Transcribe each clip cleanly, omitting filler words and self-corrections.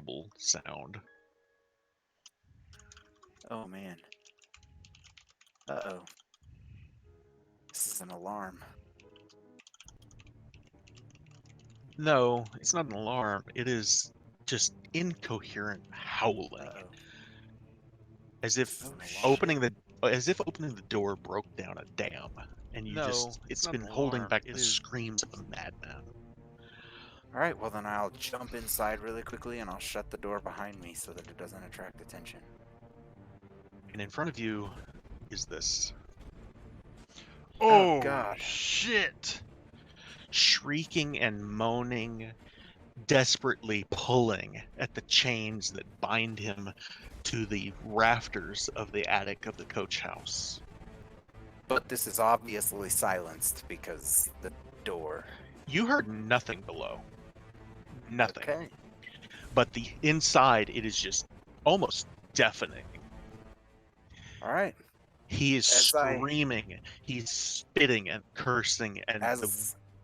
audible sound. Oh, man. Uh-oh. This is an alarm. No, it's not an alarm. It is just incoherent howling, Uh-oh. as This if is an alarm. opening the door broke down a dam, and it's been holding back the screams of a madman. All right, well then I'll jump inside really quickly and I'll shut the door behind me so that it doesn't attract attention. And in front of you is this Oh, Oh, God. shit! shrieking and moaning, desperately pulling at the chains that bind him to the rafters of the attic of the coach house. But this is obviously silenced because the door. You heard nothing below. Nothing. Okay. But the inside, it is just almost deafening. All right. He is As I- screaming, he's spitting and cursing, and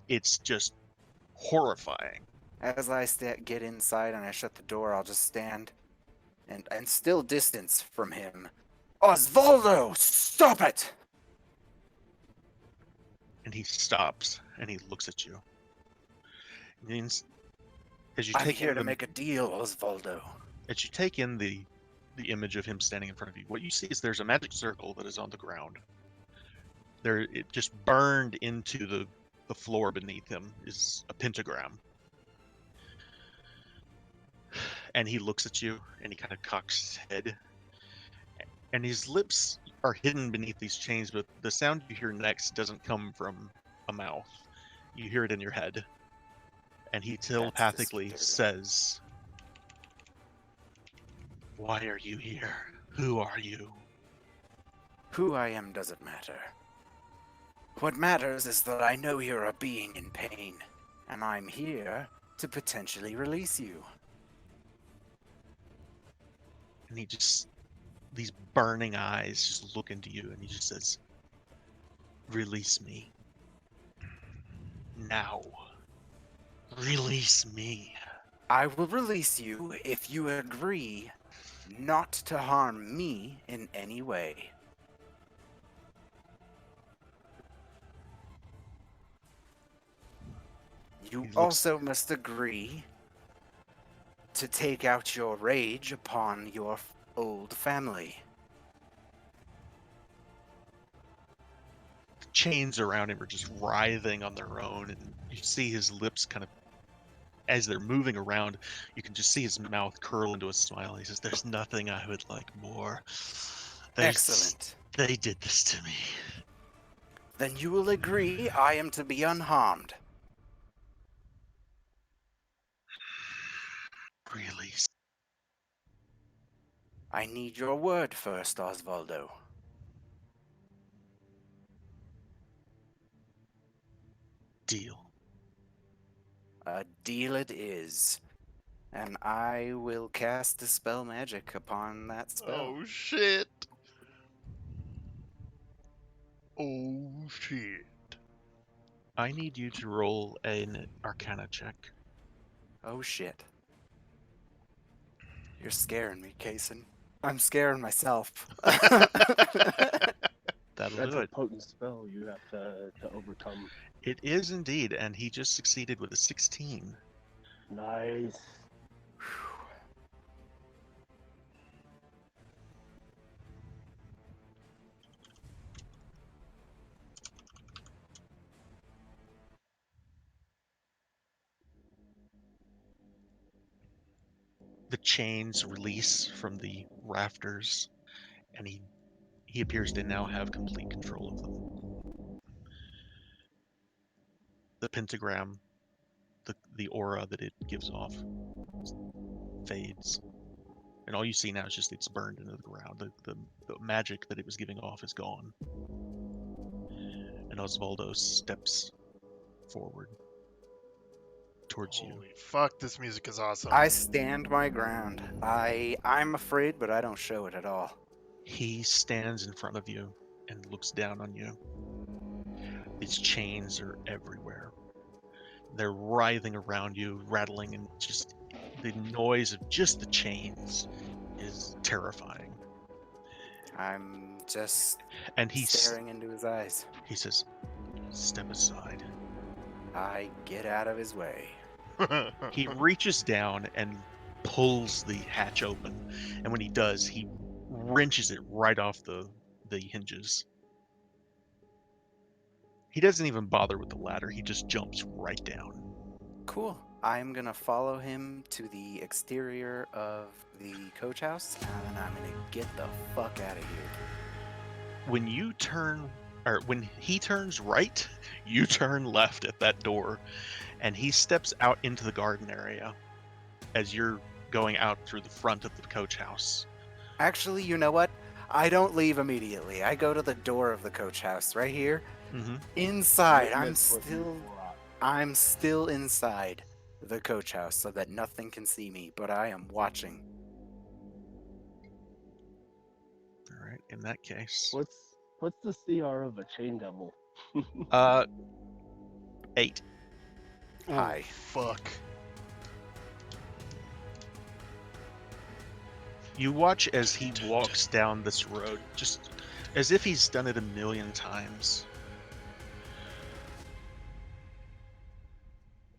it's just horrifying. As I get inside and I shut the door, I'll just stand and still distance from him. Osvaldo, stop it! And he stops and he looks at you. Means as you I'm take here in to make a deal, Osvaldo. as you take in the image of him standing in front of you, what you see is there's a magic circle that is on the ground. It just burned into the floor beneath him is a pentagram. And he looks at you and he kind of cocks his head. And his lips are hidden beneath these chains, but the sound you hear next doesn't come from a mouth. You hear it in your head. And he telepathically says, "Why are you here? Who are you?" Who I am doesn't matter. What matters is that I know you're a being in pain, and I'm here to potentially release you. And he just, these burning eyes just look into you, and he just says, "Release me. Now. Release me." I will release you if you agree not to harm me in any way. You also must agree to take out your rage upon your old family. The chains around him are just writhing on their own, and you see his lips kind of, as they're moving around, you can just see his mouth curl into a smile. He says, "There's nothing I would like more. Excellent. They did this to me." Then you will agree I am to be unharmed. Release. I need your word first, Osvaldo. Deal. A deal it is. And I will cast Dispel Magic upon that spell. Oh, shit! Oh, shit. I need you to roll an Arcana check. Oh shit. You're scaring me, Kason. I'm scaring myself. That'll That's do a it. potent spell you have to overcome. It is indeed, and he just succeeded with a 16. Nice. The chains release from the rafters, and he appears to now have complete control of them. The pentagram, the aura that it gives off, fades, and all you see now is just it's burned into the ground. The magic that it was giving off is gone. And Osvaldo steps forward towards you. Holy fuck, this music is awesome. I stand my ground. I'm afraid, but I don't show it at all. He stands in front of you and looks down on you. These chains are everywhere. They're writhing around you, rattling, and just the noise of just the chains is terrifying. I'm just And he staring into his eyes. says, "Step aside." I get out of his way. He reaches down and pulls the hatch open, and when he does, he wrenches it right off the hinges. He doesn't even bother with the ladder. He just jumps right down. Cool. I'm gonna follow him to the exterior of the coach house, and I'm gonna get the fuck out of here. When you turn, or when he turns right, you turn left at that door, and he steps out into the garden area as you're going out through the front of the coach house. Actually, you know what? I don't leave immediately. I go to the door of the coach house right here. Mm-hmm. Inside, Witness what you brought. I'm still inside the coach house so that nothing can see me, but I am watching. All right. In that case, What's the CR of a chain devil? 8. Hi. Fuck. You watch as he walks down this road, just as if he's done it a million times.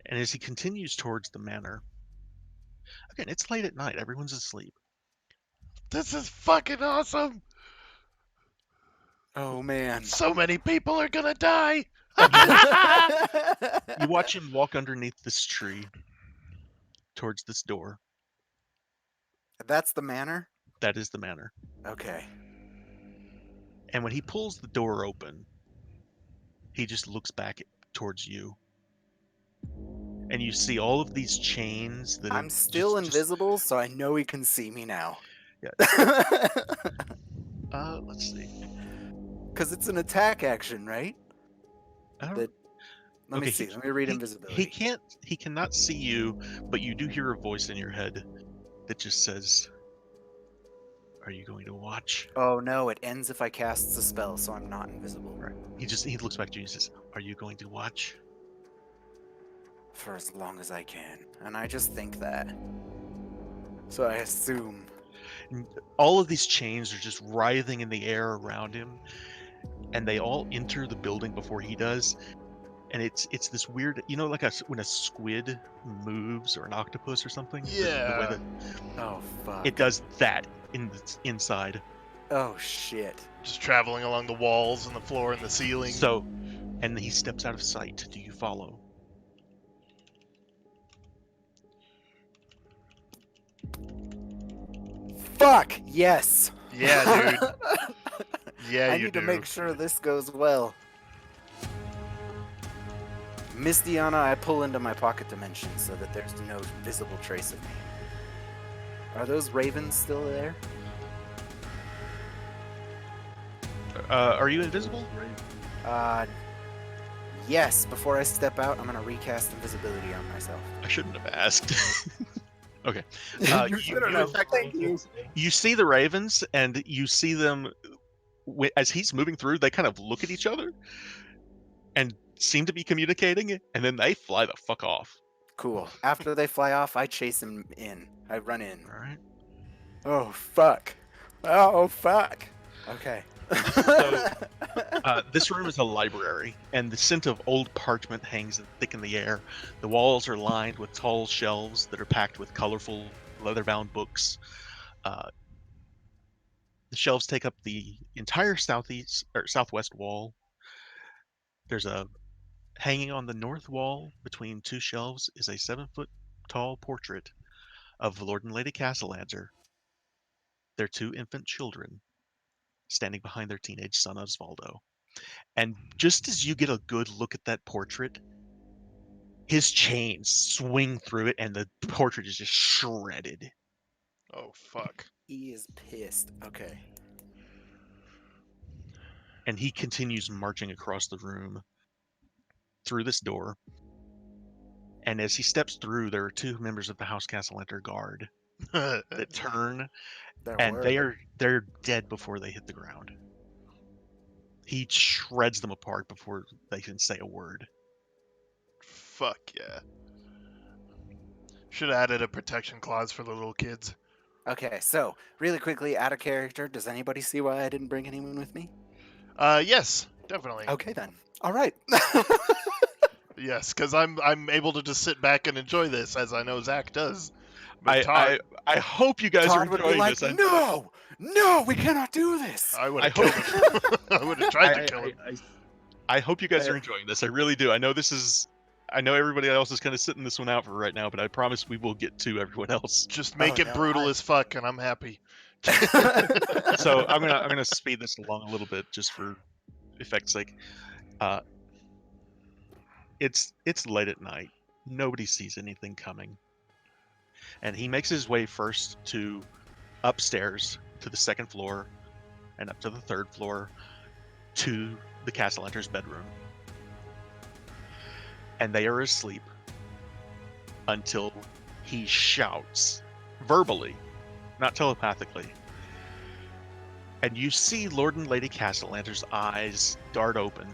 And as he continues towards the manor, again, it's late at night. Everyone's asleep. This is fucking awesome. Oh man. So many people are gonna die. You watch him walk underneath this tree towards this door. That's the manor? That is the manor. Okay. And when he pulls the door open, he just looks back towards you. And you see all of these chains that I'm have still invisible, so I know he can see me now. Yeah. Let's see. Because it's an attack action, right? I don't That- Let me Okay, see. Let me read invisibility. He cannot see you, but you do hear a voice in your head that just says, "Are you going to watch?" Oh no, it ends if I cast the spell, so I'm not invisible. Right. He looks back to you and says, "Are you going to watch?" For as long as I can. And I just think that. So I assume. And all of these chains are just writhing in the air around him, and they all enter the building before he does. And it's this weird, like when a squid moves or an octopus or something. The way Yeah. that Oh fuck. it does that inside. Oh shit. Just traveling along the walls and the floor and the ceiling. So, and he steps out of sight. Do you follow? Fuck! Yes! Yeah, dude. Yeah, I you need do. to make sure this goes well. Mistiana, I pull into my pocket dimension so that there's no visible trace of me. Are those ravens still there? Are you invisible? Yes. Before I step out, I'm gonna recast invisibility on myself. I shouldn't have asked. Okay. You should've known. Thank you. You see the ravens, and you see them as he's moving through. They kind of look at each other and seem to be communicating, and then they fly the fuck off. Cool. After they fly off, I chase them in. I run in. All right. Oh fuck. Oh fuck. Okay. So, this room is a library, and the scent of old parchment hangs thick in the air. The walls are lined with tall shelves that are packed with colorful, leather-bound books. The shelves take up the entire southwest wall. There's a hanging on the north wall between two shelves is a 7-foot tall portrait of Lord and Lady Castellanzer, their 2 infant children, standing behind their teenage son Osvaldo. And just as you get a good look at that portrait, his chains swing through it and the portrait is just shredded. Oh, fuck. He is pissed. Okay. And he continues marching across the room through this door. And as he steps through, there are 2 members of the House Castellanter guard that turn, There and were. they're dead before they hit the ground. He shreds them apart before they can say a word. Fuck yeah. Should have added a protection clause for the little kids. Okay, so really quickly, out of character, does anybody see why I didn't bring anyone with me? Yes, definitely. Okay then. All right. Yes, because I'm able to just sit back and enjoy this, as I know Zach does. But I hope you guys are Todd would be enjoying like, this. no, we cannot do this. I would I have killed him. I would have tried to I, kill him. I hope you guys are I- enjoying this. I really do. I know this is. I know everybody else is kind of sitting this one out for right now, but I promise we will get to everyone else. Just make Oh, it no, brutal as fuck, and I'm happy. So I'm gonna speed this along a little bit just for effect's sake. It's late at night. Nobody sees anything coming, and he makes his way first to upstairs to the second floor, and up to the third floor to the castle enter's bedroom, and they are asleep until he shouts verbally, not telepathically. And you see Lord and Lady Castellanter's eyes dart open.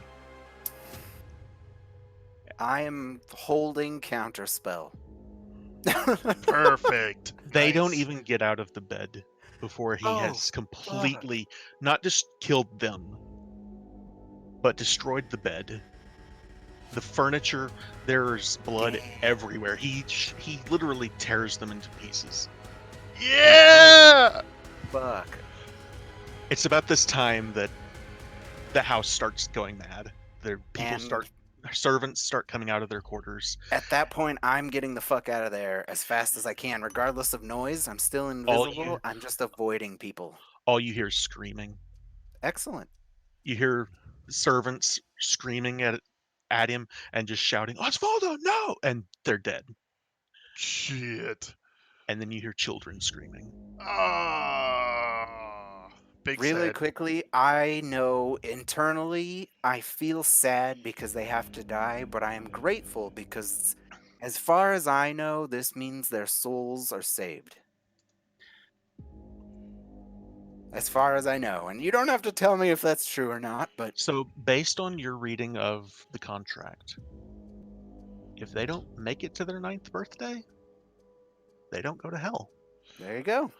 I am holding counterspell. Perfect. They don't Nice. even get out of the bed before he Oh, has completely not just killed them, but destroyed the bed, the furniture. There's blood Damn. everywhere. He literally tears them into pieces. Yeah. Fuck. It's about this time that the house starts going mad. And Servants start coming out of their quarters. at that point, I'm getting the fuck out of there as fast as I can, regardless of noise. I'm still All invisible. you- I'm just avoiding people. All you hear is screaming. Excellent. You hear servants screaming at him and just shouting, "Osvaldo, no!" And they're dead. Shit. And then you hear children screaming. Ah. Big Really sad. quickly, I know internally I feel sad because they have to die, but I am grateful because, as far as I know, this means their souls are saved. As far as I know. And you don't have to tell me if that's true or not, but So, based on your reading of the contract, if they don't make it to their 9th birthday, they don't go to hell. there you go.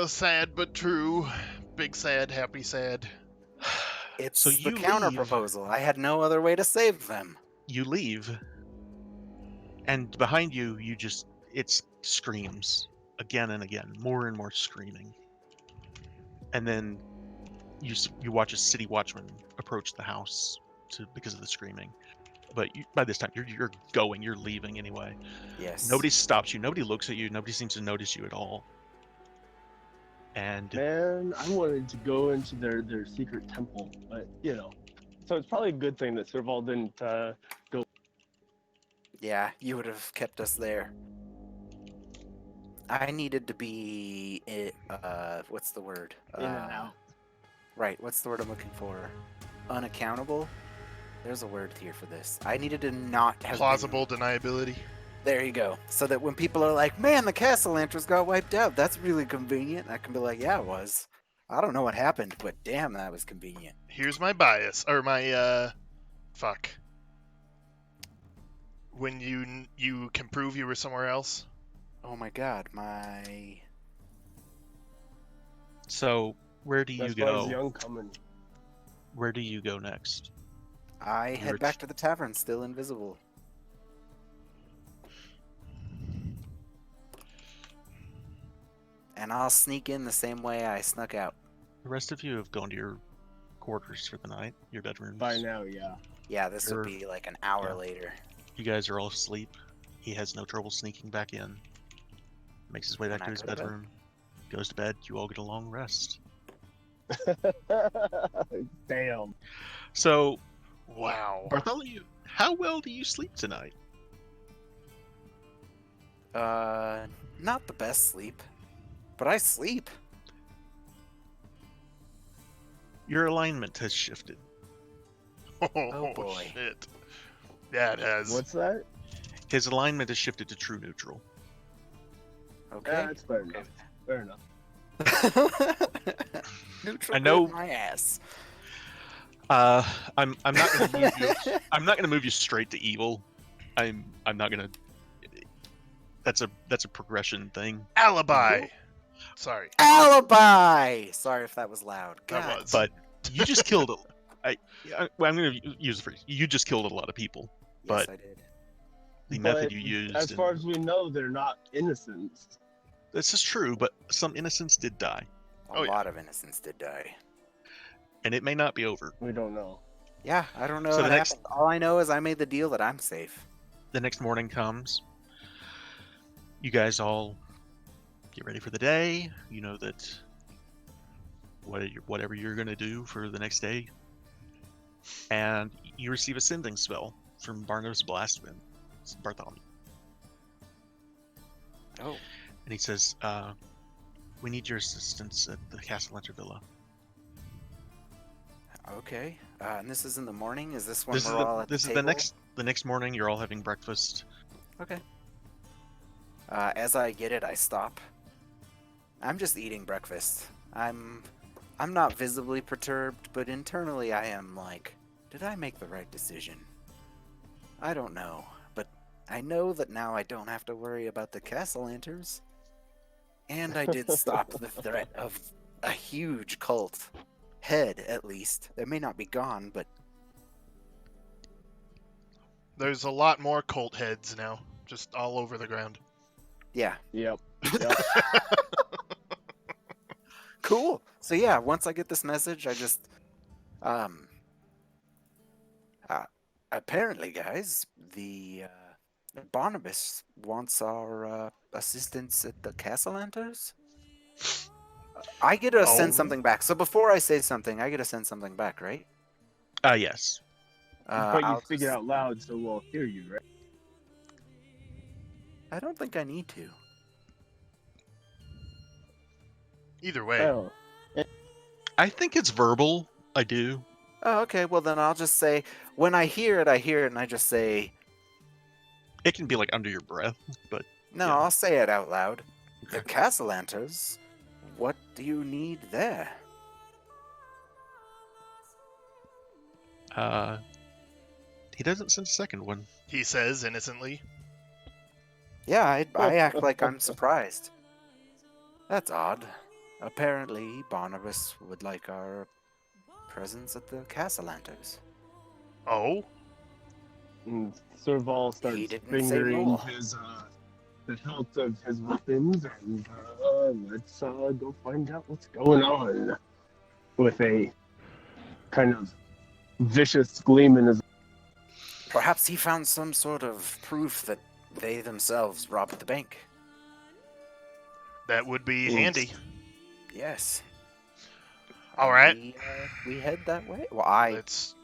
Sad but true. Big sad, happy sad. It's So the you counter leave. proposal. I had no other way to save them. You leave, and behind you, it's screams again and again, more and more screaming. And then you watch a city watchman approach the house because of the screaming. But by this time, you're leaving anyway. Yes. Nobody stops you. Nobody looks at you. Nobody seems to notice you at all. And Man, I wanted to go into their secret temple, but so it's probably a good thing that Serval didn't go. Yeah, you would have kept us there. I needed to be, what's the word? In and out. Right, what's the word I'm looking for? Unaccountable? There's a word here for this. I needed to not have Plausible deniability. There you go. So that when people are like, man, the castle lanterns got wiped out, that's really convenient. I can be like, yeah, it was. I don't know what happened, but damn, that was convenient. Here's my bias, or my, fuck. When you can prove you were somewhere else. Oh my god, my... so, where do you That's why he's go? young coming. Where do you go next? I You're head back to the tavern, still invisible. And I'll sneak in the same way I snuck out. The rest of you have gone to your quarters for the night, your bedrooms. By now, yeah. Yeah, this Sure. would be like an hour Yeah. later. You guys are all asleep. He has no trouble sneaking back in. Makes his way back And to I his go to bed. bedroom. Goes to bed. You all get a long rest. Damn. So, Wow. Bartholomew, how well do you sleep tonight? Not the best sleep. But I sleep. Your alignment has shifted. Oh, boy. Shit. Yeah, it has. What's that? His alignment has shifted to true neutral. Okay. That's fair enough. Fair enough. Neutral I know- my ass. I'm not gonna move you. I'm not gonna move you straight to evil. I'm not gonna. that's a progression thing. Alibi. Sorry, Alibi! Sorry if that was loud. that God. was. But you just killed. Well, I'm going to use the phrase. You just killed a lot of people. Yes, but- I did. The But method you used. as far as we know, they're not innocents. This is true, but some innocents did die, A Oh, yeah. lot of innocents did die. and it may not be over. We don't know. Yeah, I don't know So what the next- happened. All I know is I made the deal that I'm safe. The next morning comes. You guys all get ready for the day. You know that whatever you're going to do for the next day. And you receive a sending spell from Barnabas Blastwind. It's Bartholomew. Oh, And he says, we need your assistance at the Castle Villa. okay. And this is in the morning? Is this when This we're all at the table? the next morning. You're all having breakfast. Okay. As I get it, I stop. I'm just eating breakfast. I'm not visibly perturbed, but internally I am like, did I make the right decision? I don't know, but I know that now I don't have to worry about the Castellanters. And I did stop the threat of a huge cult. Head, at least. It may not be gone, but There's a lot more cult heads now, just all over the ground. yeah. Yep. Yep. Cool. So yeah, once I get this message, I just apparently, guys, the Barnabas wants our assistance at the Castellanters. I get to send Oh. something back. So before I say something, I get to send something back, right? Yes. But you I'll speak it just- out loud so we'll hear you, right? I don't think I need to. Either way, Oh. I think it's verbal. I do. Oh, okay. Well, then I'll just say when I hear it, and I just say It can be like under your breath, but no. Yeah. I'll say it out loud. The Okay. Castellanters. What do you need there? he doesn't send a second one. he says innocently. Yeah, I act like I'm surprised. That's odd. Apparently, Barnabas would like our presence at the Castellanters. Oh, And Serval He starts didn't say fingering more. his the hilt of his weapons, and let's go find out what's going on. With a kind of vicious gleam in his. Perhaps he found some sort of proof that they themselves robbed the bank. that would be Oops. handy. Yes. All And right. we head that way. Well, Let's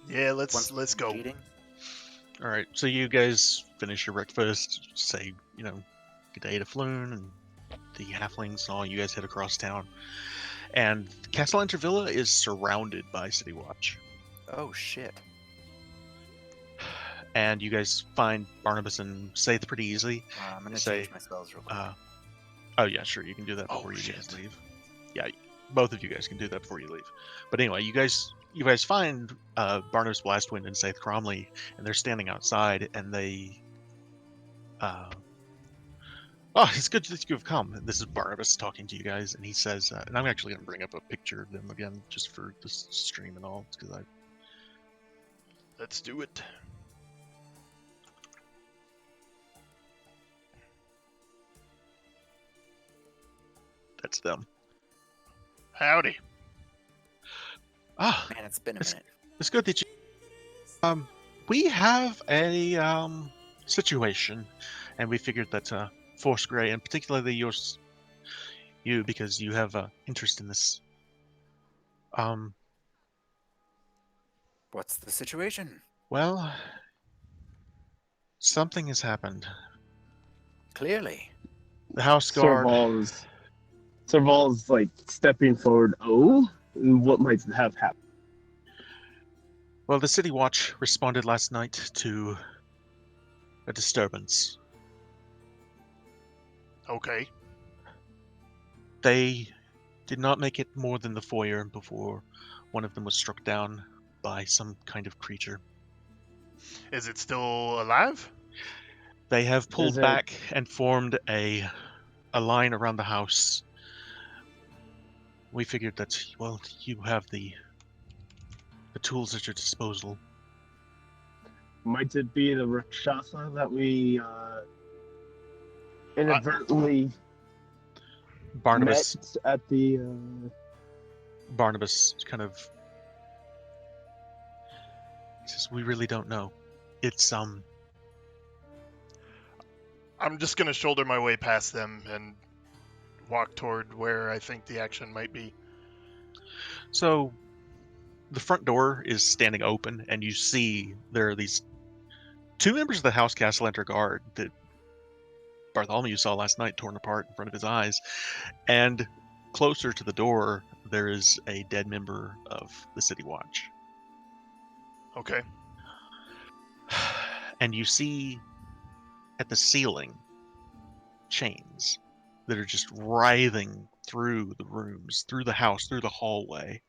once let's go. cheating. All right. So you guys finish your breakfast. Say, good day to Floon and the halflings and all. You guys head across town, and Castle Villa is surrounded by City Watch. Oh shit. And you guys find Barnabas and Saith pretty easily. I'm gonna Say, change my spells real quick. Oh yeah, sure, you can do that Oh, before you guys shit. leave. Yeah, both of you guys can do that before you leave. But anyway, you guys find Barnabas Blastwind and Saith Cromley, and they're standing outside, and they. Oh, it's good that you've come. This is Barnabas talking to you guys, and he says, and I'm actually going to bring up a picture of them again just for this stream and all, because Let's do it. that's them. Howdy. Ah, Man, it's been a it's- minute. it's good that you. We have a situation, and we figured that Force Grey, and particularly you, because you have interest in this. What's the situation? Well, something has happened. Clearly. The House Guard. Serval's like stepping forward. Oh, and what might have happened? Well, the City Watch responded last night to a disturbance. Okay. They did not make it more than the foyer before one of them was struck down by some kind of creature. Is it still alive? They have pulled Is it- back and formed a line around the house. We figured that, well, you have the tools at your disposal. Might it be the Rakshasa that we inadvertently Barnabas met at the? Barnabas kind of says, "We really don't know. It's I'm just gonna shoulder my way past them and walk toward where I think the action might be. So the front door is standing open, and you see there are these two members of the House Castellanter Guard that Bartholomew saw last night torn apart in front of his eyes. And closer to the door, there is a dead member of the City Watch. Okay. And you see at the ceiling chains that are just writhing through the rooms, through the house, through the hallway,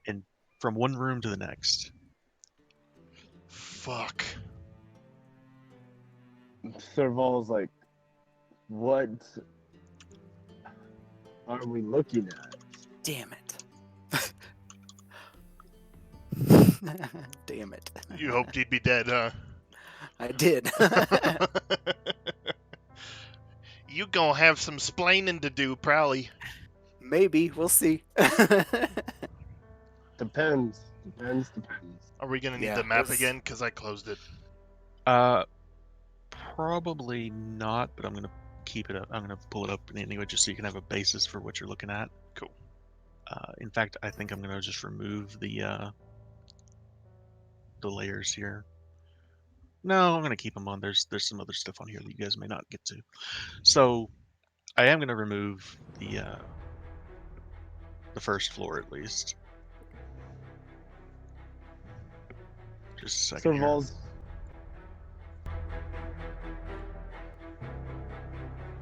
and from one room to the next. Fuck. Serval's like, what are we looking at? Damn it. Damn it. You hoped he'd be dead, huh? I did. You gonna have some splaining to do, probably. Maybe. We'll see. Depends. Are we gonna need Yeah, the map let's- again? Because I closed it. Probably not, but I'm gonna keep it up. I'm gonna pull it up anyway, just so you can have a basis for what you're looking at. Cool. In fact, I think I'm gonna just remove the layers here. No, I'm gonna keep them on. There's some other stuff on here that you guys may not get to. So I am gonna remove the first floor at least. Just a second here. Serval's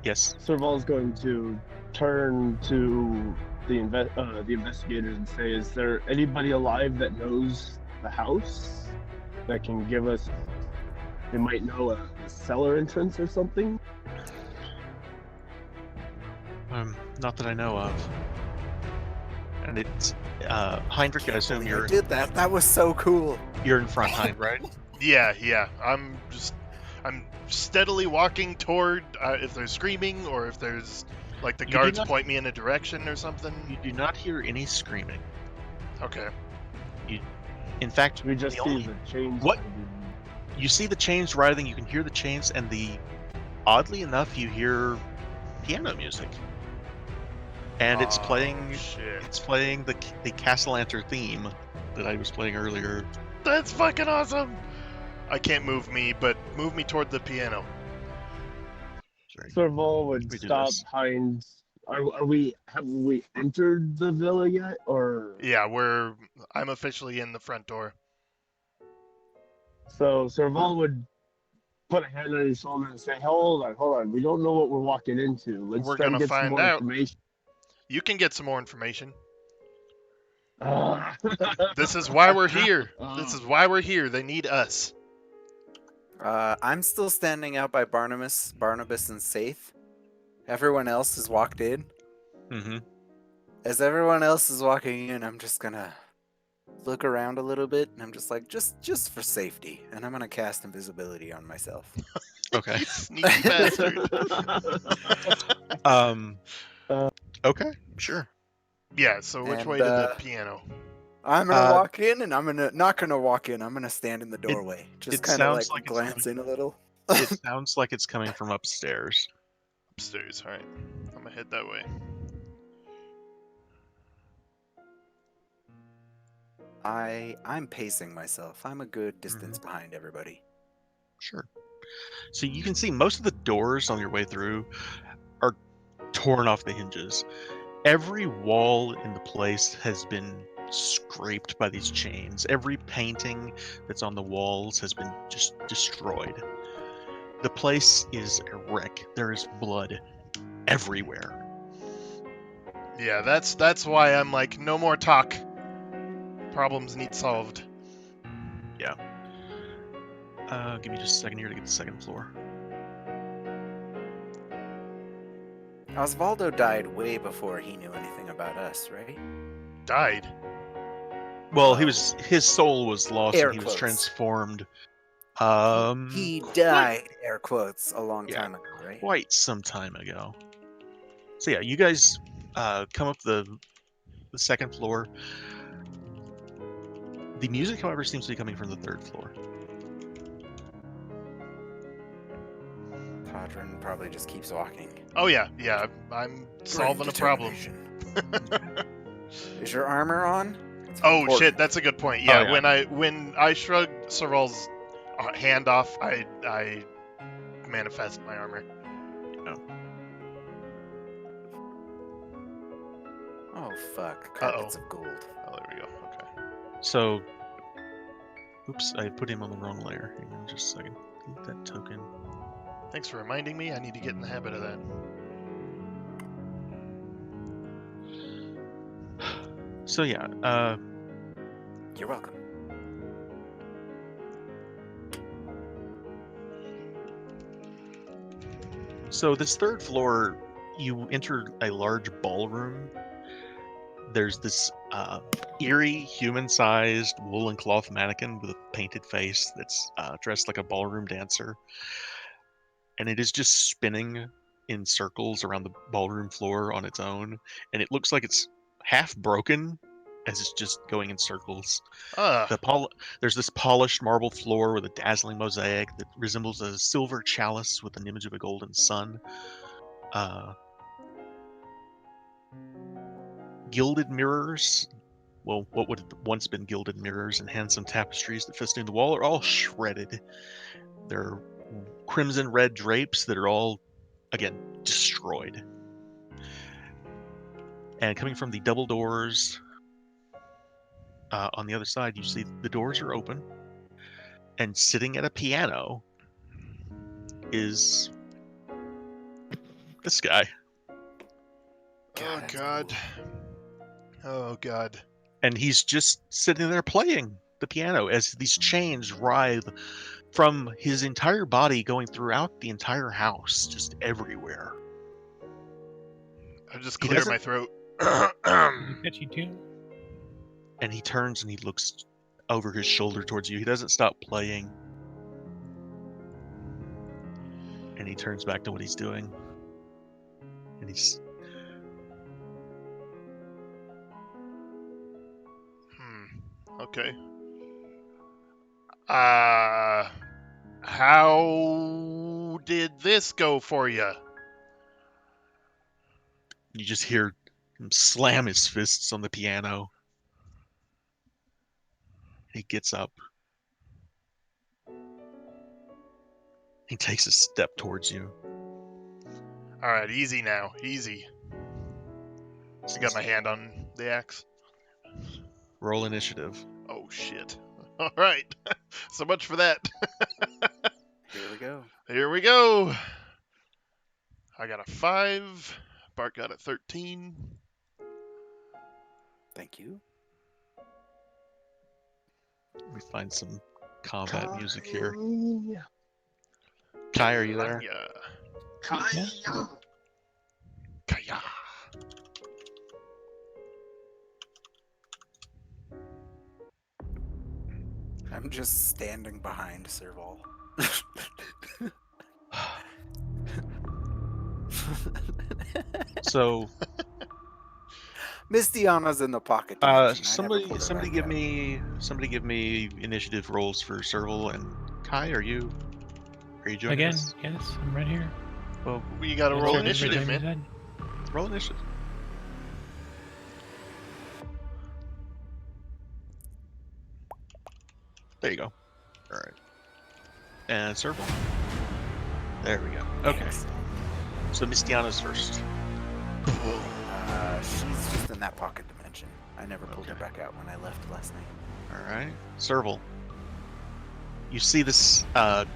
Yes. Serval's going to turn to the investigators and say, "Is there anybody alive that knows the house that can give us? They might know a cellar entrance or something." Not that I know of. And it's Heinrich. I assume You you're did that. That was so cool. in front, Hein, right? Yeah. I'm steadily walking toward if there's screaming or if there's like the You do guards not- point me in a direction or something. You do not hear any screaming. Okay. In fact, We just the see only- the chains. What? You see the chains writhing. You can hear the chains, and oddly enough, you hear piano music, and it's Oh, playing. Shit. It's playing the Castellanter theme that I was playing earlier. That's fucking awesome. I can't move me, but move me toward the piano. Sorry. Serval would We do stop this. behind. Have we entered the villa yet, or? Yeah, I'm officially in the front door. So Serval would put a hand on his shoulder and say, hold on. We don't know what we're walking into. Let's We're try to gonna get some find more out." information. You can get some more information. Ah. This is why we're here. This is why we're here. They need us. I'm still standing out by Barnabas, and Saith. Everyone else has walked in. Mm-hmm. As everyone else is walking in, I'm just gonna look around a little bit, and I'm just like, just for safety, and I'm gonna cast invisibility on myself. Okay. You sneaky bastard. Okay. Sure. Yeah, so which And, way to the piano? I'm gonna Uh, walk in, and I'm not gonna walk in. I'm gonna stand in the doorway, just it kind of sounds like like it's glance in a little. It sounds like it's coming from upstairs. Upstairs, alright. I'm gonna head that way. I'm pacing myself. I'm a good distance behind everybody. Sure. So you can see most of the doors on your way through are torn off the hinges. Every wall in the place has been scraped by these chains. Every painting that's on the walls has been just destroyed. The place is a wreck. There is blood everywhere. Yeah, that's why I'm like, no more talk. Problems need solved. Give me just a second here to get the second floor. Osvaldo died way before he knew anything about us, right? Died. Well, Well, his soul was lost air and he was quotes. transformed. He died, air quotes, a long Yeah. time ago, right? Quite some time ago. So yeah, you guys come up the second floor. The music, however, seems to be coming from the third floor. Podrin probably just keeps walking. Oh yeah, yeah. I'm solving a problem. Is your armor on? It's Oh important. shit, that's a good point. Yeah, yeah. when I shrug Sorrel's hand off, I manifest my armor. Oh fuck! Carpets of gold. Oh, there we go. Okay. So, oops, I put him on the wrong layer. Hang on just a second. Delete that token. Thanks for reminding me. I need to get in the habit of that. So yeah, You're welcome. so this third floor, you enter a large ballroom. There's this eerie human-sized woolen cloth mannequin with a painted face that's dressed like a ballroom dancer. And it is just spinning in circles around the ballroom floor on its own. And it looks like it's half broken as it's just going in circles. There's this polished marble floor with a dazzling mosaic that resembles a silver chalice with an image of a golden sun. Gilded mirrors, well, what would have once been gilded mirrors and handsome tapestries that festoon the wall are all shredded. There are crimson red drapes that are all, again, destroyed. And coming from the double doors on the other side, you see the doors are open. And sitting at a piano is this guy. Oh god. Oh god. And he's just sitting there playing the piano as these chains writhe from his entire body going throughout the entire house, just everywhere. I just clear my throat. Catchy tune. And he turns and he looks over his shoulder towards you. He doesn't stop playing. And he turns back to what he's doing. And he's... Okay. How did this go for you? You just hear him slam his fists on the piano. He gets up. He takes a step towards you. Alright, easy now. Easy. I got my hand on the axe. Roll initiative. Oh shit. Alright. So much for that. Here we go. Here we go. I got a 5. Bart got a 13. Thank you. Let me find some combat music here. Kai, are you there? Kaya. Kaya. I'm just standing behind Serval. So, Mistiana's in the pocket dimension. I never somebody pulled her back give me initiative rolls for Serval and Kai. Are you joining Again, us? yes, I'm right here. Well, We gotta Yes, roll sir, initiative, everything man. you said. roll initiative. There you go. All right. And Serval. There we go. Okay. Excellent. So Mistiana's first. She's just in that pocket dimension. I never pulled her back out when I left last night. All right, Serval. You see this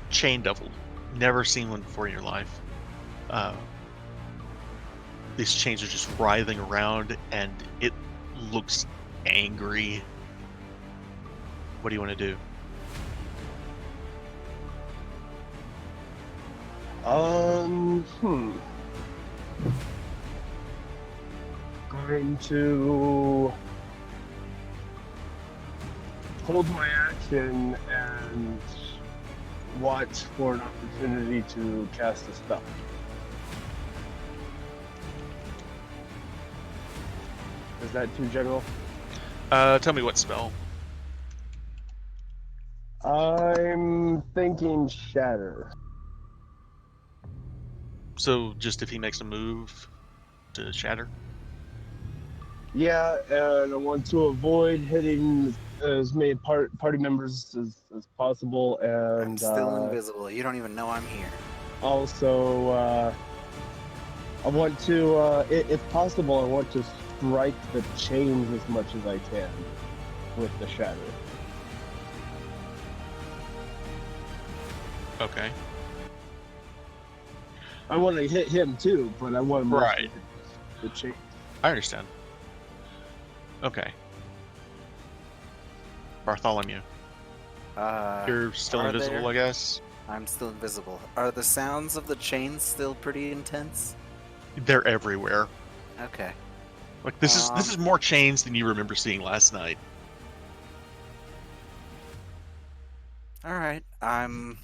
chain devil. Never seen one before in your life. These chains are just writhing around, and it looks angry. What do you want to do? Going to hold my action and watch for an opportunity to cast a spell. Is that too general? Tell me what spell. I'm thinking Shatter. So just if he makes a move to shatter. Yeah, and I want to avoid hitting as many party members as possible, I'm and still invisible. You don't even know I'm here. also I want to, if possible, I want to strike the chains as much as I can with the shatter. Okay. I want to hit him too, but I want to Right. hit the chains. I understand. Okay. Bartholomew, you're still are invisible, there- I guess. I'm still invisible. Are the sounds of the chains still pretty intense? They're everywhere. Okay. Like this is more chains than you remember seeing last night. All right. I'm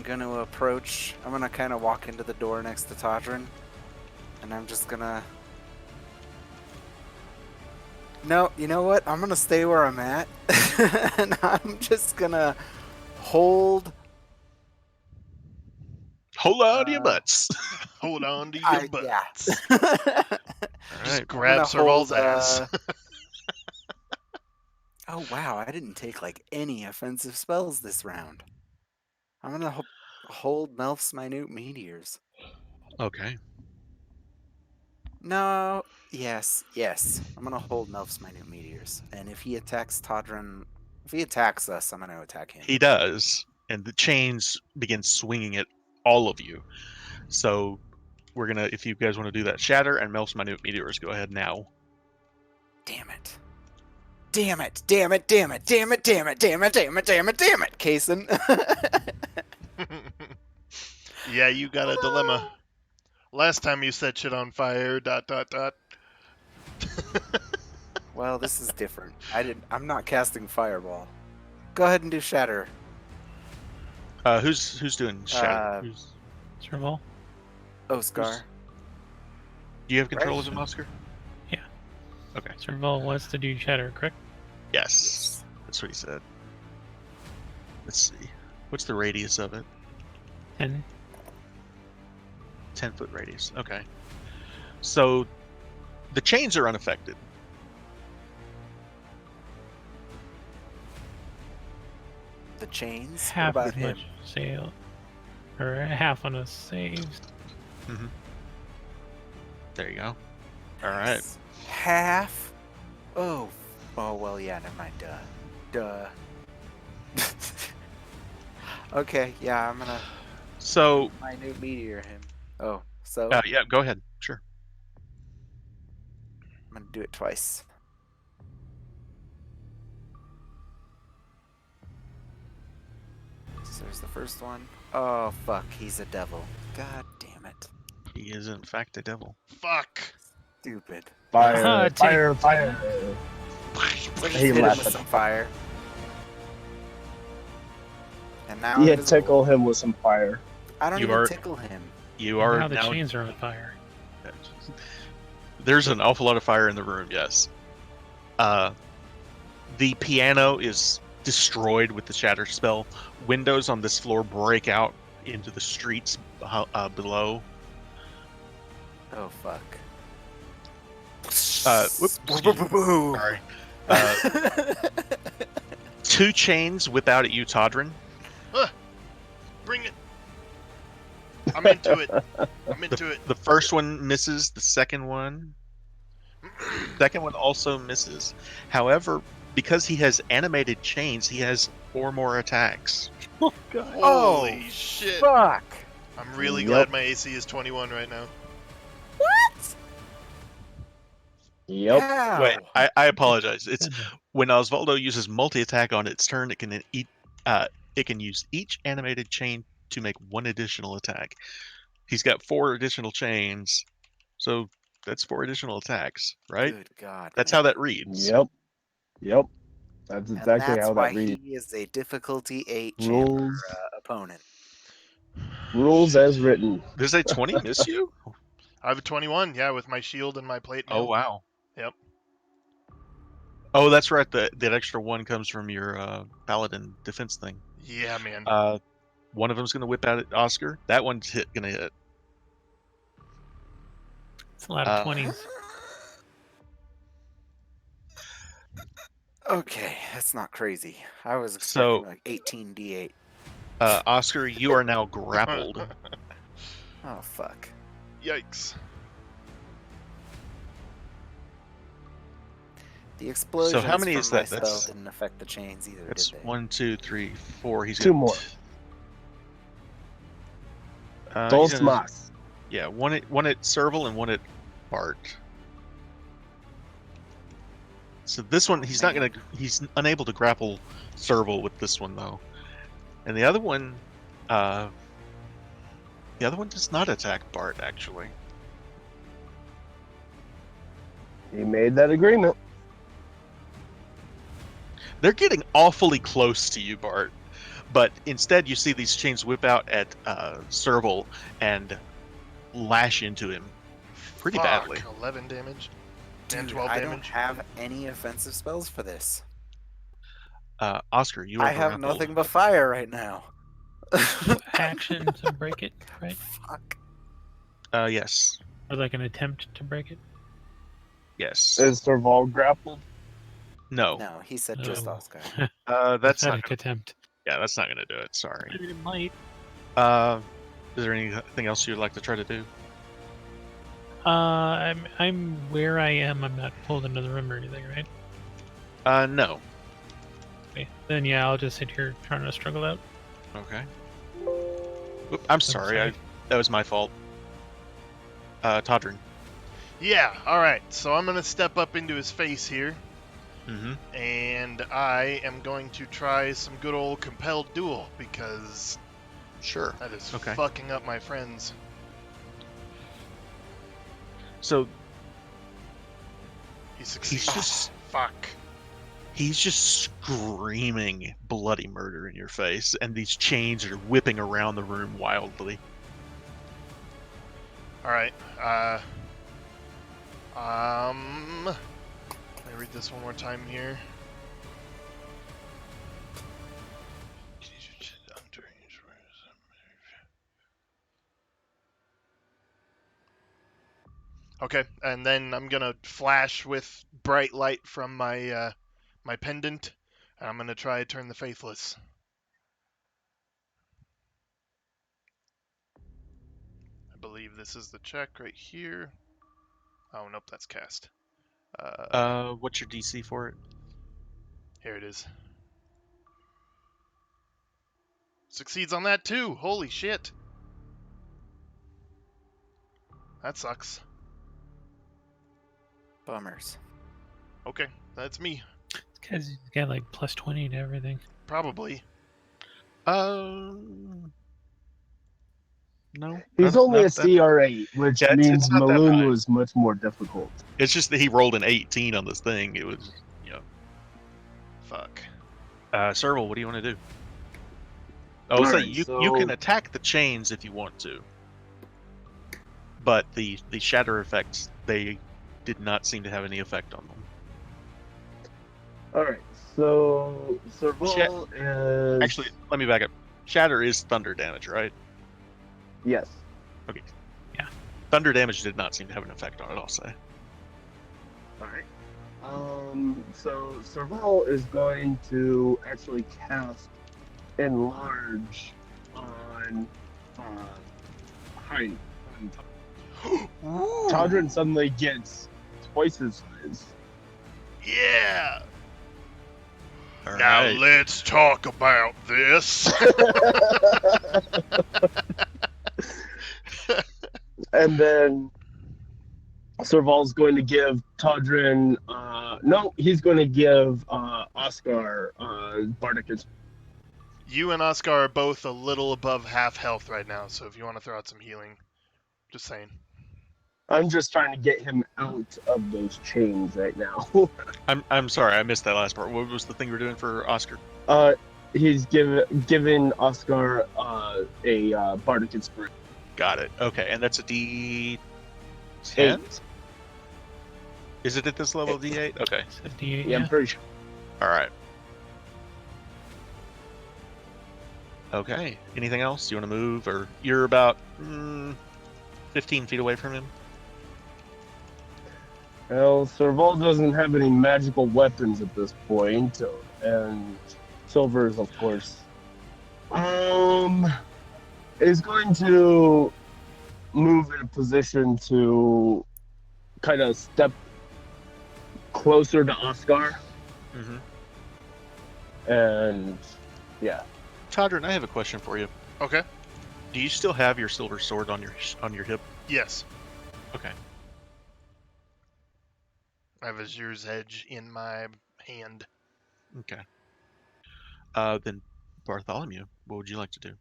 gonna approach. I'm gonna kind of walk into the door next to Todrin, and I'm just gonna. No, you know what? I'm gonna stay where I'm at, and I'm just gonna hold. Hold on to your butts. Hold on to your Yeah. butts. All Just right. grab Serval's ass. Oh wow! I didn't take like any offensive spells this round. I'm gonna hold Melf's minute meteors. Okay. No. Yes. I'm gonna hold Melf's minute meteors, and if he attacks Todrin, if he attacks us, I'm gonna attack him. He does, and the chains begin swinging at all of you. So we're gonna, if you guys want to do that, shatter and Melf's minute meteors. Go ahead now. Damn it! Damn it! Damn it! Damn it! Damn it! Damn it! Damn it! Damn it! Damn it! Damn it! Kaysen. Yeah, you got a dilemma. Last time you set shit on fire. ... Well, this is different. I'm not casting fireball. Go ahead and do shatter. Who's doing shatter? Who's, Serval? Oscar. do you have control Right. of him, Oscar? Yeah. Okay. Serval wants to do shatter, correct? Yes. That's what he said. Let's see. What's the radius of it? 10. 10-foot radius. Okay. So the chains are unaffected. The chains. Half what as about him? much sale. Or half on a save. There you go. All right. Half? Oh. Oh, well, yeah, never mind. Duh. Okay, yeah, I'm gonna So minute meteor him. Oh, so yeah, go ahead. Sure. I'm gonna do it twice. So there's the first one. Oh, fuck, he's a devil. God damn it. He is in fact a devil. Fuck. Stupid. Fire, Take- fire, fire. So just He hit him laughed with at some fire. And now Yeah, invisible. tickle him with some fire. I don't You even are- tickle him. You are Now the now. chains are on fire. There's an awful lot of fire in the room. Yes. The piano is destroyed with the shatter spell. Windows on this floor break out into the streets below. Oh, fuck. Whoops, excuse me. Sorry. 2 chains without it, you Todrin. Bring it. I'm into it. I'm into it. The first one misses. The second one also misses. However, because he has animated chains, he has 4 more attacks. Oh, God. Holy shit. Fuck. I'm really Yep. glad my AC is 21 right now. What? Yep. How? Wait, I apologize. It's Good. when Osvaldo uses multi-attack on its turn, it can use each animated chain to make one additional attack. He's got 4 additional chains, so that's 4 additional attacks, right? Good God. That's how that reads. Yep. That's And exactly that's how why that reads. he is a difficulty 8 Rules, opponent. rules as written. Does a 20 miss you? I have a 21, yeah, with my shield and my plate Oh, mail. wow. Yep. Oh, that's right. That extra 1 comes from your paladin defense thing. Yeah, man. One of them's going to whip out at Oscar. That one's going to hit. It's a lot of 20s. Okay, that's not crazy. I was So- expecting like 18d8. Oscar, you are now grappled. Oh, fuck. Yikes. The explosions how many from is my that? spell That's- didn't affect the chains either, That's did they? 1, 2, 3, 4. He's 2 got more. he's Dos gonna- más. Yeah, one at Serval and one at Bart. So this one, he's not Man. gonna. He's unable to grapple Serval with this one though, and the other one does not attack Bart actually. He made that agreement. They're getting awfully close to you, Bart, but instead you see these chains whip out at Serval and lash into him pretty Fuck, badly. 11 damage. Dude, 10, 12 I don't damage. have any offensive spells for this. Oscar, you are I have grappled. nothing but fire right now. Action to break it, right? Fuck. Yes, Or like an attempt to break it. yes. Is Serval grappled? No, No, he said just No. Oscar. that's not. Pathetic attempt. Yeah, that's not gonna do it. Sorry. I mean, it might. Is there anything else you'd like to try to do? I'm where I am. I'm not pulled into the room or anything, right? No. Okay. Then yeah, I'll just sit here trying to struggle out. Okay. Oop, I'm sorry. That was my fault. Todrin. Yeah, alright. So I'm going to step up into his face here, Mm-hmm. and I am going to try some good old compelled duel, because Sure. that is Okay. fucking up my friends. So He succeeds. just- Fuck. he's just screaming bloody murder in your face, and these chains are whipping around the room wildly. Alright, let me read this one more time here. Okay, and then I'm gonna flash with bright light from my my pendant, and I'm gonna try to turn the faithless. I believe this is the check right here. Oh nope, that's cast. What's your DC for it? Here it is. Succeeds on that too. Holy shit. That sucks. Bummers. Okay, that's me. This guy's got like plus 20 to everything. Probably. No. He's not- only not a that- CR8, which Yeah, means it's not that Maloon high. was much more difficult. It's just that he rolled an 18 on this thing. It was, Fuck. Serval, what do you want to do? Oh, Alright, you so- can attack the chains if you want to, but the shatter effects, they did not seem to have any effect on them. Alright, so Serval is... Actually, let me back up. Shatter is thunder damage, right? Yes. Thunder damage did not seem to have an effect on it, I'll say. Alright. So Serval is going to actually cast Enlarge on Heine. Todrin suddenly gets twice his size. Yeah. All Now right. let's talk about this. And then Serval's going to give Todrin no, he's going to give Oscar Bardicus. You and Oscar are both a little above half health right now, so if you want to throw out some healing, just saying. I'm just trying to get him out of those chains right now. I'm sorry, I missed that last part. What was the thing we're doing for Oscar? He's given Oscar a bardic inspiration. Got it. Okay, and that's a D10? 8. Is it at this level D8? Okay. It's a D8, Yeah, I'm pretty sure. All right. Okay. Anything else? Do you want to move, or you're about 15 feet away from him? Well, Serval doesn't have any magical weapons at this point, and Silver's, of course, is going to move in a position to kind of step closer to Oscar, Mm-hmm. and yeah. Todrin, I have a question for you. Okay. Do you still have your silver sword on your hip? Yes. Okay. I have Azur's Edge in my hand. Okay. Then Bartholomew, what would you like to do?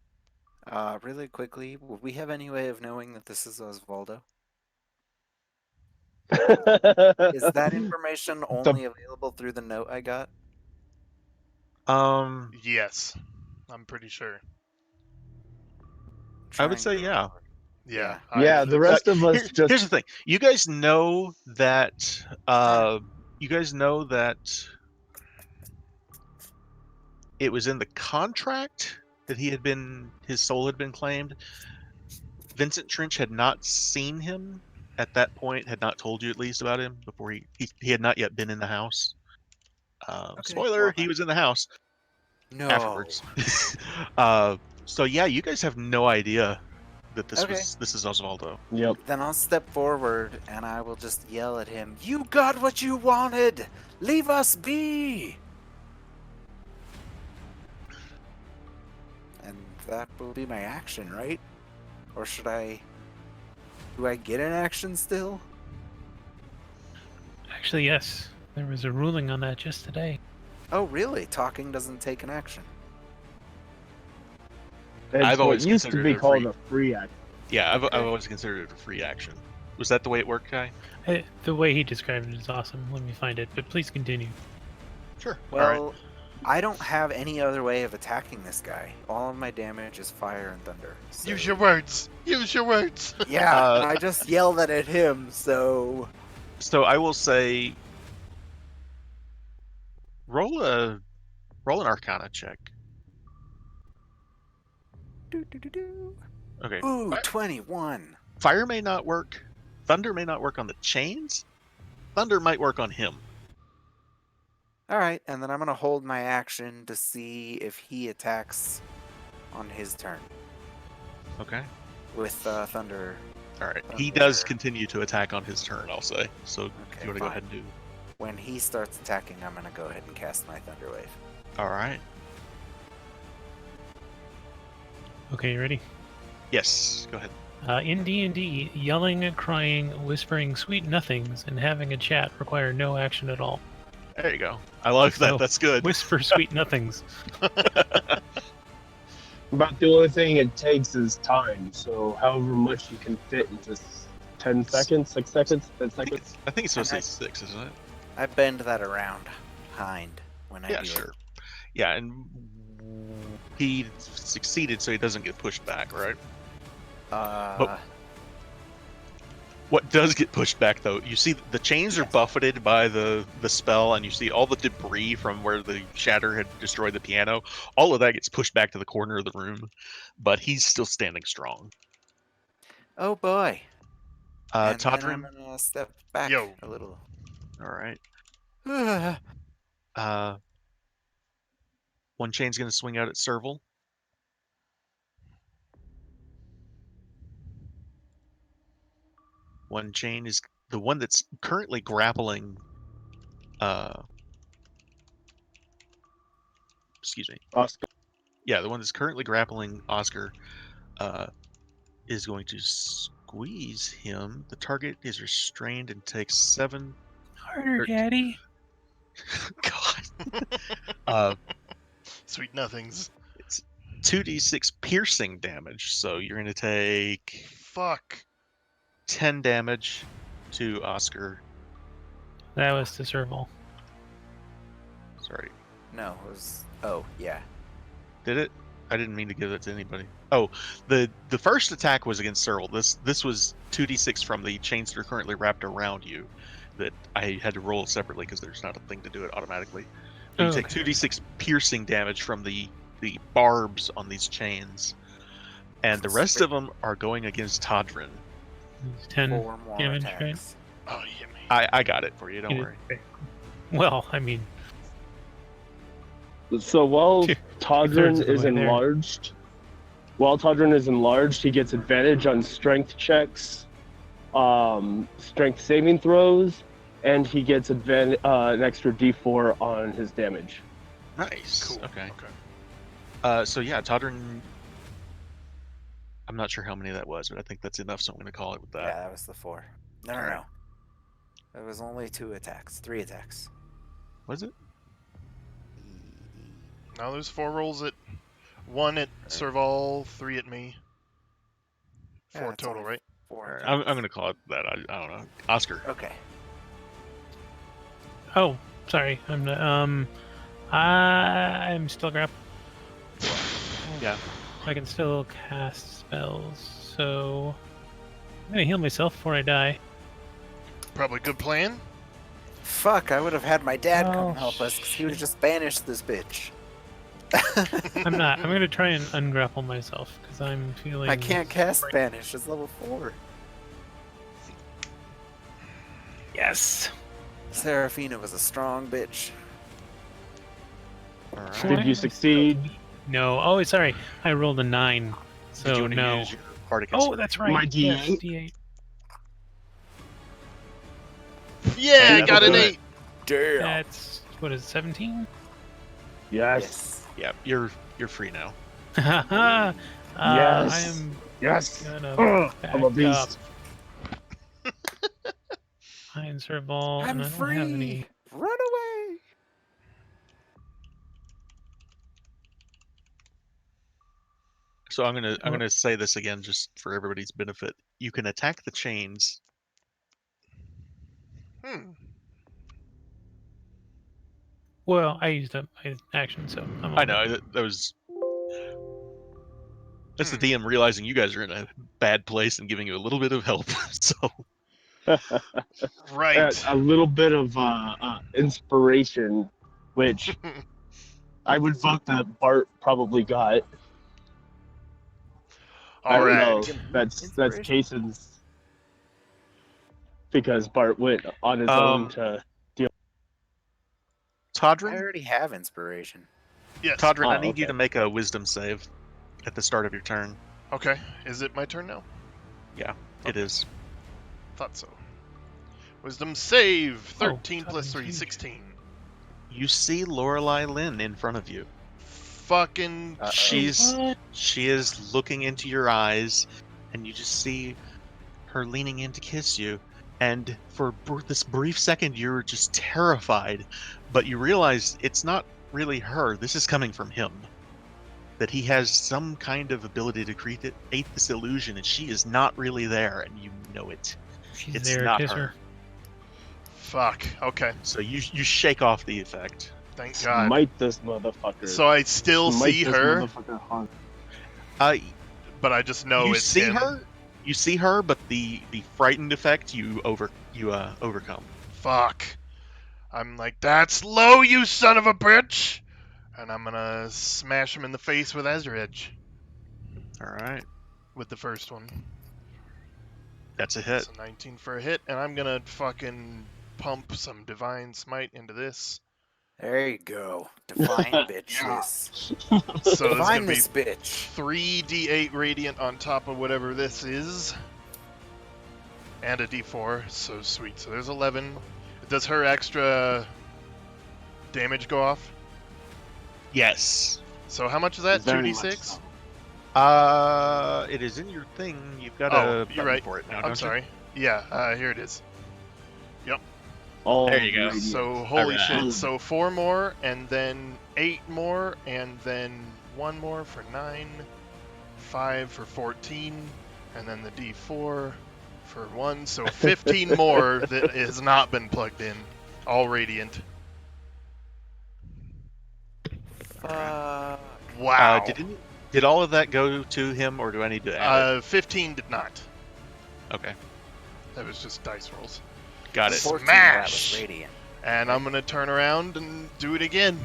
Really quickly, would we have any way of knowing that this is Osvaldo? Is that information only available through the note I got? Yes. I'm pretty sure. I would Trying say to yeah. remember. Yeah. Yeah, the rest of us just. Here's the thing. You guys know that. You guys know that it was in the contract that his soul had been claimed. Vincent Trench had not seen him at that point. Had not told you at least about him before he had not yet been in the house. Spoiler: well, he was in the house No. afterwards. So yeah, you guys have no idea that this is Osvaldo. Yep. Then I'll step forward and I will just yell at him, "You got what you wanted! Leave us be!" And that will be my action, right? Or should I... Do I get an action still? Actually, yes. There was a ruling on that just today. Oh, really? Talking doesn't take an action. It's I've what always used to considered be it a called free- a free act. Yeah, I've Okay. always considered it a free action. Was that the way it worked, Kai? The way he described it is awesome. Let me find it, but please continue. Sure. Well, All right. I don't have any other way of attacking this guy. All of my damage is fire and thunder. So... Use your words. Use your words. Yeah, I just yelled at him, so... So I will say, roll an Arcana check. Do-do-do-do. Okay. Ooh, 21. Fire may not work. Thunder may not work on the chains. Thunder might work on him. Alright, and then I'm going to hold my action to see if he attacks on his turn Okay. with thunder. All right. He does Thunder. continue to attack on his turn, I'll say. So if Okay, you want to go fine. ahead and do. When he starts attacking, I'm going to go ahead and cast my Thunder Wave. All right. Okay, you ready? Yes. Go ahead. In D&D, yelling, crying, whispering sweet nothings, and having a chat require no action at all. There you go. I like that. So, That's good. Whisper sweet nothings. About the only thing it takes is time. So however much you can fit into 10 seconds, 6 seconds, 10 seconds. I think it's supposed to And say 6, isn't it? I bend that around hind when I Yeah, do sure. Yeah, and he succeeded, so he doesn't get pushed back, right? it. What does get pushed back, though, you see the chains are buffeted by the spell, and you see all the debris from where the shatter had destroyed the piano. All of that gets pushed back to the corner of the room, but he's still standing strong. Oh boy. And then I'm Todrin? going to step back Yo. a little. All right. One chain's going to swing out at Serval. One chain is the one that's currently grappling. Excuse me. Oscar. Yeah, the one that's currently grappling Oscar is going to squeeze him. The target is restrained and takes 7. Harder, Daddy. God. Sweet nothings. It's 2d6 piercing damage. So you're going to take Fuck. 10 damage to Oscar. That was to Serval. Sorry. No, it was. Oh, yeah. Did it? I didn't mean to give it to anybody. Oh, the first attack was against Cyril. This was 2d6 from the chains that are currently wrapped around you that I had to roll separately because there's not a thing to do it automatically. But you take 2d6 piercing damage from the barbs on these chains. And the rest of them are going against Todrin. It's 10 4 more damage, attacks. Oh, yeah, man. I got it for you, don't You worry. did- Well, I mean, So while Two- Todrin two-thirds of the is way there. enlarged, he gets advantage on strength checks, strength saving throws, and he gets an extra D4 on his damage. Nice. Cool. Okay. Okay. So yeah, Todrin. I'm not sure how many that was, but I think that's enough, so I'm going to call it with that. Yeah, that was the 4. No. Alright. It was only 2 attacks. 3 attacks. Was it? Now there's 4 rolls at 1 at Serval, 3 at me. Yeah, 4 it's total, only right? 4 Alright, attacks. I'm going to call it that. I don't know. Oscar. Okay. oh, sorry. I'm not, I'm still grappled. Yeah. I can still cast spells, so I'm gonna heal myself before I die. Probably good plan. Fuck, I would have had my dad Oh, come help us because he would have just banished this bitch. I'm not. I'm gonna try and ungrapple myself because I'm feeling. I can't cast banish. It's level 4. Yes. Serafina was a strong bitch. All right. Did you succeed? No. Oh, sorry. I rolled a 9. Did So you want to no. use your Bardic Oh, that's right. My Yes, D8? D8. Yeah, I And got an that'll do 8. Damn. That's what is it, 17? Yes. Yeah, you're free now. Haha. Yes. I am Yes. gonna Ugh, I'm a back beast. Iron Serval, I'm and I don't free. have any. Run away. So I'm gonna say this again just for everybody's benefit. You can attack the chains. Hmm. Well, I used up my action, so I'm I know that was. That's the DM realizing you guys are in a bad place and giving you a little bit of help. So Right. A little bit of inspiration, which I would vote that Bart probably got. I All don't right. know. That's Inspiration. Cason's, because Bart went on his own to. I Todrin, already have inspiration. Yes. Todrin, I Oh, need you okay. to make a Wisdom save at the start of your turn. Okay. Is it my turn now? It is. Thought so. Wisdom save. 13 Oh, plus 3, huge. 16. You see Lorelei Lynn in front of you. Fucking. Uh-oh. She is looking into your eyes, and you just see her leaning in to kiss you. And for this brief second, you're just terrified, but you realize it's not really her. This is coming from him. That he has some kind of ability to create this illusion, and she is not really there, and you know it. She's It's there, not kiss her. her. Fuck. Okay. So you shake off the effect. Thank God. Smite this motherfucker. So I still Smite see this her, motherfucker hard. but I just know you it's see him. her. You see her, but the frightened effect you overcome. Fuck. I'm like, that's low, you son of a bitch! And I'm gonna smash him in the face with Ezra Edge. All right, With the first one. that's a hit. So 19 for a hit, and I'm gonna fucking pump some Divine Smite into this. There you go. Define bitch Yeah. this. So it's Define gonna be this bitch. 3d8 radiant on top of whatever this is. And a d4, so sweet. So there's 11. Does her extra damage go off? Yes. So how much is that? Very much 2d6? so. It is in your thing. You've got Oh, a you're button right. for it now. I'm don't sorry. Yeah, here it is. All There you go. radiant. So holy Alright. shit. So 4 more, and then 8 more, and then 1 more for 9, 5 for 14, and then the D4 for 1. So 15 more that has not been plugged in. All radiant. Fuck. Wow. Did all of that go to him, or do I need to add 15 did not. it? Okay, That was just dice rolls. got it. 14 of that was Smash! radiant. And I'm going to turn around and do it again.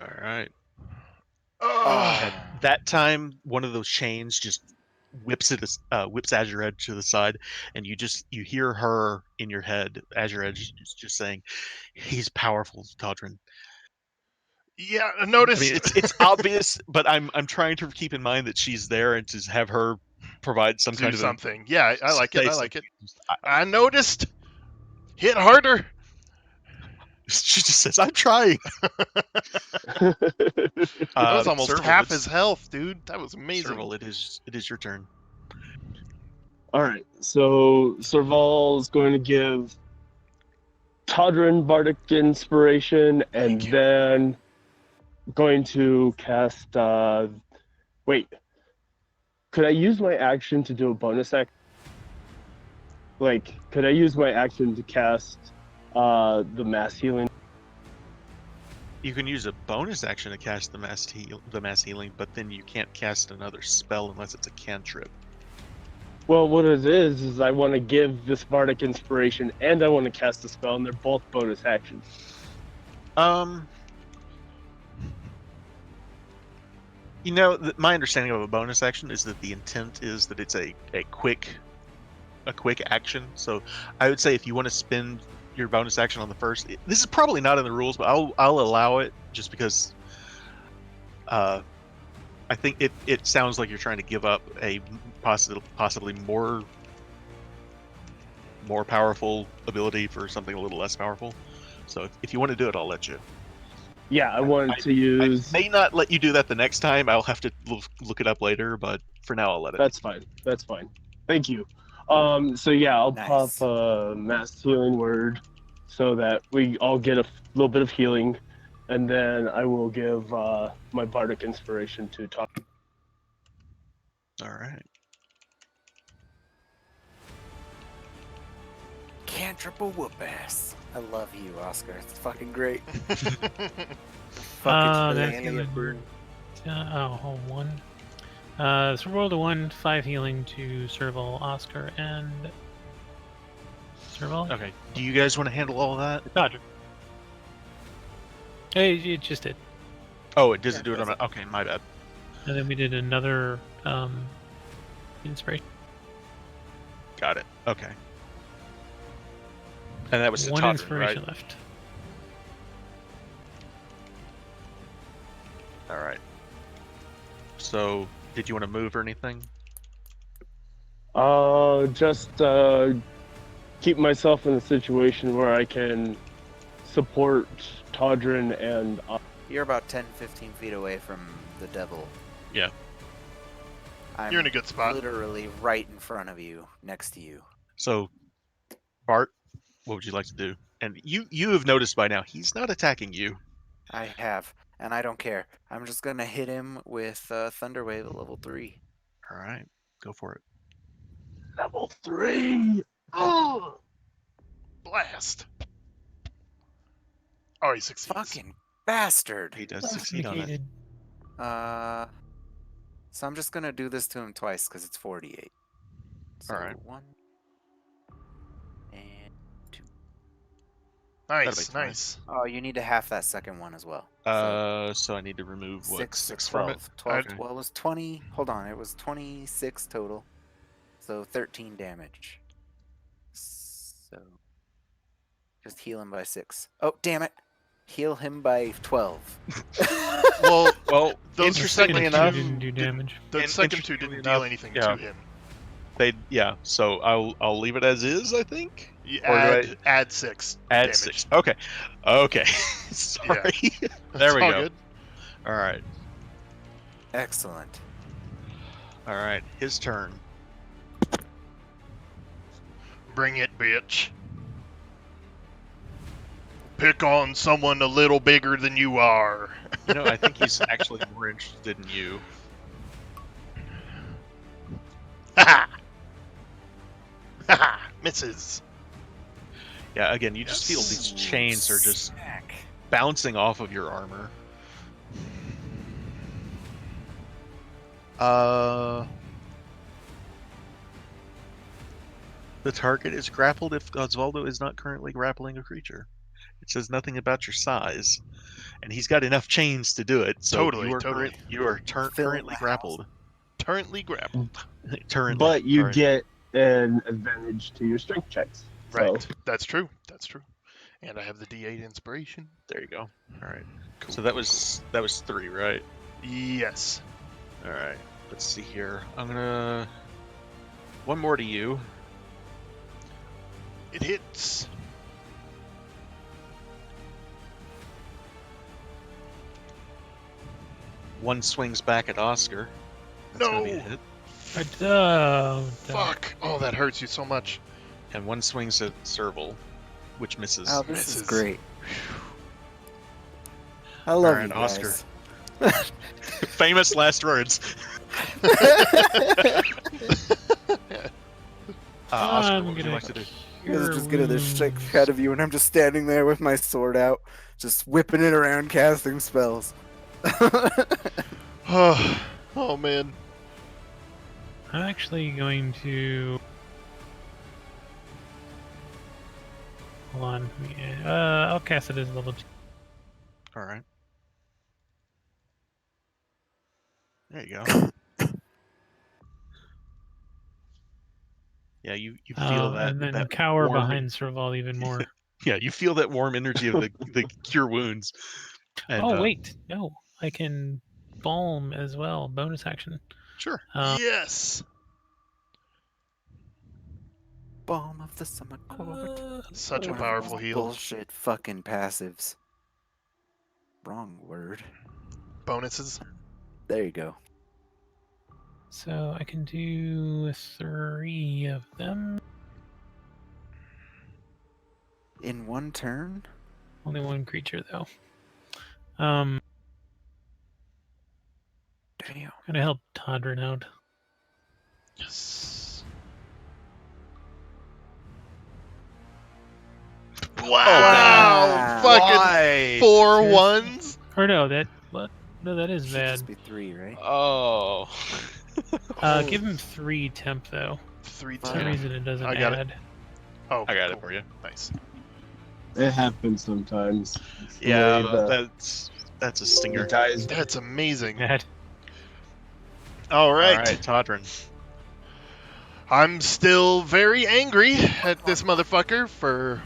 All right. Oh. At that time, one of those chains just whips Azure to the side, and you hear her in your head. Azure is just saying, "He's powerful, Todrin." Yeah, I I noticed. mean, it's obvious, but I'm trying to keep in mind that she's there and to have her provide some do kind of something. Yeah, I like it. say I like it. something. I noticed. Hit harder. She just says, "I'm trying." That was almost Serval, half his health, dude. That was amazing. Serval, it is your turn. All right, so Serval's going to give Todrin Bardic Inspiration, and Thank you. then going to cast. Wait, could I use my action to do a bonus action? Like, could I use my action to cast the mass healing? You can use a bonus action to cast the mass healing, but then you can't cast another spell unless it's a cantrip. Well, what it is I want to give this Bardic Inspiration, and I want to cast a spell, and they're both bonus actions. You know, my understanding of a bonus action is that the intent is that it's a quick action. So I would say if you want to spend your bonus action on the first, this is probably not in the rules, but I'll allow it just because I think it sounds like you're trying to give up a possibly more powerful ability for something a little less powerful. So if you want to do it, I'll let you. Yeah, I wanted to use. I may not let you do that the next time. I'll have to look it up later, but for now I'll let it. That's fine. That's fine. Thank you. So yeah, I'll Nice. pop a mass healing word so that we all get a little bit of healing, and then I will give my Bardic Inspiration to Todd. All right. Cantrip will whoop ass. I love you, Oscar. It's fucking great. That's healing word. Hold one. So roll to 1, 5 healing to Serval, Oscar, and Serval. Okay. Do you guys want to handle all of that? Dodger. Hey, it just did. Oh, it doesn't do it on my. Okay, my bad. And then we did another inspiration. Got it. Okay. And that was to One Todrin, inspiration right? left. All right. So, did you want to move or anything? Just keep myself in a situation where I can support Todrin and. You're about 10, 15 feet away from the devil. Yeah. I'm You're in a good spot. literally right in front of you, next to you. So, Bart, what would you like to do? And you have noticed by now he's not attacking you. I have, and I don't care. I'm just gonna hit him with Thunder Wave at level 3. All right, go for it. Level 3! Oh! Blast. Oh, he succeeds. Fucking bastard. He does succeed on it. So I'm just gonna do this to him twice because it's 48. So All right. 1 and 2. Nice, That'll be nice. Oh, you need to half that second one as well. So I need to remove what 6 from 12. it. 12. Okay. Well, it was 20. Hold on, it was 26 total. So 13 damage. So just heal him by 6. Oh, damn it! Heal him by 12. Well, Well, those interestingly second enough, two didn't do damage. The And second two interestingly didn't deal enough, anything yeah. to him. So I'll leave it as is. I think. You Or do add 6 Add damage. 6. Okay. Sorry. There That's we all go. good. All right. Excellent. All right. His turn. Bring it, bitch. Pick on someone a little bigger than you are. You know, I think he's actually more interested in you. Ha ha! Misses. Yeah, again, you just feel these chains are just bouncing off of your armor. The target is grappled if Osvaldo is not currently grappling a creature. It says nothing about your size, and he's got enough chains to do it. So Totally, you are totally. currently grappled. Currently grappled. Currently, But you sorry. get an advantage to your strength checks. Right. So That's true. That's true. And I have the D8 inspiration. There you go. All right. Cool. So that was 3, right? Yes. All right. Let's see here. I'm gonna one more to you. It hits. One swings back at Oscar. That's gonna be a No. hit. Fuck. Oh, that hurts you so much. And one swings at Serval, which misses. Oh, this is Misses. great. I love Alright, you guys. Oscar. Famous last words. Oscar, I'm what would you gonna like to do? You guys are cure just getting this shake wounds. ahead of you, and I'm just standing there with my sword out, just whipping it around, casting spells. Oh man. I'm actually going to. Hold on. I'll cast it as level 2. All right. There you go. Yeah, you feel that and then that cower warm, behind Serval even more. Yeah, you feel that warm energy of the cure wounds. And, Oh wait, no, I can balm as well. Bonus action. Sure. Yes. Balm of the summer court. Such a One of powerful those heal. Bullshit fucking passives. Wrong word. Bonuses. There you go. So I can do 3 of them. In one turn? Only one creature though. Damn. Gonna help Todrin out. Yes. Oh, Wow. Fucking Why? 4 Seriously? ones. Or no, that what? No, that is Should bad. just be 3, right? Oh. Give him 3 temp though. 3 For some Yeah. reason it doesn't I got it. add. Oh, I got it cool. for you. Nice. it happens sometimes. It's the Yeah, way the that's a stinger. dice. That's amazing. Bad. All right. All right, Todrin. I'm still very angry at this motherfucker for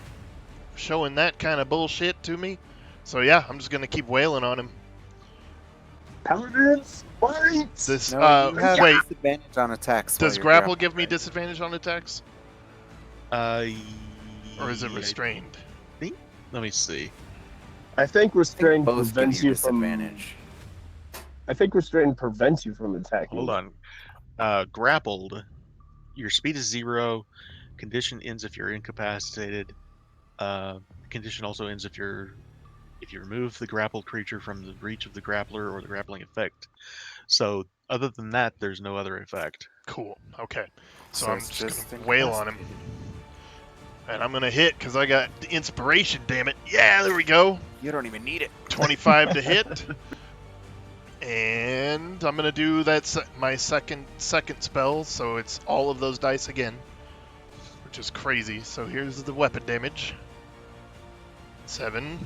showing that kind of bullshit to me. So yeah, I'm just gonna keep wailing on him. Paladins, fight! This No, you have wait, disadvantage on attacks. while does you're grapple grappled, give me right? disadvantage on attacks? Or is it restrained? Let me see. I think restraint Both give prevents you you from. disadvantage. I think restraint prevents you from attacking. Hold on. Grappled. Your speed is 0. Condition ends if you're incapacitated. Condition also ends if you remove the grappled creature from the reach of the grappler or the grappling effect. So other than that, there's no other effect. Cool. Okay. So, So I'm it's just gonna just wail on him. And I'm gonna hit because I got the inspiration, damn it. Yeah, there we go. You don't even need it. 25 to hit. And I'm gonna do my second spell, so it's all of those dice again, which is crazy. So here's the weapon damage. 7.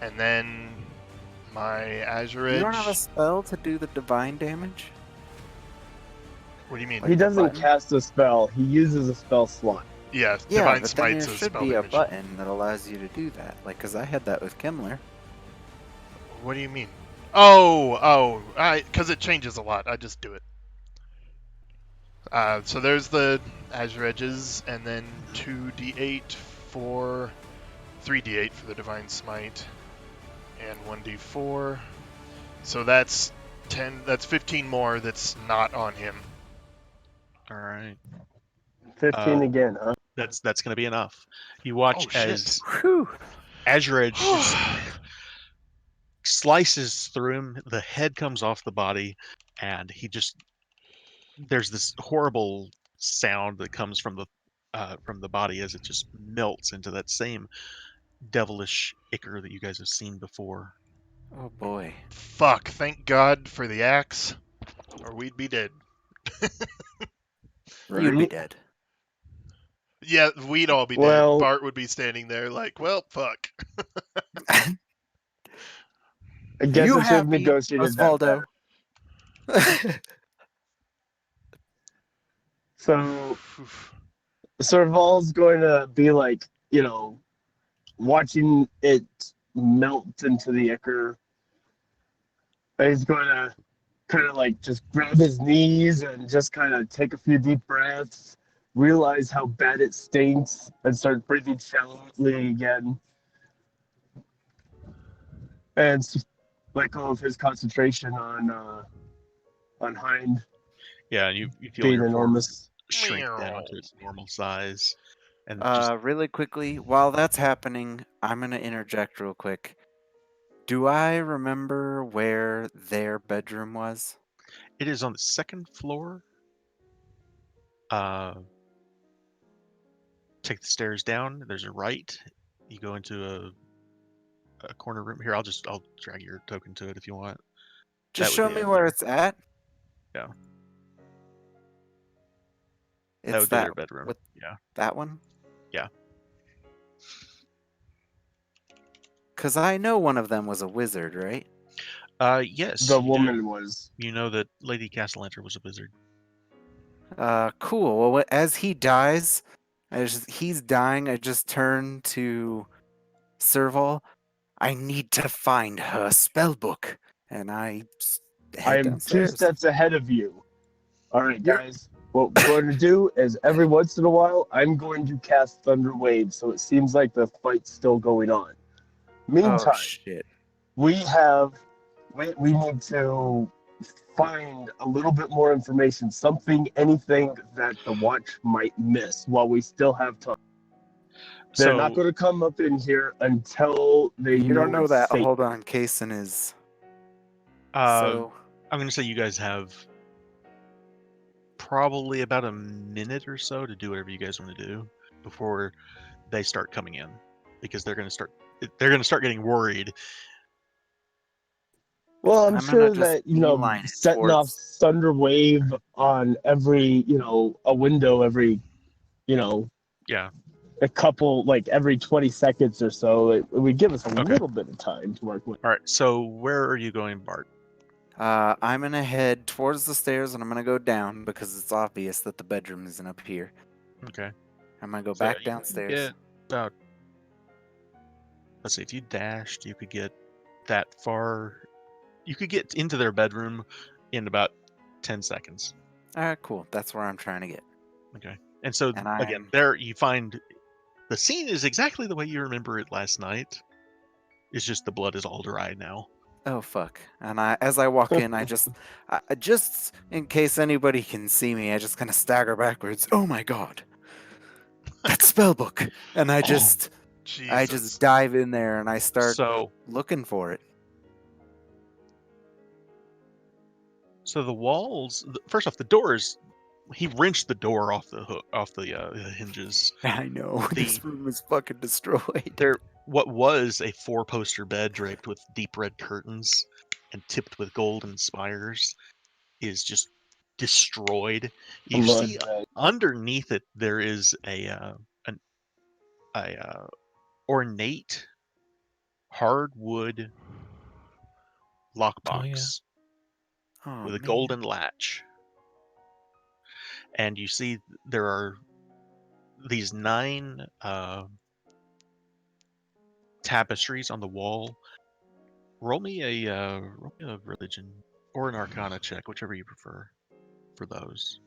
And then my Azure Edge. You don't have a spell to do the divine damage? What do you mean? He doesn't button? cast a spell. He uses a spell slot. Yeah, Yeah, Divine but then Smite's there a should spell be damage. a button that allows you to do that. Like, because I had that with Kimmler. What do you mean? Oh, because it changes a lot. I just do it. So there's the Azure Edges, and then 2d8 for 3d8 for the Divine Smite, and 1d4. So that's 10. That's 15 more. That's not on him. All right. 15 again, huh? That's going to be enough. You watch Oh, shit. as Whew. As your edge just slices through him, the head comes off the body, and there's this horrible sound that comes from the body as it just melts into that same devilish ichor that you guys have seen before. Oh boy. Fuck! Thank God for the axe, or we'd be dead. You'd be Right? dead. Yeah, we'd all be dead. Well, Bart would be standing there like, well, fuck. I guess You I should have have me, negotiated that Osvaldo. better. So Serval's going to be like, watching it melt into the ichor. He's going to kind of like just grab his knees and just kind of take a few deep breaths, realize how bad it stinks, and start breathing shallowly again. And let go of his concentration on Hind Yeah, and you feel being your form enormous. shrink down to its normal size, and Really quickly, while that's happening, I'm gonna interject real quick. Do I remember where their bedroom was? it is on the second floor. Uh, take the stairs down. There's a right. You go into a corner room. Here, I'll drag your token to it if you want. Just That would show be me up where there. it's at. Yeah. That It's would be their bedroom. What, Yeah. that one? Yeah. Because I know one of them was a wizard, right? Yes, The you do. woman was. You know that Lady Castellanter was a wizard. Cool. Well, as he dies, as he's dying, I just turn to Serval. I need to find her spell book, and I head I'm 2 downstairs. steps ahead of you. All right, You're- guys. What we're going to do is every once in a while, I'm going to cast Thunder Wave, so it seems like the fight's still going on. Oh Meantime, shit! we need to find a little bit more information, anything that the watch might miss while we still have time. They're not So going to come up in here until they You don't know it's that. safe. Hold on, Kason is. I'm So going to say you guys have probably about a minute or so to do whatever you guys want to do before they start coming in, because they're going to start getting worried. Well, I'm I'm sure gonna just that beeline it setting off towards. Thunder Wave on every a window every Yeah. a couple like every 20 seconds or so, it would give us a Okay. little bit of time to work with. All right. So where are you going, Bart? I'm gonna head towards the stairs, and I'm gonna go down because it's obvious that the bedroom isn't up here. Okay. I'm gonna go So back you can downstairs. get about, let's see, if you dashed, you could get that far. You could get into their bedroom in about 10 seconds. All right, cool. That's where I'm trying to get. Okay. And so And again, I'm. there you find the scene is exactly the way you remember it last night. It's just the blood is all dry now. Oh fuck! And as I walk in, I just in case anybody can see me, I just kind of stagger backwards. Oh my god, that spell book! And I just Jesus. dive in there and I start So looking for it. the walls. First off, the doors. He wrenched the door off the hinges. I know this The room is fucking destroyed. there what was a 4-poster bed draped with deep red curtains and tipped with golden spires is just destroyed. You Blood see red. underneath it there is an ornate hardwood lockbox Oh with a man. golden latch, and you see there are these 9 tapestries on the wall. Roll me a religion or an arcana check, whichever you prefer for those.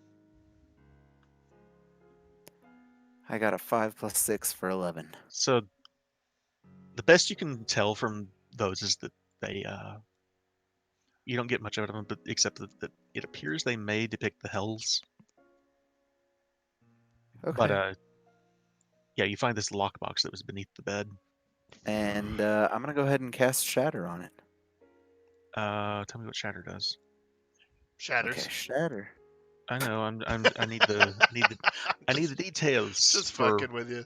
I got a 5 + 6 for 11. So the best you can tell from those is that they you don't get much out of them, but except that it appears they may depict the hells. Okay. But yeah, you find this lockbox that was beneath the bed. And I'm gonna go ahead and cast Shatter on it. Tell me what Shatter does. Shatters. Okay, Shatter. I know. I need the details Just for. fucking with you.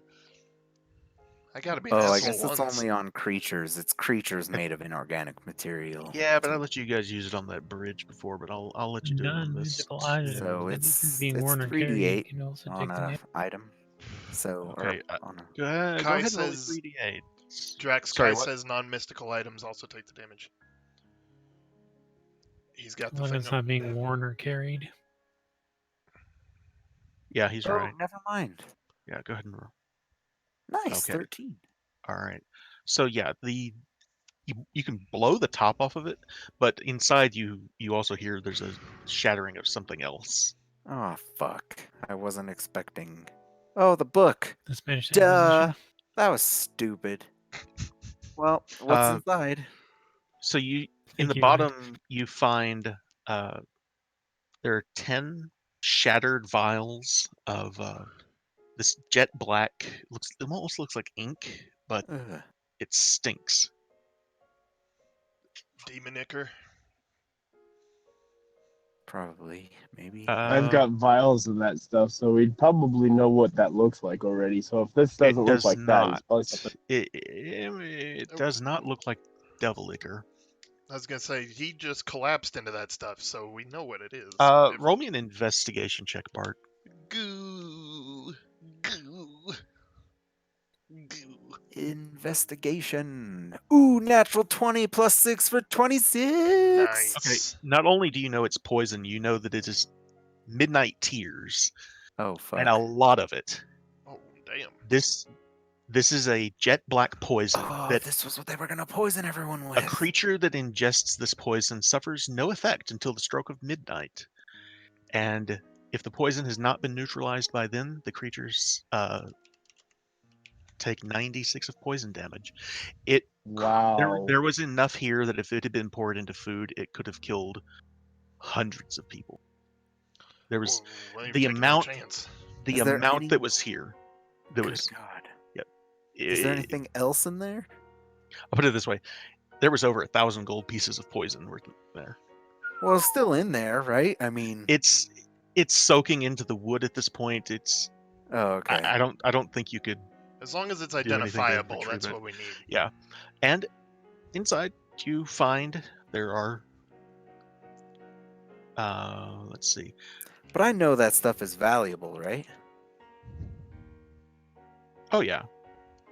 I gotta be an Oh, I asshole guess it's once. only on creatures. It's creatures made of inorganic material. Yeah, but I let you guys use it on that bridge before, but I'll let you do it on this. Non-mythical items. So That isn't it's being worn or carried. 3d8 You can also on take the a damage. item. So Okay, or on a Go Kai ahead and roll says- 3d8. Drax Sorry, Kai what? says non-mystical items also take the damage. He's got As the long thing as it's up. not being worn or carried. Yeah, he's Oh, right. never mind. Yeah, go ahead and roll. Nice, Okay. 13. All right. So yeah, you can blow the top off of it, but inside you also hear there's a shattering of something else. Oh fuck! I wasn't expecting. Oh, the book. The Spanish Duh. Inquisition. That was stupid. Well, what's Uh, inside? So you in Thank the you, Ryan. bottom you find there are 10 shattered vials of this jet black it almost looks like ink, but Ugh, it stinks. Demonicker. probably, maybe. I've Uh, got vials of that stuff, so we'd probably know what that looks like already. So if this it doesn't look does like that, not. it's probably something. It does not look like devil liquor. I was gonna say he just collapsed into that stuff, so we know what it is. Roll me an investigation check, Bart. Goo, goo, goo. Investigation. Ooh, natural 20 plus 6 for 26. Nice. Okay. Not only do you know it's poison, you know that it is midnight tears, Oh, fuck. and a lot of it. Oh damn. This is a jet black poison Oh, that this was what they were going to poison everyone with. a creature that ingests this poison suffers no effect until the stroke of midnight. And if the poison has not been neutralized by then, the creatures take 96 of poison damage. Wow. There was enough here that if it had been poured into food, it could have killed hundreds of people. There was Whoa, the amount chance. the Is there amount any- that was here. There Good was. God. Yep. Is there anything else in there? I'll put it this way: there was over 1,000 gold pieces of poison worth there. Well, it's still in there, right? I mean, It's soaking into the wood at this point. It's. oh, okay. I don't think you could. As long as it's do anything to identifiable, retrieve that's it. what we need. Yeah, and inside you find there are. Let's see. But I know that stuff is valuable, right? Oh yeah,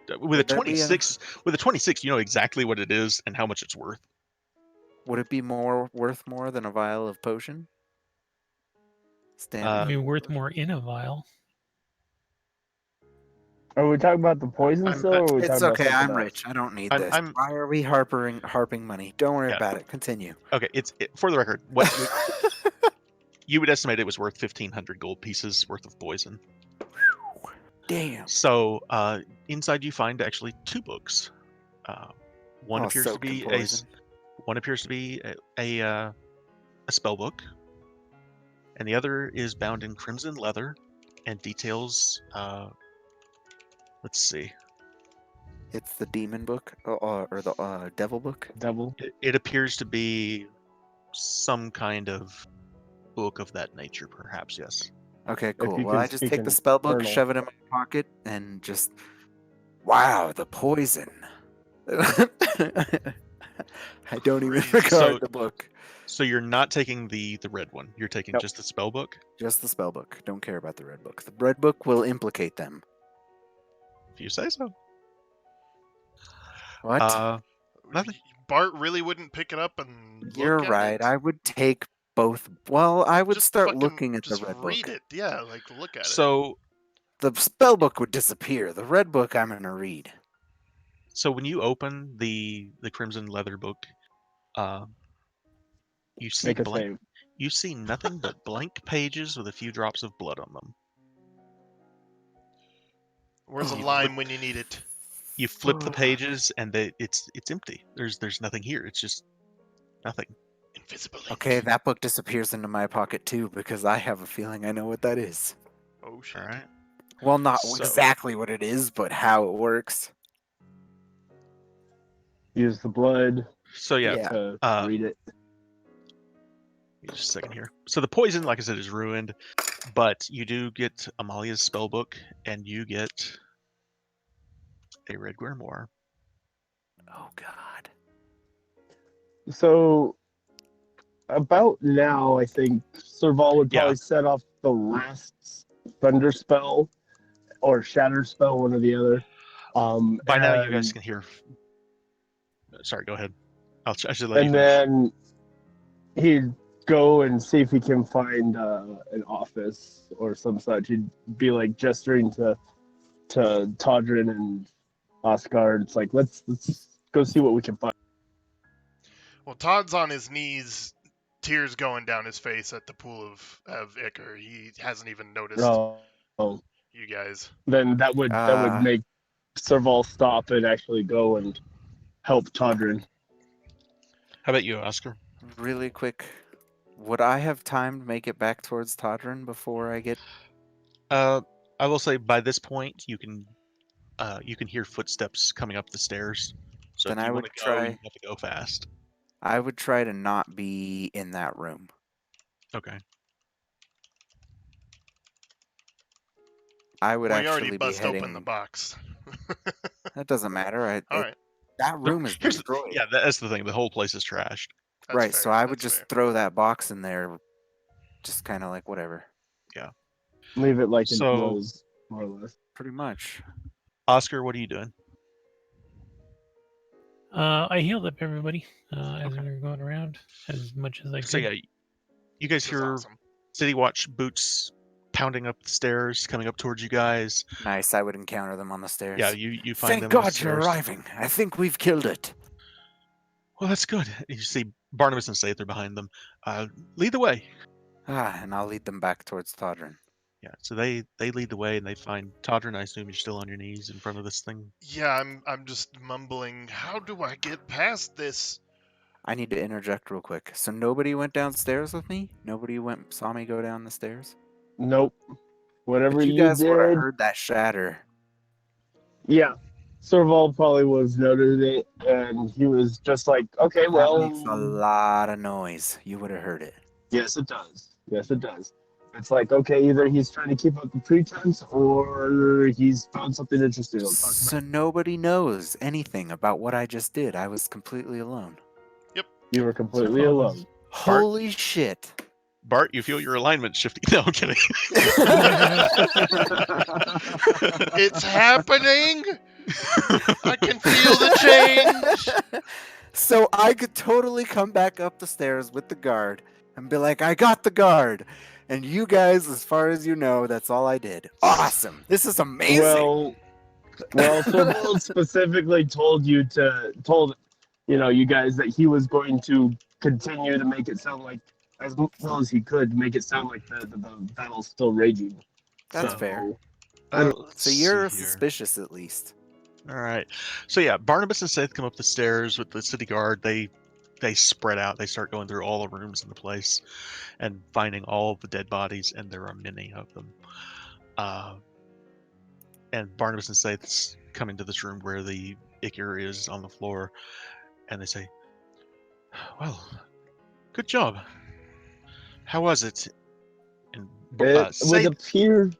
with a Would there be 26, with a 26, you know exactly what it is and how much it's worth. Would it be worth more than a vial of potion? Standard. I mean, worth more in a vial. Are we talking about the poison still, or are we It's talking about okay. something I'm else? rich. I don't need I'm- this. I'm- Why are we harping money? Don't worry Yeah. about it. Continue. Okay, for the record, what you would estimate it was worth 1,500 gold pieces worth of poison. Damn. So inside you find actually 2 books. One All appears to soaked in be poison. a spell book, and the other is bound in crimson leather and details. Let's see. It's the demon book or the devil book. Devil. It appears to be some kind of book of that nature, perhaps. Yes. Okay, cool. you Well, can I just speak take in the spell book, Infernal. shove it in my pocket, and just wow, the poison. I don't even Crazy. regard So- the book. So you're not taking the red one. You're taking Nope. just the spell book. Just the spell book. Don't care about the red book. The red book will implicate them. If you say so. What? Nothing. Bart really wouldn't pick it up and You're look at right. it? I would take both. Well, I would Just start fucking- looking at the just red read book. it. Yeah, like look at it. So The spell book would disappear. The red book I'm gonna read. when you open the crimson leather book, you see Make a blank. save. You see nothing but blank pages with a few drops of blood on them. Where's a Oh, lime when you need it? You flip the Ugh. pages and it's empty. There's nothing here. It's just nothing. Invisible ink. Okay, that book disappears into my pocket too because I have a feeling I know what that is. Oh shit. All right. Well, not So- exactly what it is, but how it works. use the blood So yeah, Yeah. to uh, read it. just a second here. So the poison, like I said, is ruined, but you do get Amalia's spellbook, and you get a red grimoire. Oh God. So about now, I think Serval would Yeah. probably set off the last thunder spell or shatter spell, one or the other. By now, you guys And can hear. Sorry, go ahead. I should let you and finish. then he'd go and see if he can find an office or some such. He'd be like gesturing to Todrin and Oscar. It's like let's go see what we can find. Well, Todd's on his knees, tears going down his face at the pool of ichor. He hasn't even noticed Oh, you guys. then that would make Serval stop and actually go and help Todrin. How about you, Oscar? Really quick. Would I have time to make it back towards Todrin before I get? I will say by this point you can hear footsteps coming up the stairs. So Then if I you would want to go, you try. have to go fast. I would try to not be in that room. Okay. I would Well, you already actually be bust open the heading. box. That doesn't matter. All right, That No, room is here's the, destroyed. yeah, that's the thing. The whole place is trashed. that's Right. fair. So I would That's just fair. throw that box in there, just kind of like whatever. Leave it like it So- was, more or less. Pretty much. Oscar, what are you doing? I healed up everybody as Okay. we were going around as much as I So could. yeah, you guys This is hear awesome. City Watch boots pounding up the stairs, coming up towards you guys. Nice. I would encounter them on the stairs. Yeah, you find Thank them on the God you're stairs. arriving. I think we've killed it. Well, that's good. You see Barnabas and Sather behind them. Lead the way. And I'll lead them back towards Todrin. Yeah, so they lead the way and they find Todrin. I assume you're still on your knees in front of this thing. Yeah, I'm just mumbling. How do I get past this? I need to interject real quick. So nobody went downstairs with me? Nobody saw me go down the stairs? Nope. Whatever But you you guys would have did, heard that shatter. yeah. Serval probably was noted it, and he was just like, okay, well, That makes a lot of noise. You would have heard it. yes, it does. Yes, it does. It's like, okay, either he's trying to keep up the pretense, or he's found something interesting. He'll talk about. So nobody knows anything about what I just did. I was completely alone. You were completely Serval alone. was- Holy shit. Bart, you feel your alignment shifting. No, I'm kidding. It's happening. I can feel the change. So I could totally come back up the stairs with the guard and be like, I got the guard. And you guys, as far as you know, that's all I did. Awesome. This is amazing. Well, Serval specifically told you you guys that he was going to continue to make it sound like as well as he could, make it sound like the battle's still raging. That's So, fair. Let's So you're see here. suspicious at least. All right. So yeah, Barnabas and Seth come up the stairs with the city guard. They spread out. They start going through all the rooms in the place and finding all the dead bodies, and there are many of them. And Barnabas and Seth come into this room where the Ichor is on the floor, and they say, "Well, good job. How was it?" And it would Seth, appear.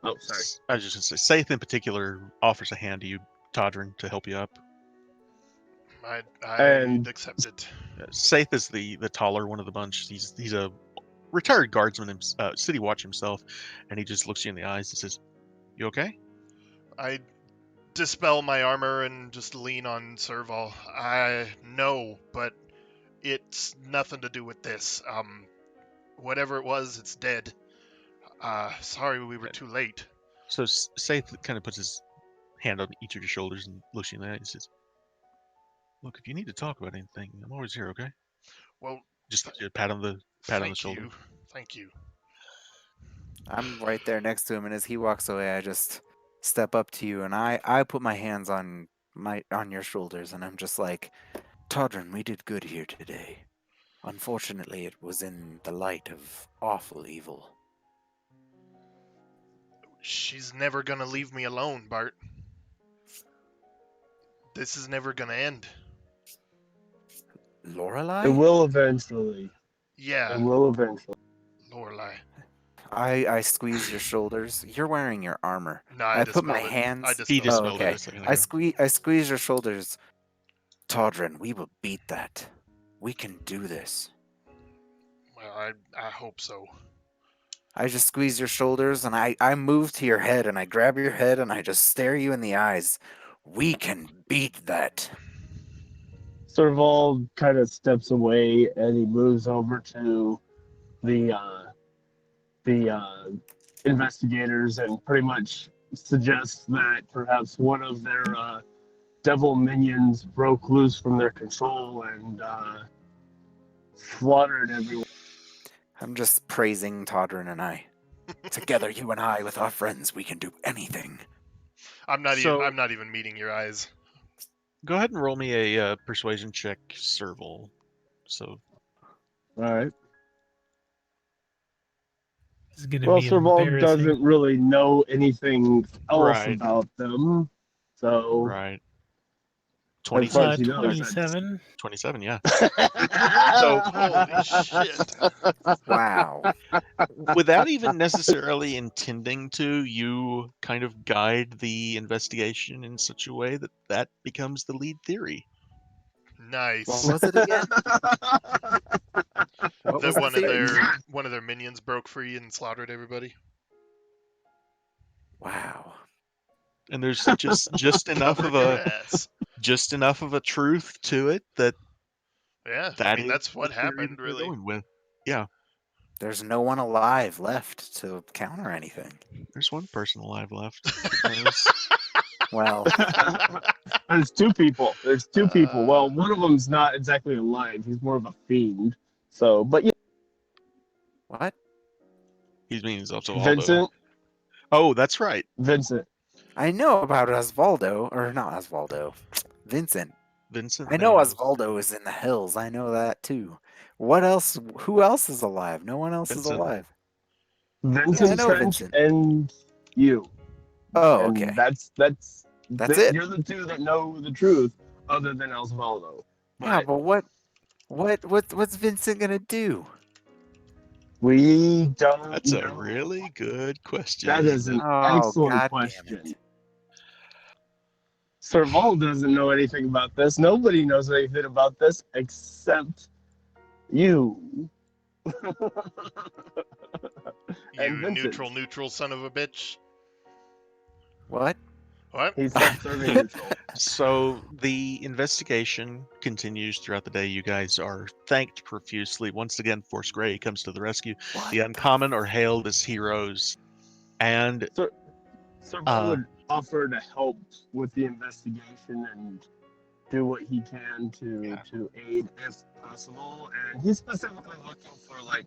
Oh, sorry. I was just gonna say, Seth in particular offers a hand to you, Todrin, to help you up. I And- accept it. Saith is the taller one of the bunch. He's a retired guardsman, city watch himself, and he just looks you in the eyes and says, "You okay?" I dispel my armor and just lean on Serval. I know, but it's nothing to do with this. Whatever it was, it's dead. Sorry we were too late. So Saith kind of puts his hand on each of your shoulders and looks you in the eye and says, "Look, if you need to talk about anything, I'm always here. Okay?" Well, Just a pat on the thank shoulder. you. Thank you. I'm right there next to him, and as he walks away, I just step up to you and I put my hands on your shoulders, and I'm just like, Todrin, we did good here today. Unfortunately, it was in the light of awful evil. She's never gonna leave me alone, Bart. This is never gonna end. Lorelei? It will eventually. Yeah, It will eventually. Lorelei. I squeeze your shoulders. You're wearing your armor. No, I I put my dispelled it. hands. I He dispelled just Oh, it. spelled it okay. a second I ago. squeeze your shoulders. Todrin, we will beat that. We can do this. Well, I hope so. I just squeeze your shoulders and I move to your head and I grab your head and I just stare you in the eyes. We can beat that. Serval kind of steps away and he moves over to the investigators and pretty much suggests that perhaps one of their devil minions broke loose from their control and slaughtered everyone. I'm just praising Todrin and I. Together, you and I, with our friends, we can do anything. I'm not So- even meeting your eyes. Go ahead and roll me a persuasion check, Serval. So All right. This is gonna Well, be Serval embarrassing. doesn't really know anything else Right. about them, so right, as far as 27. he knows, 27. 27, yeah. So Holy shit. Wow. Without even necessarily intending to, you kind of guide the investigation in such a way that that becomes the lead theory. Nice. What was it again? What was That the theory? one of their minions broke free and slaughtered everybody. Wow. And there's just enough Covered of your a ass. truth to it that Yeah, I that mean is that's what the theory happened, that they're really. going with. Yeah, There's no one alive left to counter anything. there's one person alive left. That knows. Well, there's two people. There's two people. Well, Uh, one of them's not exactly alive. He's more of a fiend. So, but yeah, what? He means also Aldo. Vincent. Oh, that's right. Vincent. I know about Osvaldo, or not Osvaldo. Vincent. Vincent. I know Thanos. Osvaldo is in the hills. I know that too. What else? Who else is alive? No one else is Vincent. alive. Vincent I know Trench Vincent. and you. Oh, And okay. that's it? You're the two that know the truth, other than Osvaldo. Yeah, But what's Vincent gonna do? we don't That's a know. really good question. That is an Oh, excellent God damn question. it. Serval doesn't know anything about this. Nobody knows anything about this except you. you And Vincent. neutral son of a bitch. What? What? He's self-serving neutral. So the investigation continues throughout the day. You guys are thanked profusely. Once again, Force Grey comes to the rescue. What? The uncommon are hailed as heroes. And Serval would offer to help with the investigation and do what he can to aid if possible. And he's specifically looking for like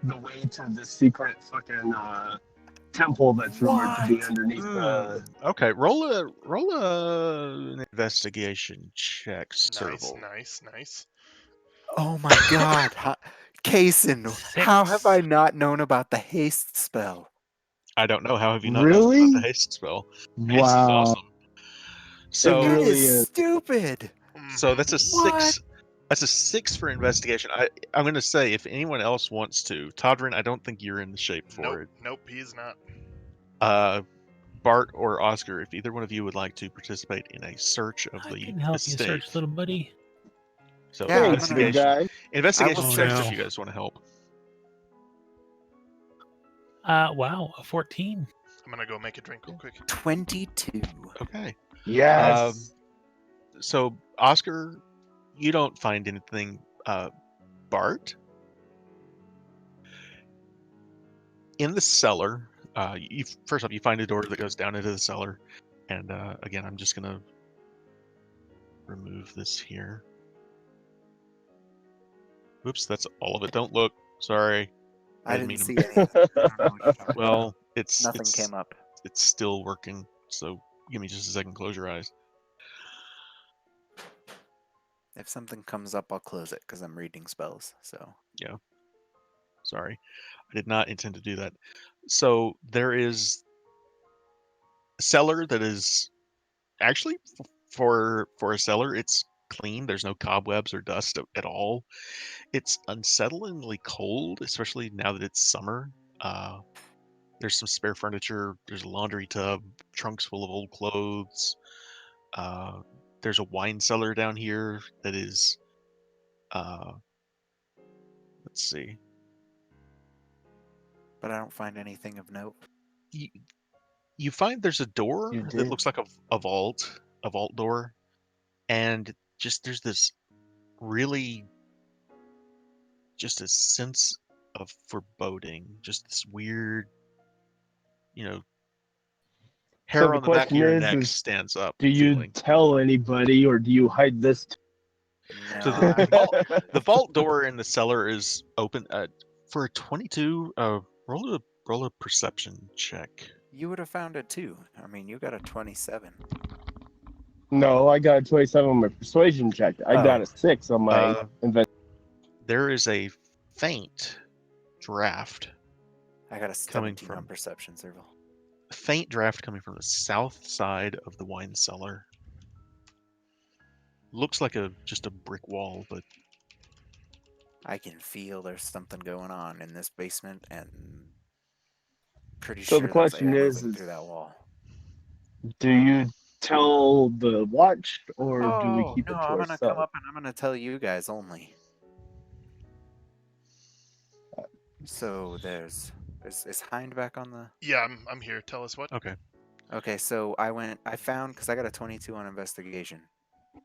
the way to the secret fucking temple that's rumored to be underneath the. okay, roll an investigation check, Serval. Nice. Oh my God. Kason, how have I not known about the haste spell? I don't know. How have you not known Really? about the haste spell? Haste is Wow. awesome. So That really is is. stupid. So that's a What? 6. That's a 6 for investigation. I'm going to say if anyone else wants to, Todrin, I don't think you're in the shape for it. Nope, he's not. Bart or Oscar, if either one of you would like to participate in a search of I the can help you estate. search, little buddy. So Yeah, I'm Thanks, big investigation. guy. Investigation I will checks search. if you guys want to help. Wow, a 14. I'm gonna go make a drink real quick. 22. Okay. Yes. So Oscar, you don't find anything. Bart, in the cellar, first off, you find a door that goes down into the cellar, and again, I'm just gonna remove this here. Oops, that's all of it. Don't look. Sorry. I didn't didn't mean see to- anything. I don't know what you're talking about. Well, it's Nothing it's, came up. It's still working. So give me just a second. Close your eyes. If something comes up, I'll close it because I'm reading spells. So Sorry, I did not intend to do that. So there is a cellar that is actually for a cellar. It's clean. There's no cobwebs or dust at all. It's unsettlingly cold, especially now that it's summer. There's some spare furniture. There's a laundry tub, trunks full of old clothes. There's a wine cellar down here that is, let's see. But I don't find anything of note. You find there's a door You that did. looks like a vault door, and just there's this really just a sense of foreboding, just this weird, So hair the on the back of question your is, neck stands up do you feeling. tell anybody or do you hide this? So No, the vault door in the cellar is open. For a 22, roll a perception check. you would have found it too. I mean, you got a 27. No, I got a 27 on my persuasion check. I got a 6 on my invest. There is a faint draft I got a coming 17 on from perception, Serval. coming from the south side of the wine cellar. Looks like just a brick wall, but I can feel there's something going on in this basement, and pretty So the sure that's question air is moving through that wall. do you tell the watch or do we Oh keep no, it to I'm gonna come ourselves? up and I'm gonna tell you guys only. So is Hind back on the? Yeah, I'm here. Tell us what. okay. Okay, so I found, because I got a 22 on investigation.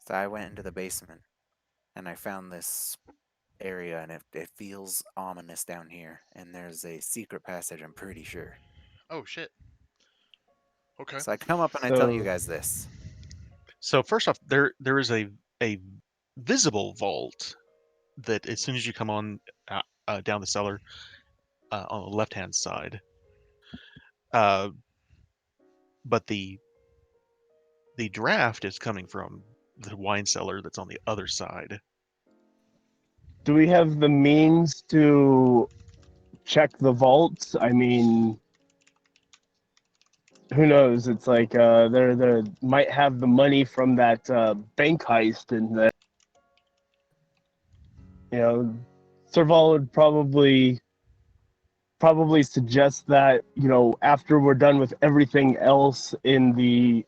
So I went into the basement and I found this area, and it feels ominous down here. And there's a secret passage, I'm pretty sure. Oh shit. Okay. So I come up and I tell you So guys this. So first off, there is a visible vault that as soon as you come on down the cellar on the left hand side, but the draft is coming from the wine cellar that's on the other side. do we have the means to check the vaults? I mean, who knows? It's like they might have the money from that bank heist, and that Serval would probably suggest that after we're done with everything else in the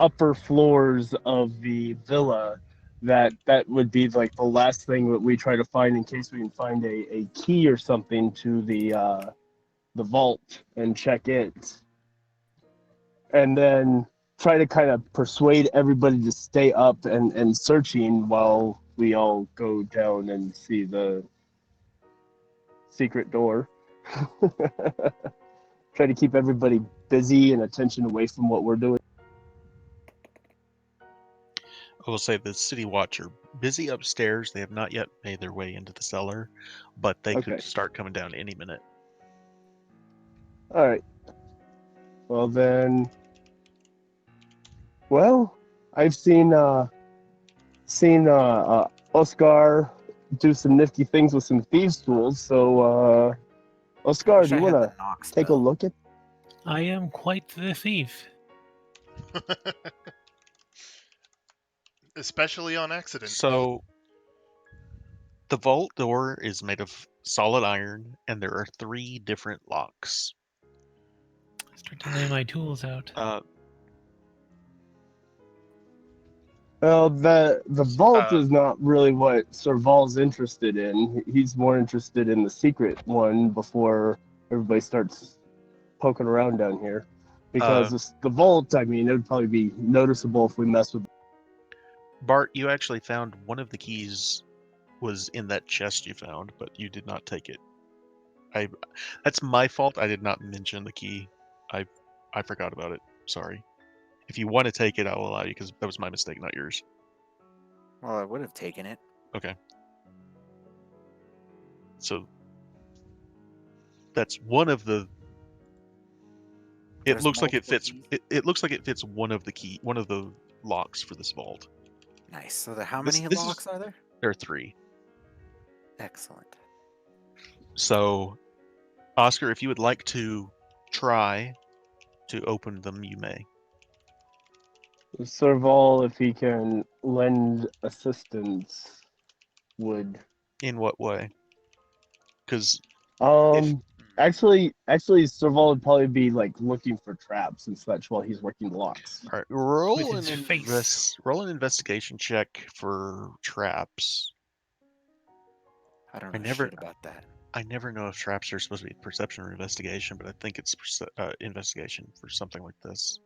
upper floors of the villa, that would be like the last thing that we try to find in case we can find a key or something to the vault and check it, and then try to kind of persuade everybody to stay up and searching while we all go down and see the secret door. Try to keep everybody busy and attention away from what we're doing. I will say the city watch are busy upstairs. They have not yet made their way into the cellar, but they Okay. could start coming down any minute. All right. Well then. Well, I've seen Oscar do some nifty things with some thieves' tools. So, I Oscar, wish do I you had want the to knock take a spell. look at? I am quite the thief. Especially on accident. So the vault door is made of solid iron, and there are 3 different locks. I start to lay my tools out. Well, the vault Uh, is not really what Serval's interested in. He's more interested in the secret one before everybody starts poking around down here. Because the vault, I mean, it would probably be noticeable if we mess with. Bart, you actually found one of the keys was in that chest you found, but you did not take it. That's my fault. I did not mention the key. I forgot about it. Sorry. If you want to take it, I will allow you because that was my mistake, not yours. Well, I would have taken it. Okay. So that's one of the. It There's looks like it multiple fits. keys? It looks like it fits one of the locks for this vault. Nice. So how This- many this is- locks are there? There are 3. Excellent. So, Oscar, if you would like to try to open them, you may. Serval, if he can lend assistance, would. In what way? Because Actually, Serval would probably be like looking for traps and such while he's working the locks. all right, roll With his face. roll an investigation check for traps. I don't I know never- shit about that. I never know if traps are supposed to be perception or investigation, but I think it's investigation for something like this.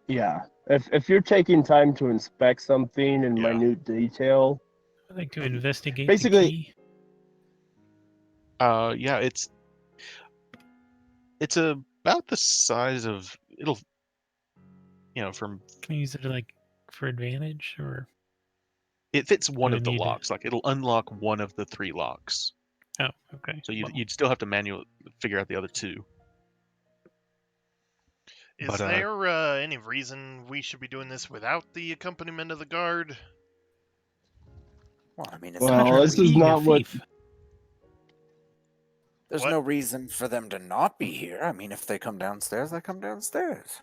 Yeah, if you're taking time to inspect something in Yeah. minute detail, I like to investigate Basically- the key. Yeah, it's about the size of it'll, from Can I use it like for advantage or? it fits one I of the need to- locks. Like it'll unlock one of the 3 locks. Oh, okay. So well, you'd still have to manually figure out the other 2. Is But, there any reason we should be doing this without the accompaniment of the guard? Well, I mean, it's Well, not this is being a not what- thief. There's What? no reason for them to not be here. I mean, if they come downstairs, they come downstairs.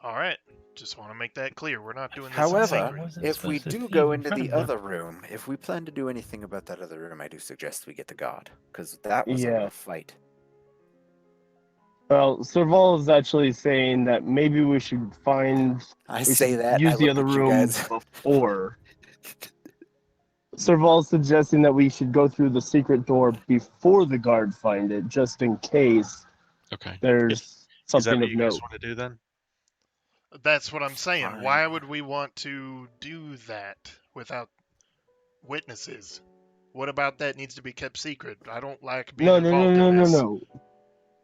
All right, just want to make that clear. We're not doing this in However, secret. Wasn't if we supposed to do thieve go in into front the of them. other room, if we plan to do anything about that other room, I do suggest we get the guard, because that was a Yeah. rough fight. well, Serval is actually saying that maybe we should find I we say should that. use I the look other at you room guys. before. Serval's suggesting that we should go through the secret door before the guard find it, just in case Okay. there's Is that something what of you guys note. want to do then? That's what I'm saying. Fine. Why would we want to do that without witnesses? What about that needs to be kept secret? I don't like being No, involved in this. no.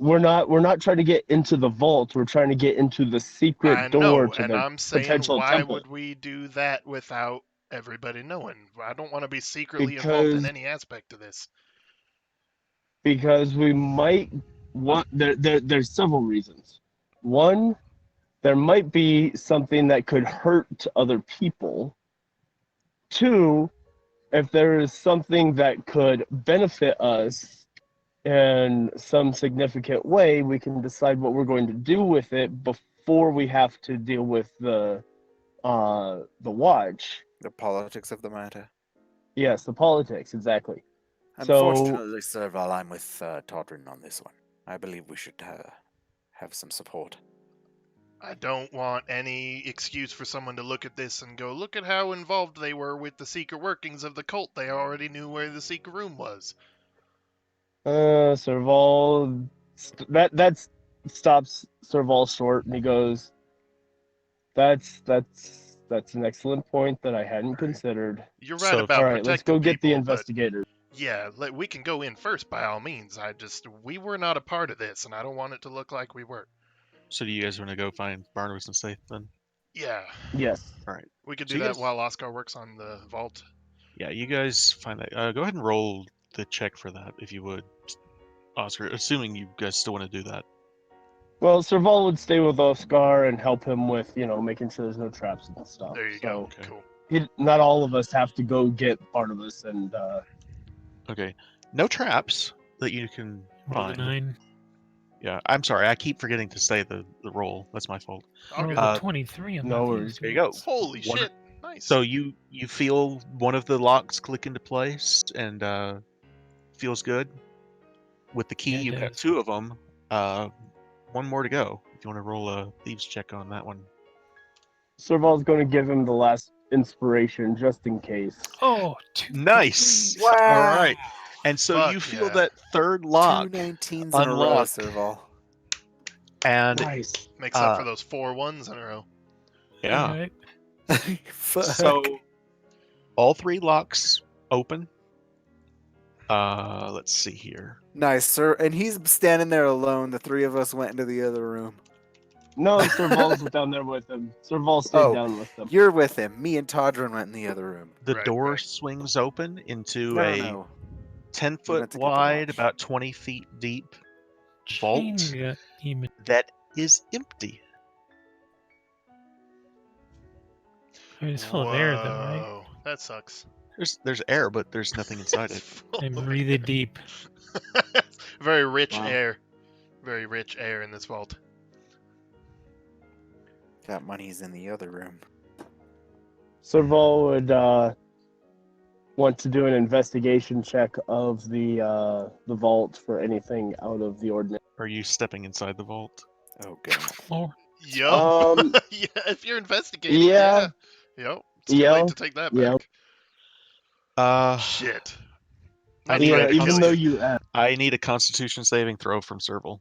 We're not trying to get into the vault. We're trying to get into the secret I door know, to and the I'm saying, potential why temple. would we do that without everybody knowing? I don't want to be secretly involved in Because- any aspect of this. Because we might want there's several reasons. One, there might be something that could hurt other people. Two, if there is something that could benefit us in some significant way, we can decide what we're going to do with it before we have to deal with the watch. The politics of the matter. Yes, the politics, exactly. Unfortunately, Serval, I'm with Todrin on this one. I believe we should have some support. I don't want any excuse for someone to look at this and go, look at how involved they were with the secret workings of the cult. They already knew where the secret room was. Serval, that stops Serval short, and he goes, "That's an excellent point that I hadn't considered. You're right So- about All right, let's protecting go get the people, but investigator." yeah, we can go in first by all means. We were not a part of this, and I don't want it to look like we were. So do you guys want to go find Barnabas and Safe then? Yeah, Yes. we could So do you that guys- while Oscar works on the vault. Yeah, you guys find that. Go ahead and roll the check for that, if you would, Oscar. Assuming you guys still want to do that. Well, Serval would stay with Oscar and help him with, making sure there's no traps and stuff. There you So go. okay. Cool. not all of us have to go get Barnabas and. Okay. No traps that you can Roll a find. 9. Yeah, I'm sorry. I keep forgetting to say the roll. That's my fault. All Roll good. a 23 on no my worries. thieves' There you go. tools. Holy One- shit! Nice. So you feel one of the locks click into place and feels good. With the key, Yeah, it you've got does. 2 of them. One more to go. If you want to roll a thieves check on that one. Serval's going to give him the last inspiration just in case. Oh, 2. Nice. Wow. All right. And so Fuck you feel yeah. that third lock, 2 19s in a row, unlock. Serval. and Nice. Makes up uh, for those 4 1s in a row. yeah. Alright. Fuck. So all 3 locks open. Let's see here. Nice, sir. And he's standing there alone. The 3 of us went into the other room. No, Serval's down there with him. Serval stayed Oh, down with them. You're with him. Me and Todrin went in the other room. The Right, door right. swings open into No, a no. 10 We foot went to get the wide, watch. about 20 feet deep vault Chain got demon. that is empty. I mean, it's full of air, though, right? Whoa, that sucks. There's air, but there's nothing inside it. It's full And of breathe air. it deep. Very rich Wow. air. Very rich air in this vault. That money's in the other room. Serval would want to do an investigation check of the vault for anything out of the ordinary. Are you stepping inside the vault? Oh god. Floor. Yup. Yeah, if you're investigating, yeah. Yep. It's too late to take that Yep. Uh, Shit. I Not need trying a to Even kill though you. you asked. I need a Constitution saving throw from Serval.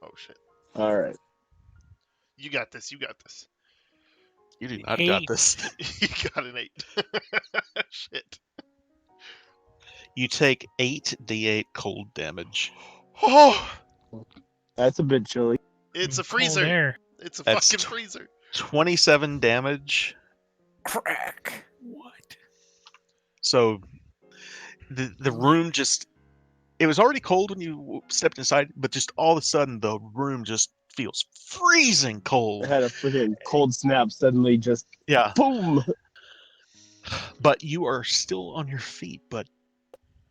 Oh shit. All right. You got this. You got this. You do not got 8. this. You got an 8. Shit. You take 8d8 cold damage. Oh, That's a bit chilly. it's a Cold freezer. air. It's a That's fucking freezer. 27 damage. Crack. What? So the room just, it was already cold when you stepped inside, but just all of a sudden the room just feels freezing I cold. had a freaking cold snap suddenly, just Yeah, boom. but you are still on your feet. But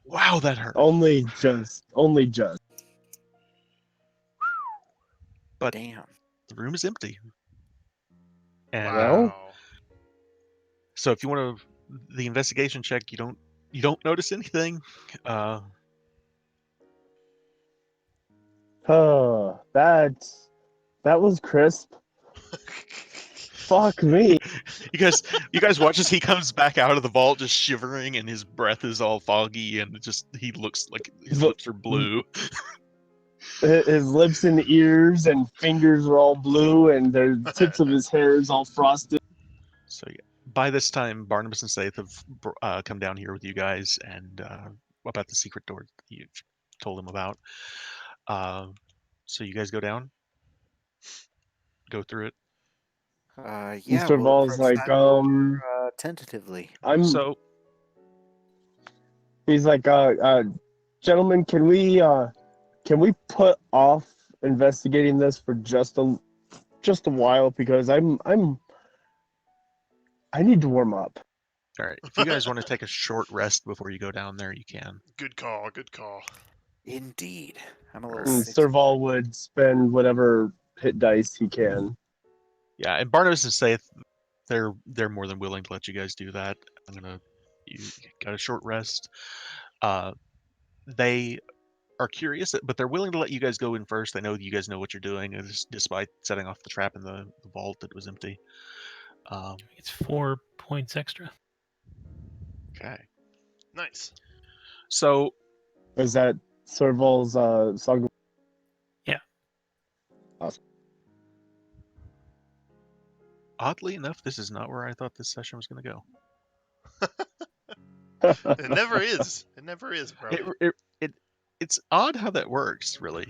wow, that hurt. Only just. But Damn. the room is empty. And Wow. so if you want to, the investigation check, you don't notice anything. Oh, that was crisp. Fuck me. You guys watch as he comes back out of the vault just shivering and his breath is all foggy and he looks like his lips are blue. His lips and ears and fingers are all blue, and the tips of his hair is all frosted. So yeah, by this time Barnabas and Saith have come down here with you guys and about the secret door that you've told him about. So you guys go down, go through it. Yeah, Mr. we'll Ball's approach like, that door, tentatively. So He's like, gentlemen, can we put off investigating this for just a while, because I need to warm up. all right, if you guys want to take a short rest before you go down there, you can. Good call. Good call. Indeed. I'm a little And sick. Serval would spend whatever hit dice he can. Yeah, and Barnabas and Saith, they're more than willing to let you guys do that. You got a short rest. They are curious, but they're willing to let you guys go in first. They know you guys know what you're doing, despite setting off the trap in the vault that was empty. It's 4 points extra. Okay. Nice. So Is that Serval's song? Yeah. Awesome. oddly enough, this is not where I thought this session was going to go. It never is. It never is, bro. It's odd how that works, really.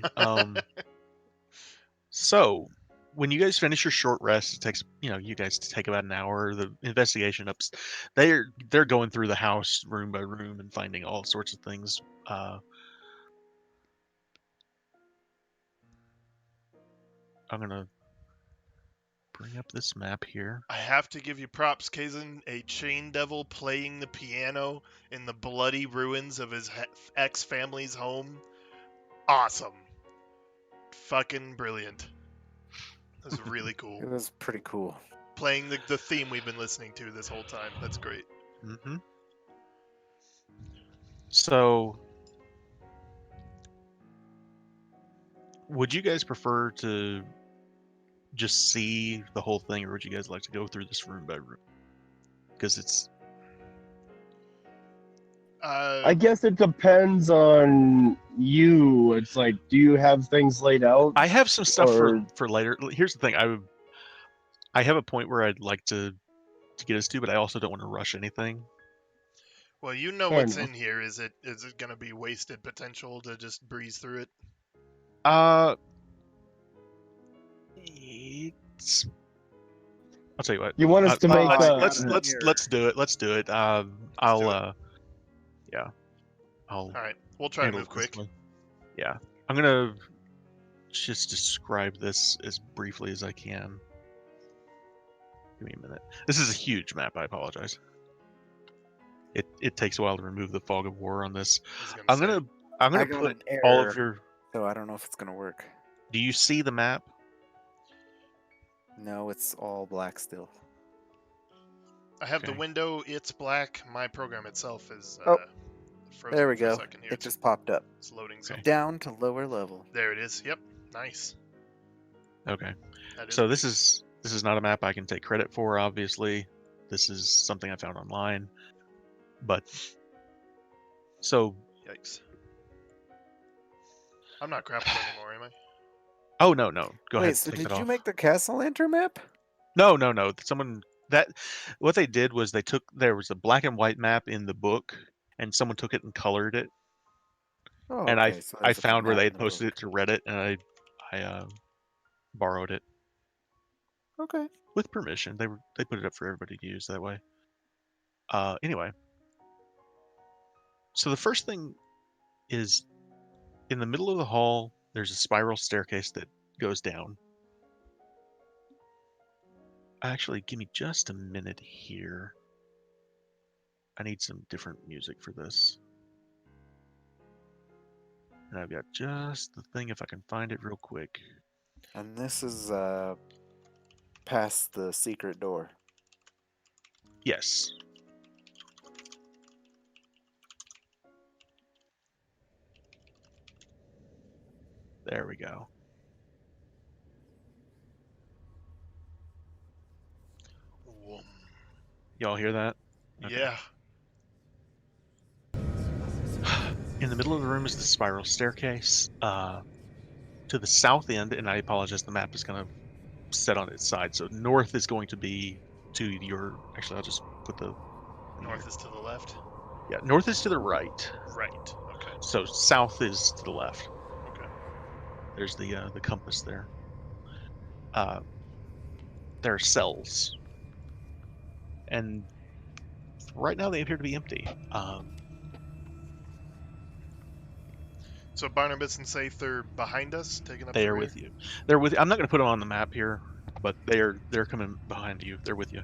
So when you guys finish your short rest, it takes you guys to take about an hour. The investigation ups, they're going through the house room by room and finding all sorts of things. I'm gonna bring up this map here. I have to give you props, Kazan. A chain devil playing the piano in the bloody ruins of his ex-family's home. Awesome. Fucking brilliant. That's really cool. It was pretty cool. Playing the theme we've been listening to this whole time. That's great. Mm-hmm. So, would you guys prefer to just see the whole thing, or would you guys like to go through this room by room? Because it's... I guess it depends on you. It's like, do you have things laid out? I have some stuff Or- for later. Here's the thing. I have a point where I'd like to get us to, but I also don't want to rush anything. Well, you know Fair what's enough. in here. Is it going to be wasted potential to just breeze through it? It's... I'll tell you what. You want us to make Let's do it. Let's do it. Yeah. All right, we'll try to handle move it this quick. way. Yeah, I'm gonna just describe this as briefly as I can. Give me a minute. This is a huge map. I apologize. It takes a while to remove the fog of war on this. I'm gonna I got put an error, all of your. so I don't know if it's gonna work. Do you see the map? No, it's all black still. I have the Okay. window. It's black. My program itself is Oh, frozen there we for a go. second here. It just popped up. It's loading Okay. something. Down to lower level. There it is. Yep. Nice. Okay. That is So weird. this is not a map I can take credit for. Obviously, this is something I found online. But so Yikes. I'm not grappled anymore, am I? oh no, go Wait, ahead. so Take did that you off. make the Castle Lantern map? No. Someone that what they did was there was a black and white map in the book, and someone took it and colored it. Oh, And okay. So I there's a found where map they in had the posted book. it to Reddit, and I borrowed it Okay. with permission. They put it up for everybody to use that way. Anyway, so the first thing is in the middle of the hall. There's a spiral staircase that goes down. Actually, give me just a minute here. I need some different music for this. And I've got just the thing if I can find it real quick. And this is past the secret door. Yes. There we go. Whoom. Y'all hear that? Okay. Yeah. In the middle of the room is the spiral staircase. To the south end, and I apologize, the map is kind of set on its side. So north is going to be to your. Actually, I'll just put the. North is to the left. Yeah, north is to the right. Right. Okay. So south is to the left. Okay. There's the compass there. There are cells, and right now they appear to be empty. So Barnabas and Safe, they're behind us, taking up They the are rear? with you. They're with. I'm not going to put them on the map here, but they're coming behind you. They're with you.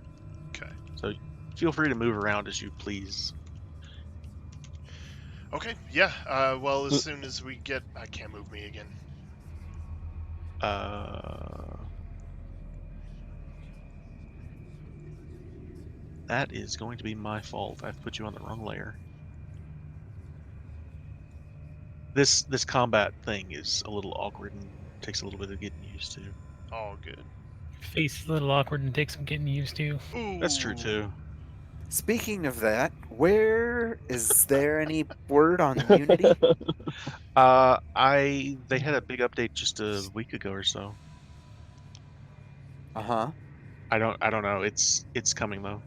Okay. So feel free to move around as you please. Okay. Yeah. Well, as soon as we get, I can't move me again. That is going to be my fault. I've put you on the wrong layer. This combat thing is a little awkward and takes a little bit of getting used to. All good. Face is a little awkward and takes some getting used to. Ooh. That's true too. Speaking of that, where is there any word on Unity? They had a big update just a week ago or so. Uh-huh. I don't know. It's coming though.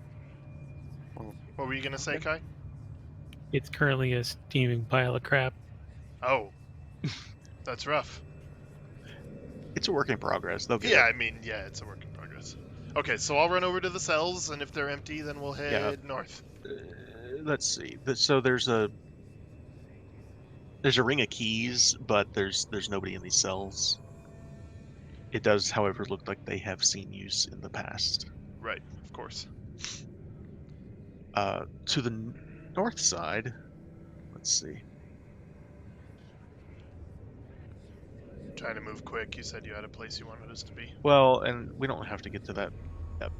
What were you gonna say, Kai? It's currently a steaming pile of crap. Oh. That's rough. It's a work in progress. They'll get Yeah, it. I mean, yeah, it's a work in progress. Okay, so I'll run over to the cells, and if they're empty, then we'll head north. Let's see. So there's a ring of keys, but there's nobody in these cells. It does, however, look like they have seen use in the past. Right, of course. To the north side, let's see. Trying to move quick. You said you had a place you wanted us to be. Well, and we don't have to get to that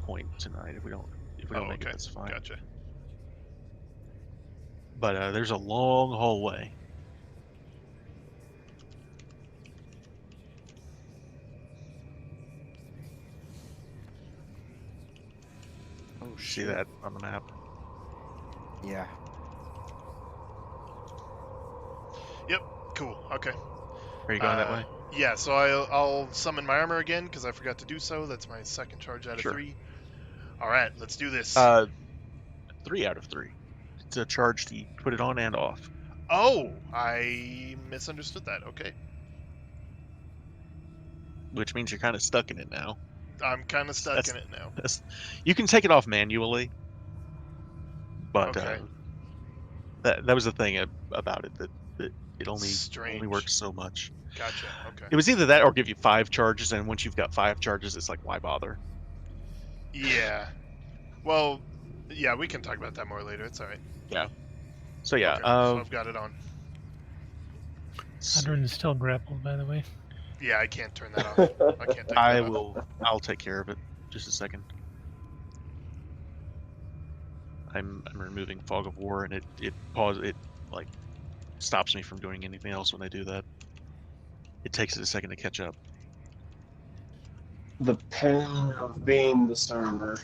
point tonight. If we don't make okay. it, that's fine. Gotcha. But there's a long hallway. Oh, See shit. that on the map? Yeah. Yep. Cool. Okay. Are you going that way? Yeah. So I'll summon my armor again because I forgot to do so. That's my second charge out of Sure. 3. All right. Let's do this. 3 out of 3. It's a charge to put it on and off. Oh, I misunderstood that. Okay. Which means you're kind of stuck in it now. I'm kind of stuck in it now. You can take it off manually, but Okay. that was the thing about it that it only Strange. works so much. Gotcha. Okay. It was either that or give you 5 charges, and once you've got 5 charges, it's like, why bother? Yeah. Well, yeah, we can talk about that more later. It's all right. Yeah. So yeah, Okay, so I've got it on. Adrin's still grappled, by the way. Yeah, I can't turn that off. I can't take that off. I'll take care of it. Just a second. I'm removing fog of war, and it like stops me from doing anything else when I do that. It takes it a second to catch up. The pain of being the server.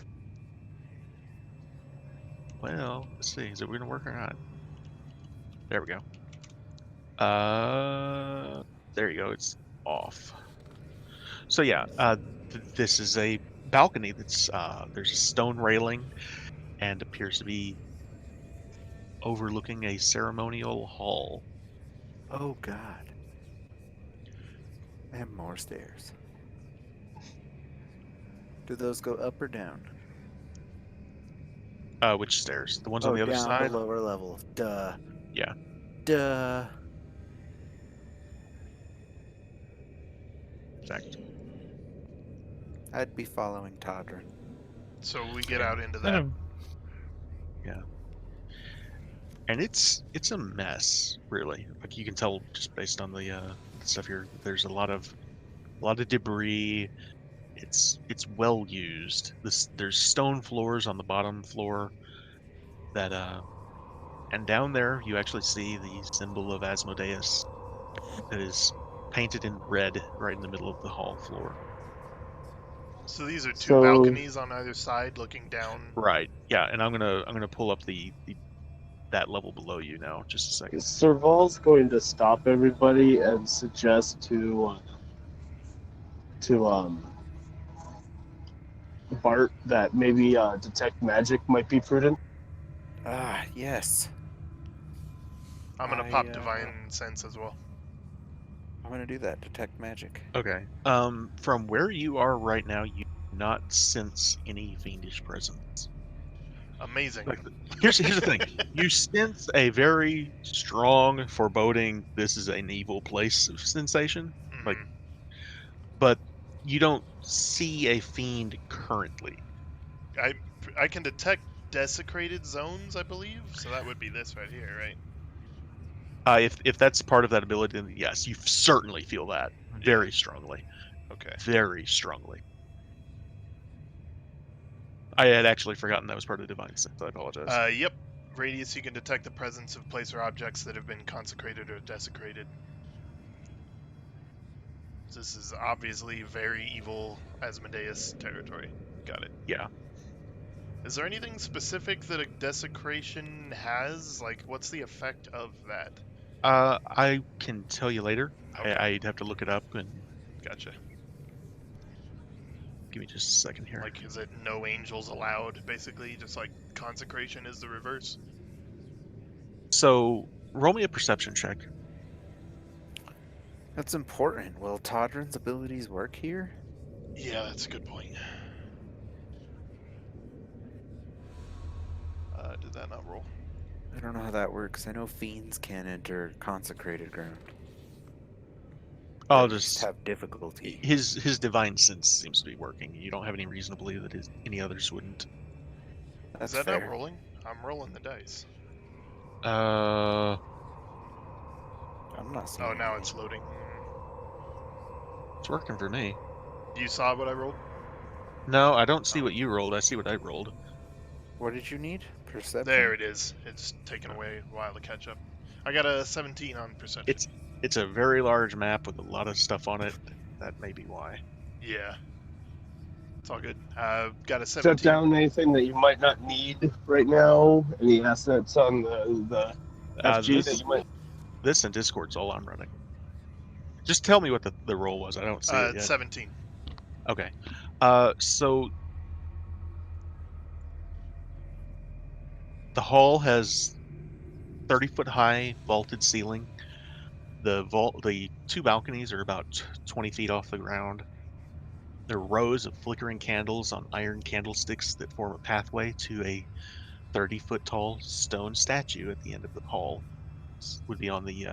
Well, let's see. Is it going to work or not? There we go. There you go. It's off. So yeah, this is a balcony that's there's a stone railing and appears to be overlooking a ceremonial hall. Oh God. And more stairs. Do those go up or down? Which stairs? The ones on Oh, the other down side? the lower level. Duh. Yeah. Duh. In fact, I'd be following Todrin. So we get out into I that. don't- yeah. And it's a mess, really. Like you can tell just based on the stuff here. There's a lot of debris. It's well used. There's stone floors on the bottom floor that and down there you actually see the symbol of Asmodeus that is painted in red right in the middle of the hall floor. So these are two So- balconies on either side looking down. Right. Yeah, and I'm gonna pull up the that level below you now. Just a second. Serval's going to stop everybody and suggest to Bart that maybe detect magic might be prudent. Ah, yes. I'm gonna I, pop divine sense as well. I'm gonna do that. Detect magic. Okay. From where you are right now, you do not sense any fiendish presence. Amazing. Like, here's the thing: you sense a very strong, foreboding, "This is an evil place" sensation, like, Mhm. but you don't see a fiend currently. I can detect desecrated zones, I believe. So that would be this right here, right? If that's part of that ability, then yes, you certainly feel that very strongly, Okay. very strongly. I had actually forgotten that was part of divine sense. I apologize. Yep. Radius, you can detect the presence of place or objects that have been consecrated or desecrated. This is obviously very evil Asmodeus territory. Got it. Yeah. Is there anything specific that a desecration has? Like, what's the effect of that? I can tell you later. Okay. I'd have to look it up, and Gotcha. give me just a second here. Like, is it no angels allowed, basically? Just like consecration is the reverse? So roll me a perception check. That's important. Will Todrin's abilities work here? Yeah, that's a good point. Did that not roll? I don't know how that works. I know fiends can enter consecrated ground. I'll Or at least just have difficulty. his divine sense seems to be working. You don't have any reason to believe that any others wouldn't. That's Is that fair. not rolling? I'm rolling the dice. Uh, I'm not seeing Oh, now anything. it's loading. it's working for me. You saw what I rolled? No, I don't see Oh. what you rolled. I see what I rolled. What did you need? Perception? There it is. It's taken away a while to catch up. I got a 17 on perception. It's a very large map with a lot of stuff on it. That may be why. Yeah. It's all good. Got a Shut 17. down anything that you might not need right now. Any assets on the FG that you might. This and Discord's all I'm running. Just tell me what the roll was. I don't see it yet. 17. Okay. So the hall has 30-foot high vaulted ceiling. The two balconies are about 20 feet off the ground. There are rows of flickering candles on iron candlesticks that form a pathway to a 30-foot tall stone statue at the end of the hall. This would be on the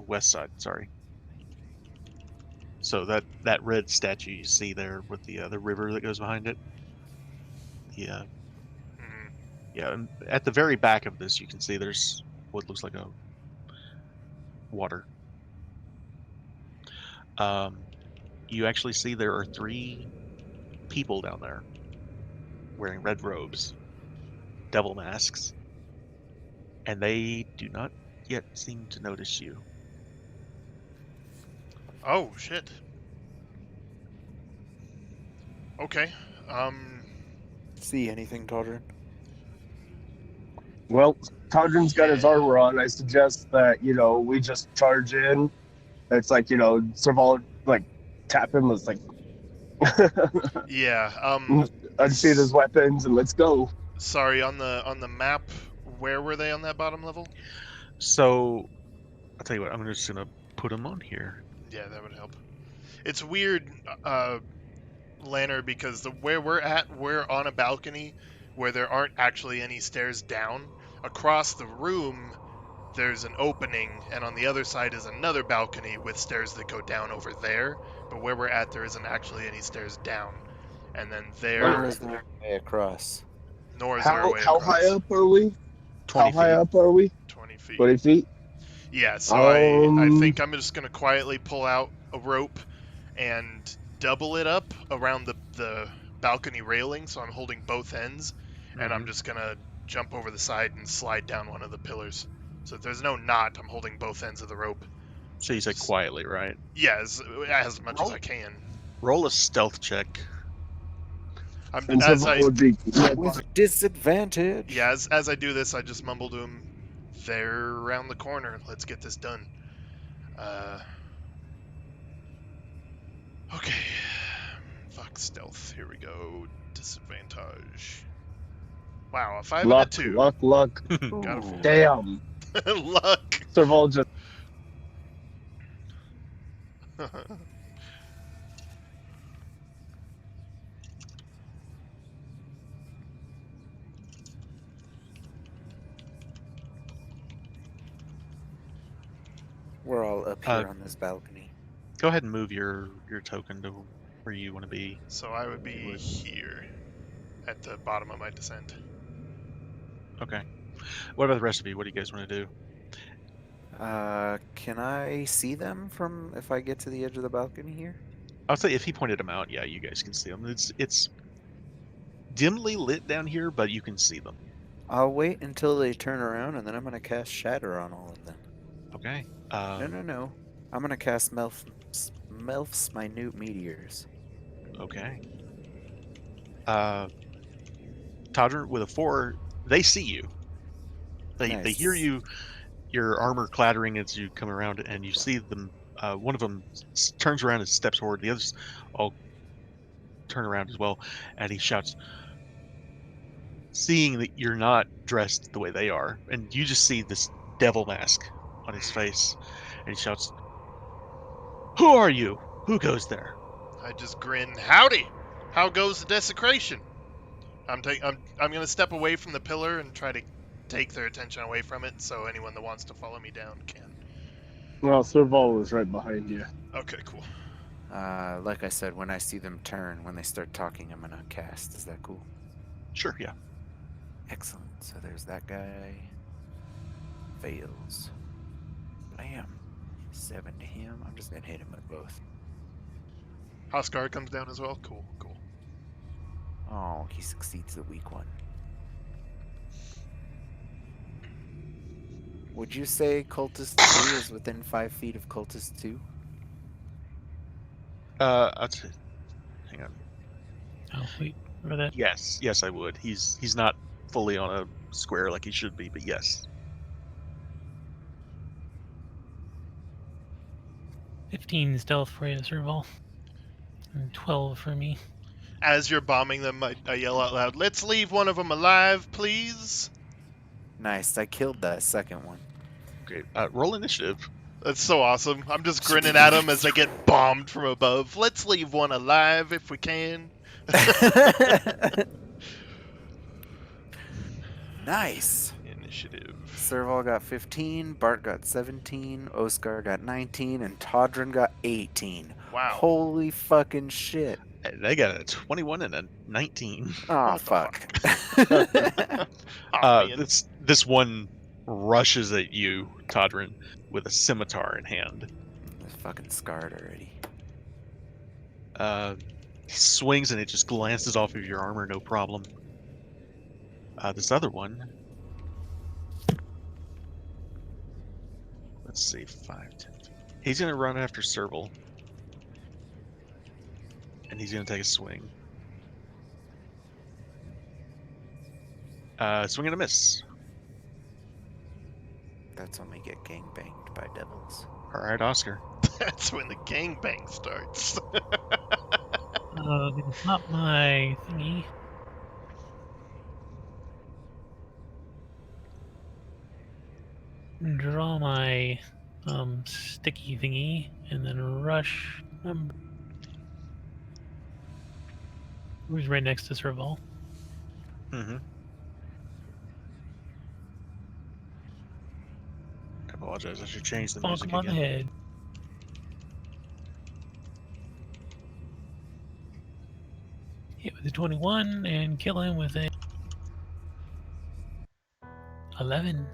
west side. Sorry. So that red statue you see there with the river that goes behind it. Yeah. Mhm. Yeah, and at the very back of this, you can see there's what looks like a water. You actually see there are 3 people down there. wearing red robes, devil masks, and they do not yet seem to notice you. Oh shit. Okay. See anything, Todrin? Well, Todrin's got his Yeah. armor on. I suggest that, we just charge in. It's like, Serval, like, tap him. It's like, Yeah. unseat his weapons and let's go. Sorry, on the map, where were they on that bottom level? So, I'll tell you what, I'm just gonna put them on here. Yeah, that would help. It's weird, Lanner, because where we're at, we're on a balcony where there aren't actually any stairs down. Across the room, there's an opening, and on the other side is another balcony with stairs that go down over there. But where we're at, there isn't actually any stairs down. And then Nor there, is there a way across. nor is there a way How across. high up are we? 20 How high feet. up are we? 20 feet. 20 feet? Yeah, so I Um, think I'm just going to quietly pull out a rope and double it up around the balcony railing, so I'm holding both ends, and I'm just going to jump over the side and slide down one of the pillars. So if there's no knot, I'm holding both ends of the rope. So you said quietly, right? Yeah, as much as I can. Roll a stealth check. and As Serval I would be With disadvantage. yeah, as I do this, I just mumble to him, "They're around the corner. Let's get this done." Okay. Fuck stealth. Here we go. Disadvantage. Wow, a 5 luck, and a 2. luck. Got a 4. Damn. Luck. Serval just We're all up Uh, here on this balcony. Go ahead and move your token to where you want to be. So I would be here at the bottom of my descent. Okay. What about the rest of you? What do you guys want to do? Can I see them from if I get to the edge of the balcony here? I'll say if he pointed them out, yeah, you guys can see them. It's dimly lit down here, but you can see them. I'll wait until they turn around, and then I'm gonna cast Shatter on all of them. Okay. No. I'm gonna cast Melf's Minute Meteors. Okay. Todder with a 4, they see you. They hear Nice. you, your armor clattering as you come around, and you see them. One of them turns around and steps forward. The others all turn around as well, and he shouts, seeing that you're not dressed the way they are, and you just see this devil mask on his face, and he shouts, "Who are you? Who goes there?" I just grin. Howdy. How goes the desecration? I'm gonna step away from the pillar and try to take their attention away from it, so anyone that wants to follow me down can. well, Serval was right behind you. Okay, cool. Like I said, when I see them turn, when they start talking, I'm gonna cast. Is that cool? Sure, yeah. Excellent. So there's that guy. Fails. Bam. 7 to him. I'm just gonna hit him with both. Hoskar comes down as well. Cool. Oh, he succeeds the weak one. Would you say Cultist 3 is within 5 feet of Cultist 2? Hang on. Oh, wait for that. Yes, I would. He's not fully on a square like he should be, but yes. 15 stealth for you, Serval. And 12 for me. As you're bombing them, I yell out loud, "Let's leave one of them alive, please!" Nice. I killed that second one. Great. Roll initiative. That's so awesome. I'm just grinning at them as they get bombed from above. Let's leave one alive if we can. Nice. Initiative. Serval got 15, Bart got 17, Oscar got 19, and Todrin got 18. Wow. Holy fucking shit. They got a 21 and a 19. Oh, What the fuck. Aw, man. This one rushes at you, Todrin, with a scimitar in hand. I'm fucking scarred already. He swings and it just glances off of your armor, no problem. This other one. Let's see, 5, 10. He's gonna run after Serval. And he's gonna take a swing. Swing and a miss. That's when we get gangbanged by devils. All right, Oscar. That's when the gangbang starts. It's not my thingy. Draw my sticky thingy and then rush. Who's right next to Serval? Mm-hmm. I apologize. I should change the Bonk music him on the again. head. Hit with a 21 and kill him with a 11.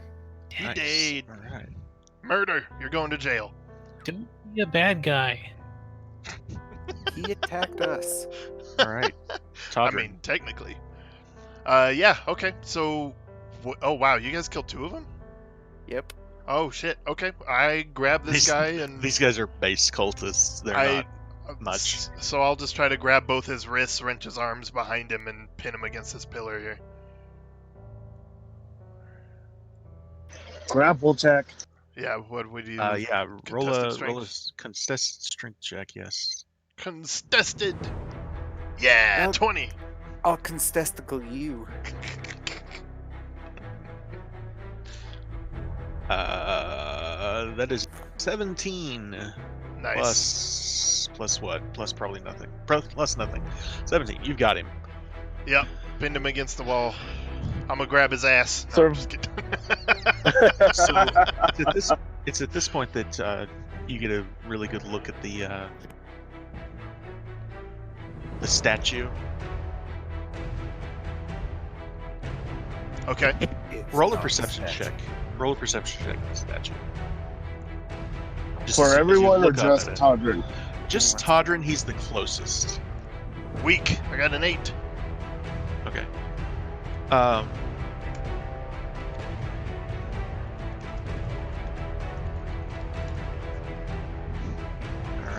He Nice. did. All right. Murder. You're going to jail. Don't be a bad guy. He attacked us. All right. I Todrin. mean, technically. Yeah. Okay. So, oh wow, you guys killed 2 of them. Yep. Oh shit. Okay. I grab this These- guy and These guys are base cultists. They're I not much. So I'll just try to grab both his wrists, wrench his arms behind him, and pin him against this pillar here. Grapple check. Yeah. What would you? Yeah. Roll a strength. contested strength check. Yes. Contested. Yeah. Oh. 20. I'll contesticle you. That is 17. Nice. Plus what? Plus probably nothing. Plus nothing. 17. You've got him. Yep. Pinned him against the wall. I'm gonna grab his ass. No, Sir- I'm just kidding. So it's at this point that you get a really good look at the statue. Okay. It's Roll a not perception statue. check. Roll a perception check for the statue. Just For as you everyone or look up just at it. Todrin? Just Todrin, he's the closest. Weak. I got an 8. Okay. All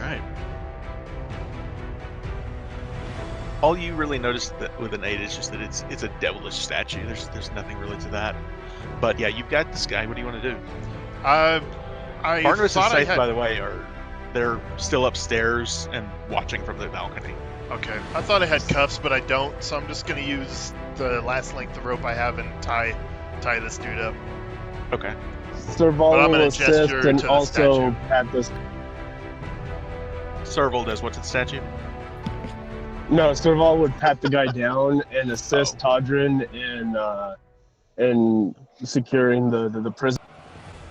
right. All you really notice that with an 8 is just that it's a devilish statue. There's nothing really to that. But yeah, you've got this guy. What do you want to do? I Barnabas and thought I Safe, had. by the way, they're still upstairs and watching from the balcony. Okay. I thought I had cuffs, but I don't. So I'm just gonna use the last length of rope I have and tie this dude up. Okay. Serval But I'm will gonna assist gesture and to the also statue. pat this. Serval does what to the statue? No, Serval would pat the guy down and assist Todrin in securing the prison.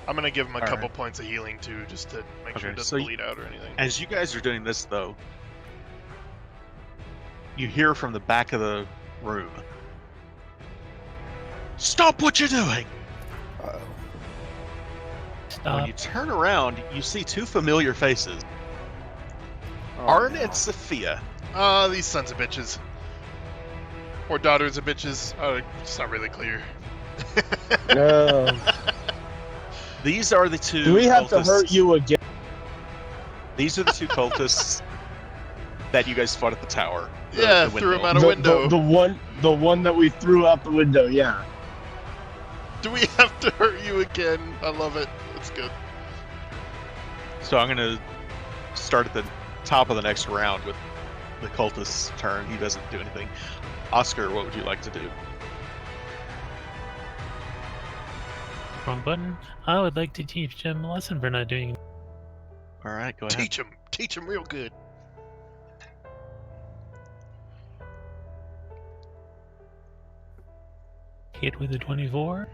I'm gonna give him a All couple right. points of healing too, just to make sure it Okay, doesn't so bleed out or anything. As you guys are doing this, though, you hear from the back of the room, "Stop what you're doing!" Uh-oh. When you turn around, you see 2 familiar faces, Oh, Arn no. and Sophia. These sons of bitches. Or daughters of bitches. It's not really clear. These are the 2 Do we have to cultists- hurt you again? These are the 2 cultists that you guys fought at the tower. Yeah, the threw him window. out a window. The one that we threw out the window. Yeah. Do we have to hurt you again? I love it. That's good. So I'm going to start at the top of the next round with the cultist's turn. He doesn't do anything. Oscar, what would you like to do? Wrong button. I would like to teach him a lesson for not doing it. All right, go ahead. Teach him real good. Hit with a 24.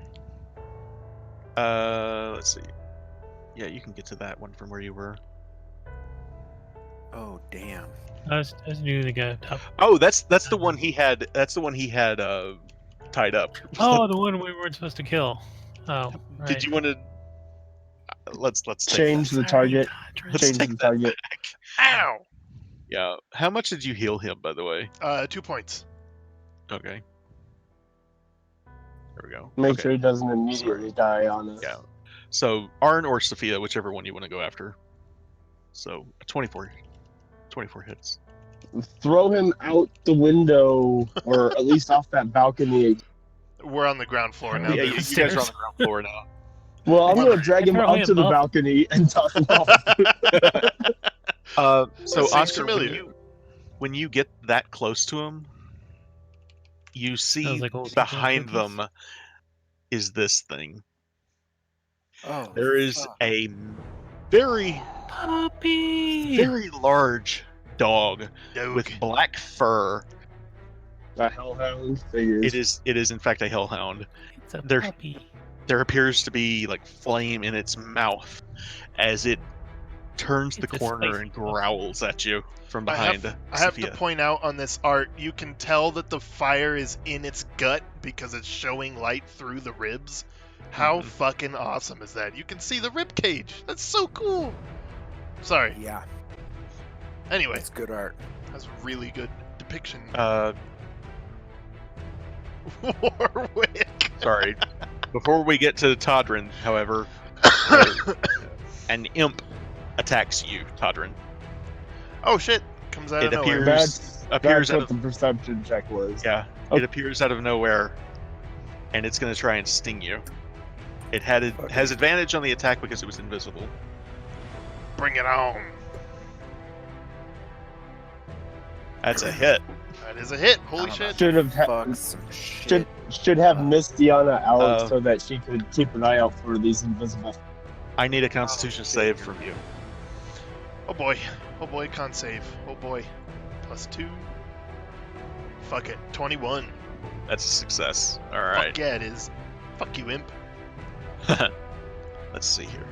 Let's see. Yeah, you can get to that one from where you were. Oh, damn. I was doing the guy up top. Oh, that's the one he had. That's the one he had tied up. Oh, the one we weren't supposed to kill. Oh, right. Did you want to? Let's take Change that. the target. Let's Change take the that target. back. Ow! Yeah. How much did you heal him, by the way? 2 points. Okay. There we go. Make Okay. sure he doesn't immediately die on us. Yeah. So Arn or Sophia, whichever one you want to go after. So 24 hits. Throw him out the window, or at least off that balcony. We're on the ground floor now. Yeah, dude. you guys are on the ground floor now. Well, I'm going to drag him Throw up to the him up. balcony and toss him off. So Seems Oscar, familiar. when you get that close to him, you see Sounds like old behind cookies. them is this thing. Oh, There is fuck. a very, Puppy. very large dog Dog. with black fur. A hellhound figures. It is in fact a hellhound. It's a There- puppy. There appears to be like flame in its mouth as it turns the It's a corner spicy and dog. growls at you from I behind. have to Sophia. point out on this art, you can tell that the fire is in its gut because it's showing light through the ribs. How Mhm. fucking awesome is that? You can see the rib cage. That's so cool. Sorry. Yeah, Anyway, it's good art. that's a really good depiction. Warwick. Sorry. Before we get to Todrin, however, an imp attacks you, Todrin. Oh shit! Comes out It of nowhere. appears- That's out what of- the perception check was. Yeah, Okay. it appears out of nowhere, and it's going to try and sting you. It has advantage on the attack because it was invisible. Bring it on. That's a hit. That is a hit. Holy I'm shit. Should have Fuck some shit. should have Misty on Alex Uh, so that she could keep an eye out for these invisible. I need a Constitution save from you. Oh boy. Oh boy, con save. Oh boy. +2. Fuck it. 21. That's a success. All right. Fuck yeah, it is. Fuck you, imp. Let's see here.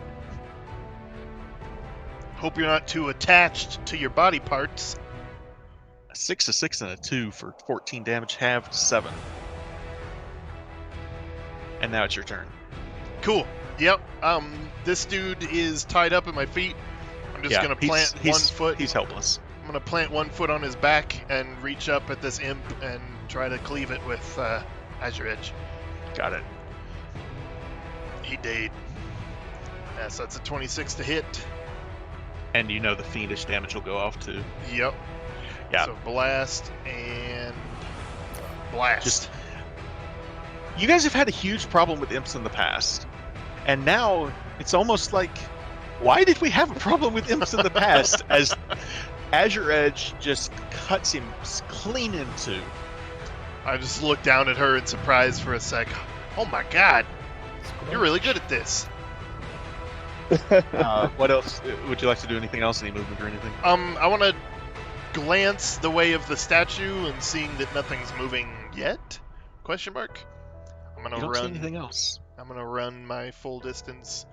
Hope you're not too attached to your body parts. A 6, a 6, and a 2 for 14 damage, halved 7. And now it's your turn. Cool. Yep. This dude is tied up at my feet. I'm just gonna plant one foot. He's helpless. I'm gonna plant one foot on his back and reach up at this imp and try to cleave it with Azure Edge. Got it. He did. Yeah, so that's a 26 to hit. And you know the fiendish damage will go off too. Yep. Yeah. So blast and blast. Just you guys have had a huge problem with imps in the past, and now it's almost like, why did we have a problem with imps in the past? As Azure Edge just cuts him clean in two. I just looked down at her in surprise for a sec. Oh my god, you're really good at this. What else? Would you like to do anything else? Any movement or anything? I want to glance the way of the statue and seeing that nothing's moving yet? Question mark. I'm You gonna don't see run. anything else. I'm gonna run my full distance,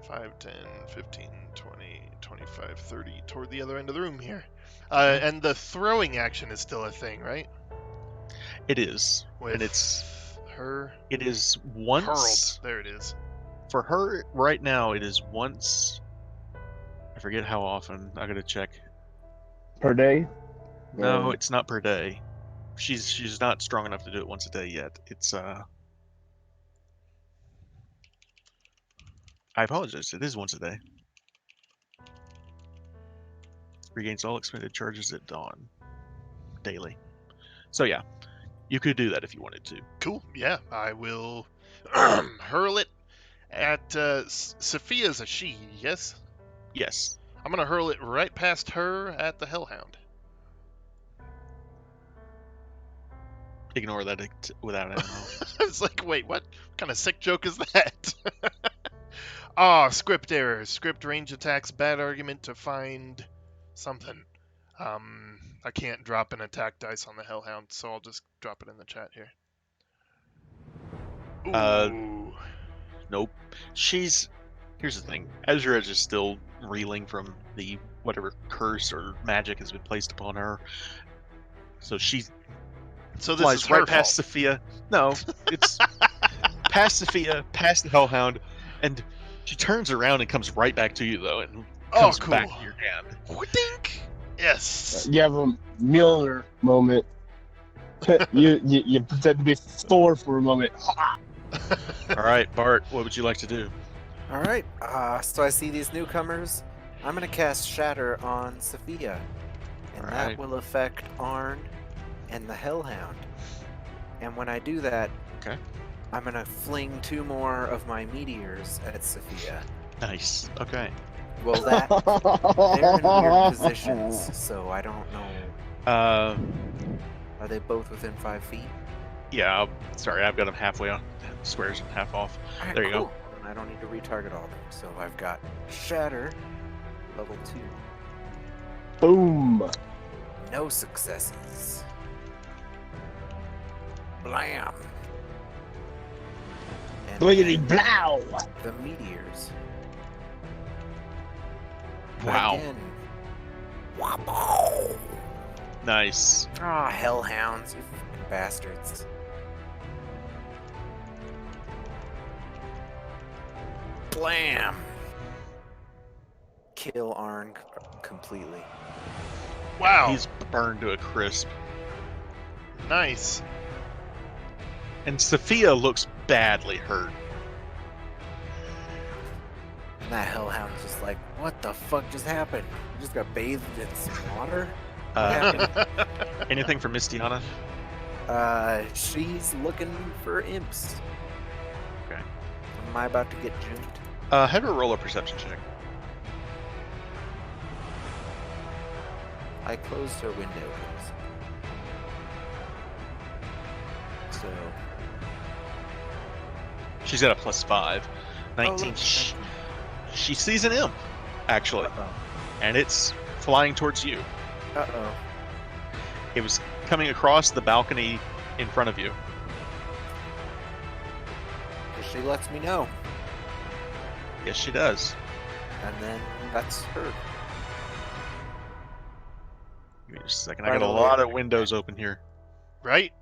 5, 10, 15, 20, 25, 30, toward the other end of the room here. And the throwing action is still a thing, right? It is, With and it's her it is once hurled. There it is. for her right now. It is once. I forget how often. I gotta check. Per day? No, Yeah. it's not per day. She's not strong enough to do it once a day yet. It's I apologize. It is once a day. Regains all expended charges at dawn. Daily. So yeah, you could do that if you wanted to. Cool. Yeah, I will hurl it at Sophia's a she. Yes. Yes. I'm gonna hurl it right past her at the Hellhound. Ignore that without ammo. It's like, wait, what kind of sick joke is that? Ah, script error. Script range attacks. Bad argument to find something. I can't drop an attack dice on the Hellhound, so I'll just drop it in the chat here. Ooh. Nope. Here's the thing. Azure Edge is still reeling from the whatever curse or magic has been placed upon her. So she So this flies is right her past fault. Sophia. No, it's past Sophia, past the Hellhound, and she turns around and comes right back to you though, and Oh, comes cool. back to your hand. Dink. Yes. You have a Mjolnir moment. you pretend to be Thor for a moment. All right, Bart, what would you like to do? All right. So I see these newcomers. I'm gonna cast Shatter on Sophia, and All that right. will affect Arn and the Hellhound. And when I do that, Okay. I'm gonna fling 2 more of my meteors at Sophia. Nice. Okay. Well, that they're in weird positions, so I don't know. Uh, Are they both within 5 feet? yeah. Sorry, I've got them halfway on squares and half off. All right, There you cool. go. Then I don't need to retarget all of them. So I've got Shatter, level 2. Boom. No successes. Blam. And Bliggity then blow. the meteors. Wow. Again. Wabble. Nice. Ah, hellhounds, you fucking bastards. Blam. Kill Arn completely. Wow. He's burned to a crisp. Nice. And Sophia looks badly hurt. And that hellhound is just like, what the fuck just happened? You just got bathed in some water? Anything for Mistiana? She's looking for imps. Okay. Am I about to get jumped? Have her roll a perception check. I closed her windows. So. She's got a +5. 19. look. She sees an imp, actually, Uh-oh. and it's flying towards you. Uh-oh. It was coming across the balcony in front of you. She lets me know. Yes, she does. And then that's her. Give me just a second. By I got the a way- lot of windows open here. Right?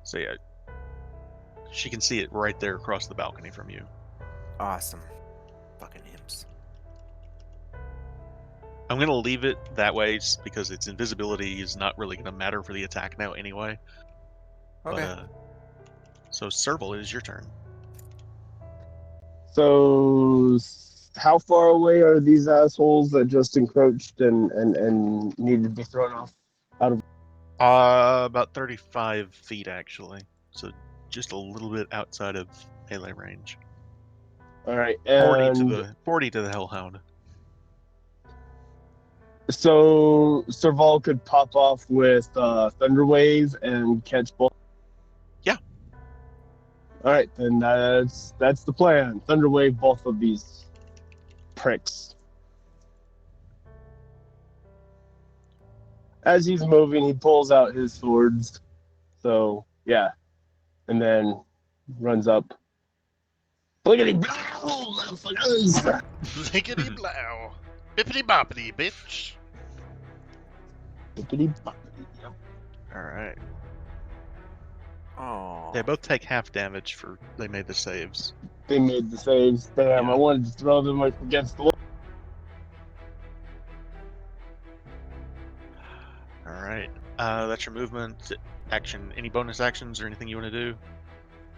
So yeah, she can see it right there across the balcony from you. Awesome. Fucking imps. I'm gonna leave it that way because its invisibility is not really gonna matter for the attack now anyway. Okay. But, so Serval, it is your turn. So, how far away are these assholes that just encroached and needed to be thrown off? About 35 feet actually. So just a little bit outside of melee range. All right, 40 to the Hellhound. So Serval could pop off with Thunder Wave and catch both. Yeah. All right, then that's the plan. Thunder Wave both of these pricks. As he's moving, he pulls out his swords. So yeah, and then runs up. Bliggity blow, motherfuckers! Lickety blow. Bippity boppity, bitch. Bliggity boppity, yep. All right. Oh. They both take half damage for they made the saves. They made the saves. Damn, Yeah. I wanted to throw them against the wall. All right. That's your movement action. Any bonus actions or anything you want to do?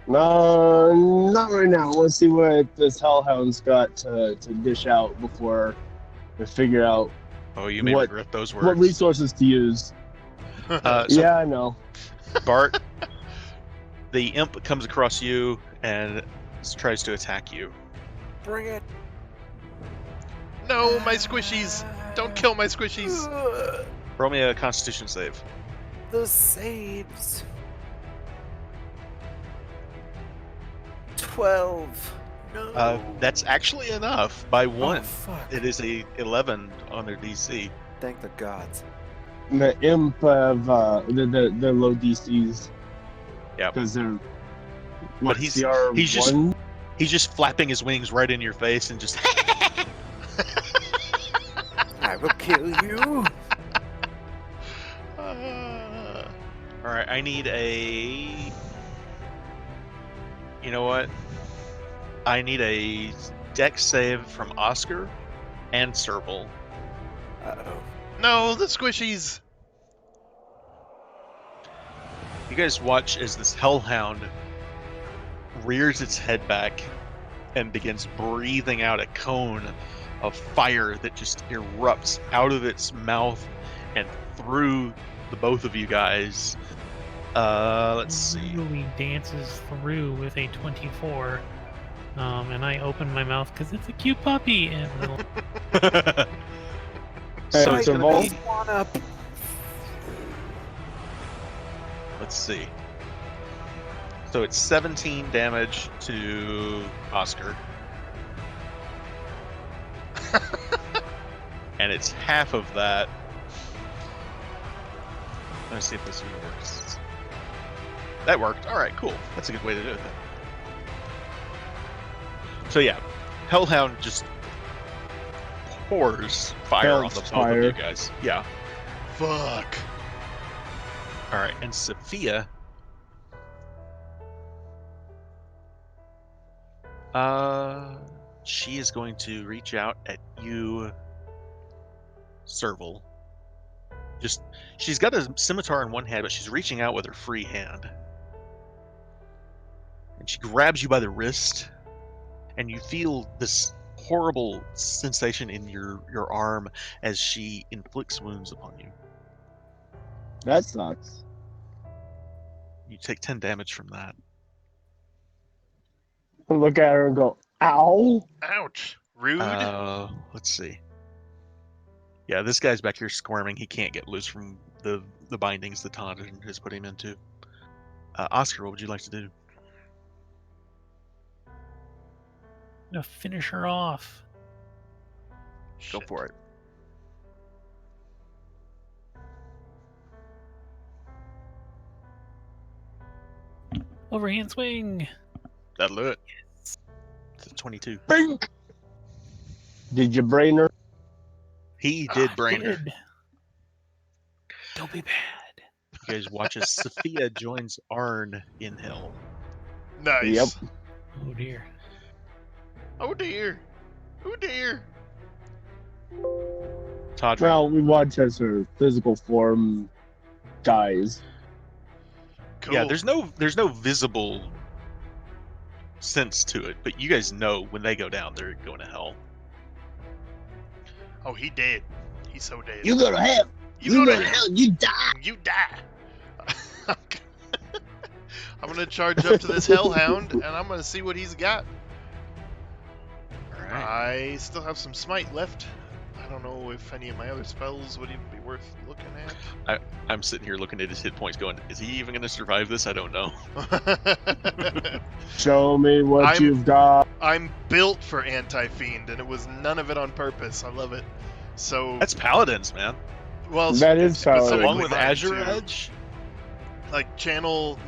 No, not right now. Let's see what this Hellhound's got to dish out before we figure out Oh, you may What- regret those words. what resources to use. So Yeah, I know. Bart, the imp comes across you and tries to attack you. Bring it. No, my squishies. Don't kill my squishies. Ugh. Roll me a Constitution save. The saves. 12. No. That's actually enough by one. Oh, fuck. It is a 11 on their DC. Thank the gods. The imp have the low DCs. Yep. Because they're. But What, he's CR just- 1? He's just flapping his wings right in your face and just. I will kill you. All right, I need a. You know what? I need a dex save from Oscar and Serval. Uh-oh. No, the squishies. You guys watch as this hellhound rears its head back and begins breathing out a cone of fire that just erupts out of its mouth and through the both of you guys. Let's see. Really dances through with a 24. And I open my mouth because it's a cute puppy. And So Hey, it's so gonna roll. be, One up. let's see. So it's 17 damage to Oscar. And it's half of that. Let's see if this even works. That worked. Alright, cool. That's a good way to do it then. So yeah, Hellhound just pours fire on the both of you guys. Yeah. Fuck. Alright, and Sophia. She is going to reach out at you, Serval. She's got a scimitar in one hand, but she's reaching out with her free hand. And she grabs you by the wrist, and you feel this horrible sensation in your arm as she inflicts wounds upon you. That sucks. You take 10 damage from that. I look at her and go, ow! Ouch. Rude. Let's see. Yeah, this guy's back here squirming. He can't get loose from the bindings the Tauntaun has put him into. Oscar, what would you like to do? to finish her off. Go Shit. for it. Overhand swing. That'll do it. It's a 22. Bink! Did you brain her? He did brain her. Good. Don't be bad. You guys watch as Sophia joins Arn in hell. Nice. Yep. Oh dear. Oh dear. Oh dear. Todrick. Well, we watch as her physical form dies. Cool. Yeah, there's no visible sense to it, but you guys know when they go down, they're going to hell. Oh, he dead. He's so dead. You go to hell. You go to hell. You die. You die. I'm gonna charge up to this hellhound, and I'm gonna see what he's got. All right. I still have some smite left. I don't know if any of my other spells would even be worth looking I'm sitting here looking at his hit points going, is he even going to survive this? I don't know. at. Show me what I'm- you've got. I'm built for anti-fiend, and it was none of it on purpose. I love it. So, That's Paladins, man. well, That is specifically Paladins. Along with mine, Azure too. Edge? Like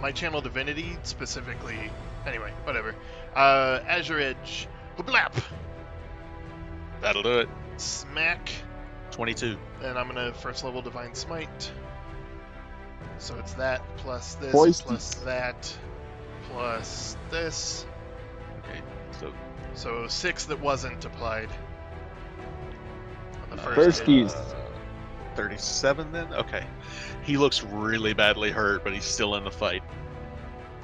my channel divinity specifically. Anyway, whatever. Azure Edge, blap, That'll do it. smack, 22. and I'm gonna first level divine smite. So it's that plus this Hoist. plus that plus this. Okay, so So 6 that wasn't applied. On the first hit. Firsties. 37 then? Okay. He looks really badly hurt, but he's still in the fight.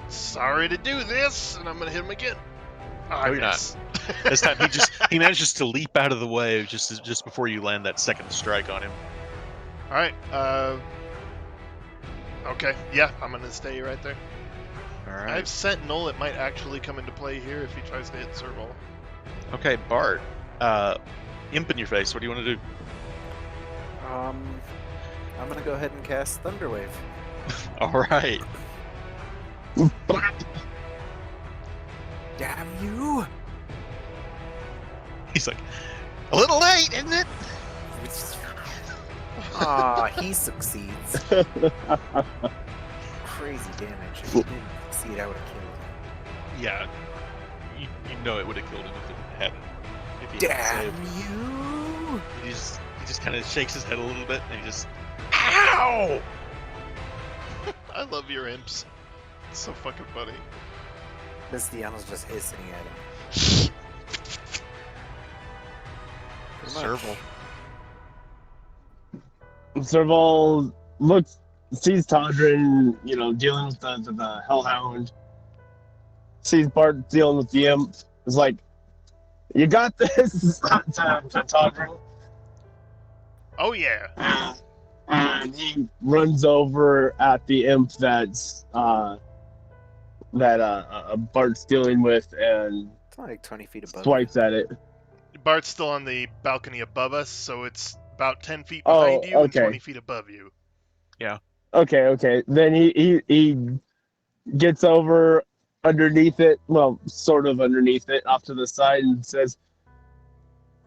Sorry to do this, and I'm gonna hit him again. Oh, No, you're not. miss. This time he manages to leap out of the way just before you land that second strike on him. All right. Okay. Yeah, I'm gonna stay right there. All I right. have Sentinel. It might actually come into play here if he tries to hit Serval. Okay, Bart. Imp in your face. What do you want to do? I'm gonna go ahead and cast Thunderwave. All right. Damn you! He's like, a little late, isn't it? Ah, he succeeds. Crazy damage. If he didn't succeed, I would have killed him. Yeah. You know it would have killed him if it hadn't. If he Damn hadn't saved. you! He just kind of shakes his head a little bit and he just, ow! I love your imps. It's so fucking funny. Mistiano's just hissing at him. Pretty much. Serval. Serval looks sees Todrin, dealing with the Hellhound. Sees Bart dealing with the imp. Is like, you got this, to Todrin. Oh yeah. And he runs over at the imp that Bart's dealing with and It's only like 20 feet above. swipes at it. Bart's still on the balcony above us, so it's about 10 feet Oh, behind you and okay. 20 feet above you. Okay. Then he gets over underneath it, well, sort of underneath it, off to the side, and says,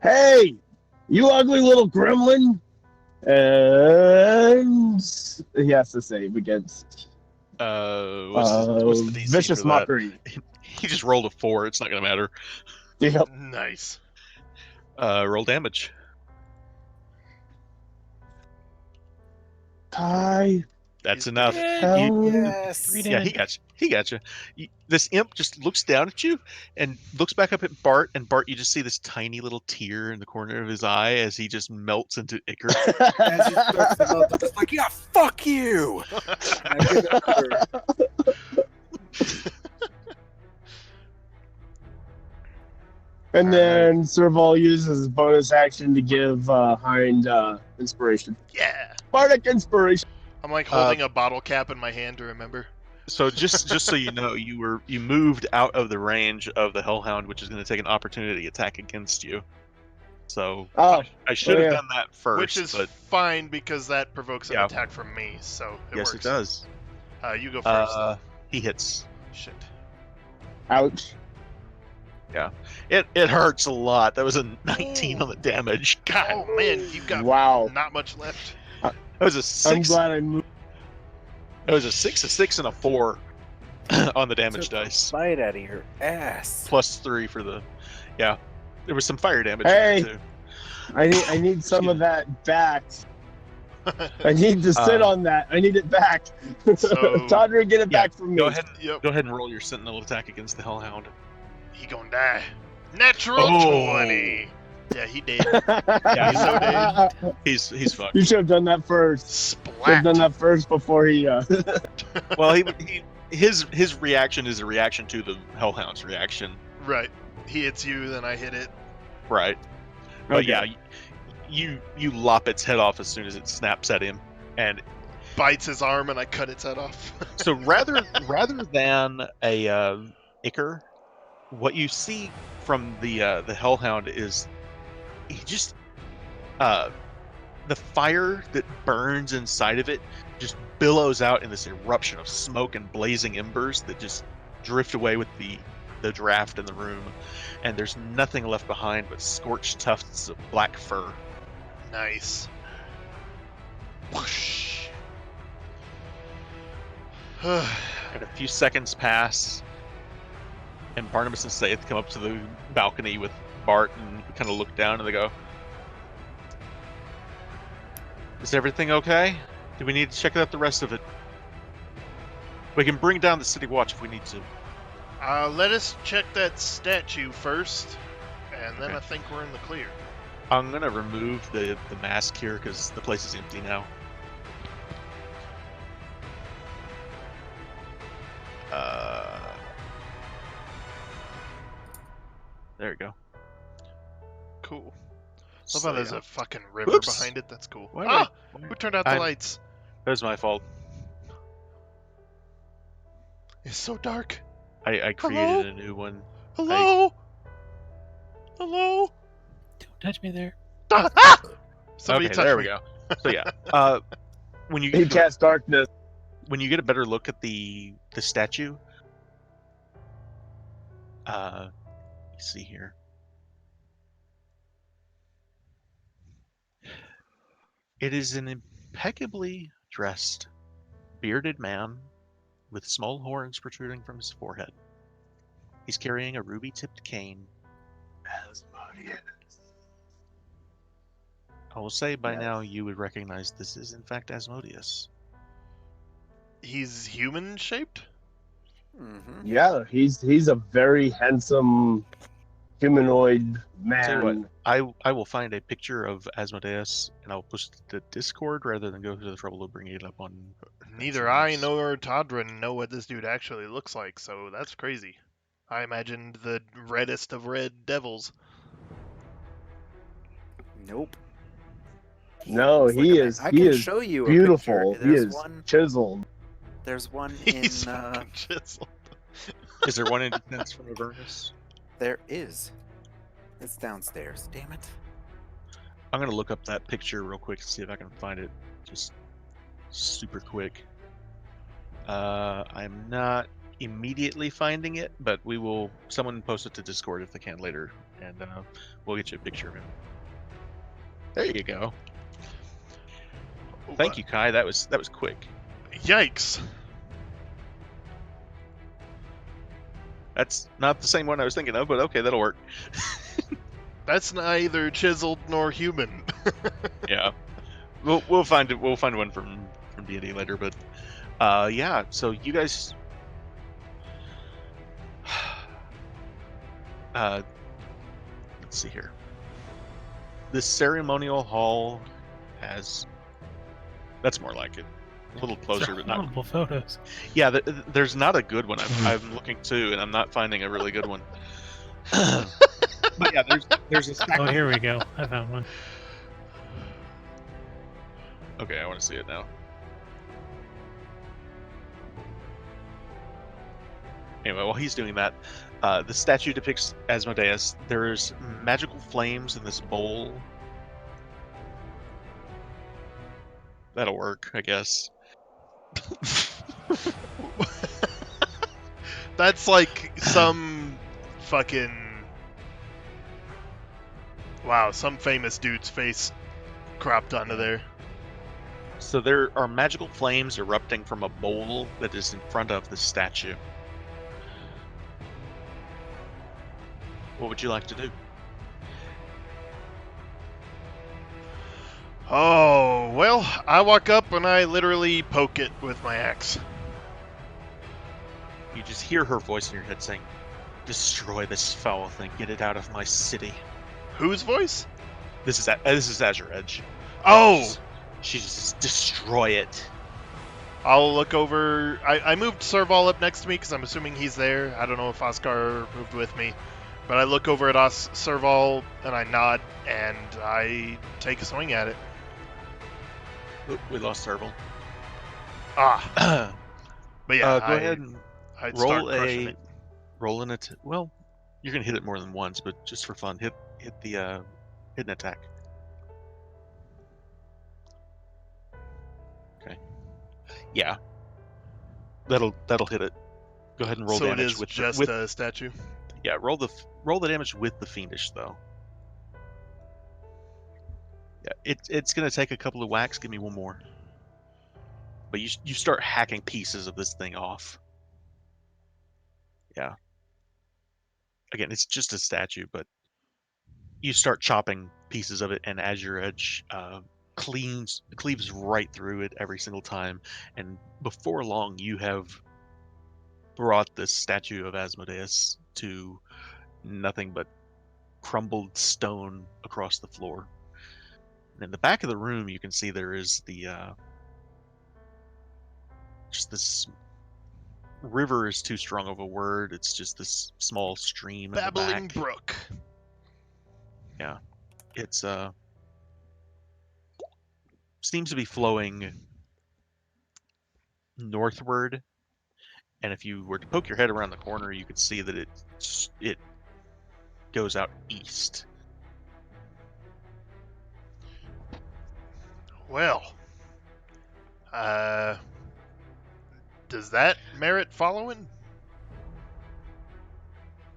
"Hey, you ugly little gremlin!" And he has to save against What's the DC vicious for that? mockery. He just rolled a 4. It's not gonna matter. Yep. Nice. Roll damage. Ty. That's He's enough. Hell Yes. 3 Yeah, damage. he got you. This imp just looks down at you and looks back up at Bart, and Bart, you just see this tiny little tear in the corner of his eye as he just melts into ichor. As he starts to melt, I'm just like, yeah, fuck you. And I give it another- And then Serval uses his bonus action to give Hind inspiration. Yeah. Bardic inspiration. I'm like holding a bottle cap in my hand to remember. So just so you know, you moved out of the range of the Hellhound, which is going to take an opportunity attack against you. So Oh, I should have yeah. done that first. Which is but fine because that provokes an Yeah. attack from me, so it yes, works. it does. You go first. He hits. Shit. Ouch. It hurts a lot. That was a 19 on the damage. God, Oh man, you've got Wow. not much left. that was a I'm 6. glad I moved. It was a 6, a 6, and a 4 on the damage Took the dice. Bite out of your ass. +3 for the. Yeah, there was some fire damage Hey. there too. I need some of that back. I need to sit on that. I need it back. So- Todrick, get it Yeah, back from me. Go ahead. Yep. Go ahead and roll your sentinel attack against the Hellhound. He gonna die. Natural Oh. 20. Yeah, he did. Yeah, he's so dead. He's fucked. You should have done that first. Should have Splat. done that first before he. Well, his reaction is a reaction to the Hellhound's reaction, Right. He hits you, then I hit it. right? But Okay. yeah, you lop its head off as soon as it snaps at him, and Bites his arm, and I cut its head off. so rather than a ichor, what you see from the Hellhound is he just the fire that burns inside of it just billows out in this eruption of smoke and blazing embers that just drift away with the draft in the room, and there's nothing left behind but scorched tufts of black fur. Nice. Whoosh. And a few seconds pass, and Barnabas and Saith come up to the balcony with Bart and kind of look down and they go, "Is everything okay? Do we need to check out the rest of it? We can bring down the city watch if we need to." Let us check that statue first, and then Okay. I think we're in the clear. I'm gonna remove the mask here because the place is empty now. There we go. Cool. Love So, how there's yeah. a fucking river Oops. behind it. That's cool. Why Ah! would Who turned out the I'm- lights? That was my fault. It's so dark. I created a new one. Hello? Hello? Don't touch me there. Ah! Somebody Okay, touched there me. we go. So yeah, when you He get casts darkness. when you get a better look at the statue, let me see here. It is an impeccably dressed, bearded man with small horns protruding from his forehead. He's carrying a ruby-tipped cane. I will say by Yes. now you would recognize this is in fact Asmodeus. He's human shaped? Mm-hmm. Yeah, he's a very handsome humanoid Tell you what, man. I will find a picture of Asmodeus and I'll post it to Discord rather than go to the trouble of bringing it up on. Neither I nor Todrin know what this dude actually looks like, so that's crazy. I imagined the reddest of red devils. Nope. No, looks like he a man. is. I He can is show you a beautiful. picture. He is chiseled. There's one He's in. fucking chiseled. Is there one in defense from Avernus? There is. It's downstairs. Damn it. I'm gonna look up that picture real quick to see if I can find it. Just super quick. I'm not immediately finding it, but we will. Someone post it to Discord if they can later, and we'll get you a picture of him. There you go. Thank you, Kai. That was quick. Yikes. That's not the same one I was thinking of, but okay, that'll work. That's neither chiseled nor human. Yeah, we'll find it. We'll find one from D&D later, but yeah. So you guys, let's see here. This ceremonial hall has. That's more like it. A little closer, but not. Multiple photos. Yeah, there's not a good one. I'm looking too, and I'm not finding a really good one. But yeah, there's a stack. Oh, here we go. I found one. Okay, I want to see it now. Anyway, while he's doing that, the statue depicts Asmodeus. There's magical flames in this bowl. That'll work, I guess. That's like some fucking... Wow, some famous dude's face cropped onto there. So there are magical flames erupting from a bowl that is in front of the statue. What would you like to do? Oh, well, I walk up and I literally poke it with my axe. You just hear her voice in your head saying, "Destroy this foul thing. Get it out of my city." Whose voice? This is Azure Edge. Oh! She just destroy it. I'll look over. I moved Serval up next to me because I'm assuming he's there. I don't know if Oscar moved with me. But I look over at Serval and I nod and I take a swing at it. Oop, we lost Serval. Ah. But yeah, go ahead and I'd roll start crushing it. roll an attack. Well, you're gonna hit it more than once, but just for fun, hit an attack. Okay. Yeah. That'll hit it. Go ahead and roll so damage it is with just with a statue? yeah. Roll the damage with the fiendish though. Yeah, it's gonna take a couple of whacks. Give me one more. But you start hacking pieces of this thing off. Yeah. Again, it's just a statue, but you start chopping pieces of it, and Azure Edge cleaves right through it every single time. And before long, you have brought this statue of Asmodeus to nothing but crumbled stone across the floor. And in the back of the room, you can see there is the just this river is too strong of a word. It's just this small stream in the Babbling back. brook. Yeah, it's seems to be flowing northward, and if you were to poke your head around the corner, you could see that it goes out east. Well, does that merit following?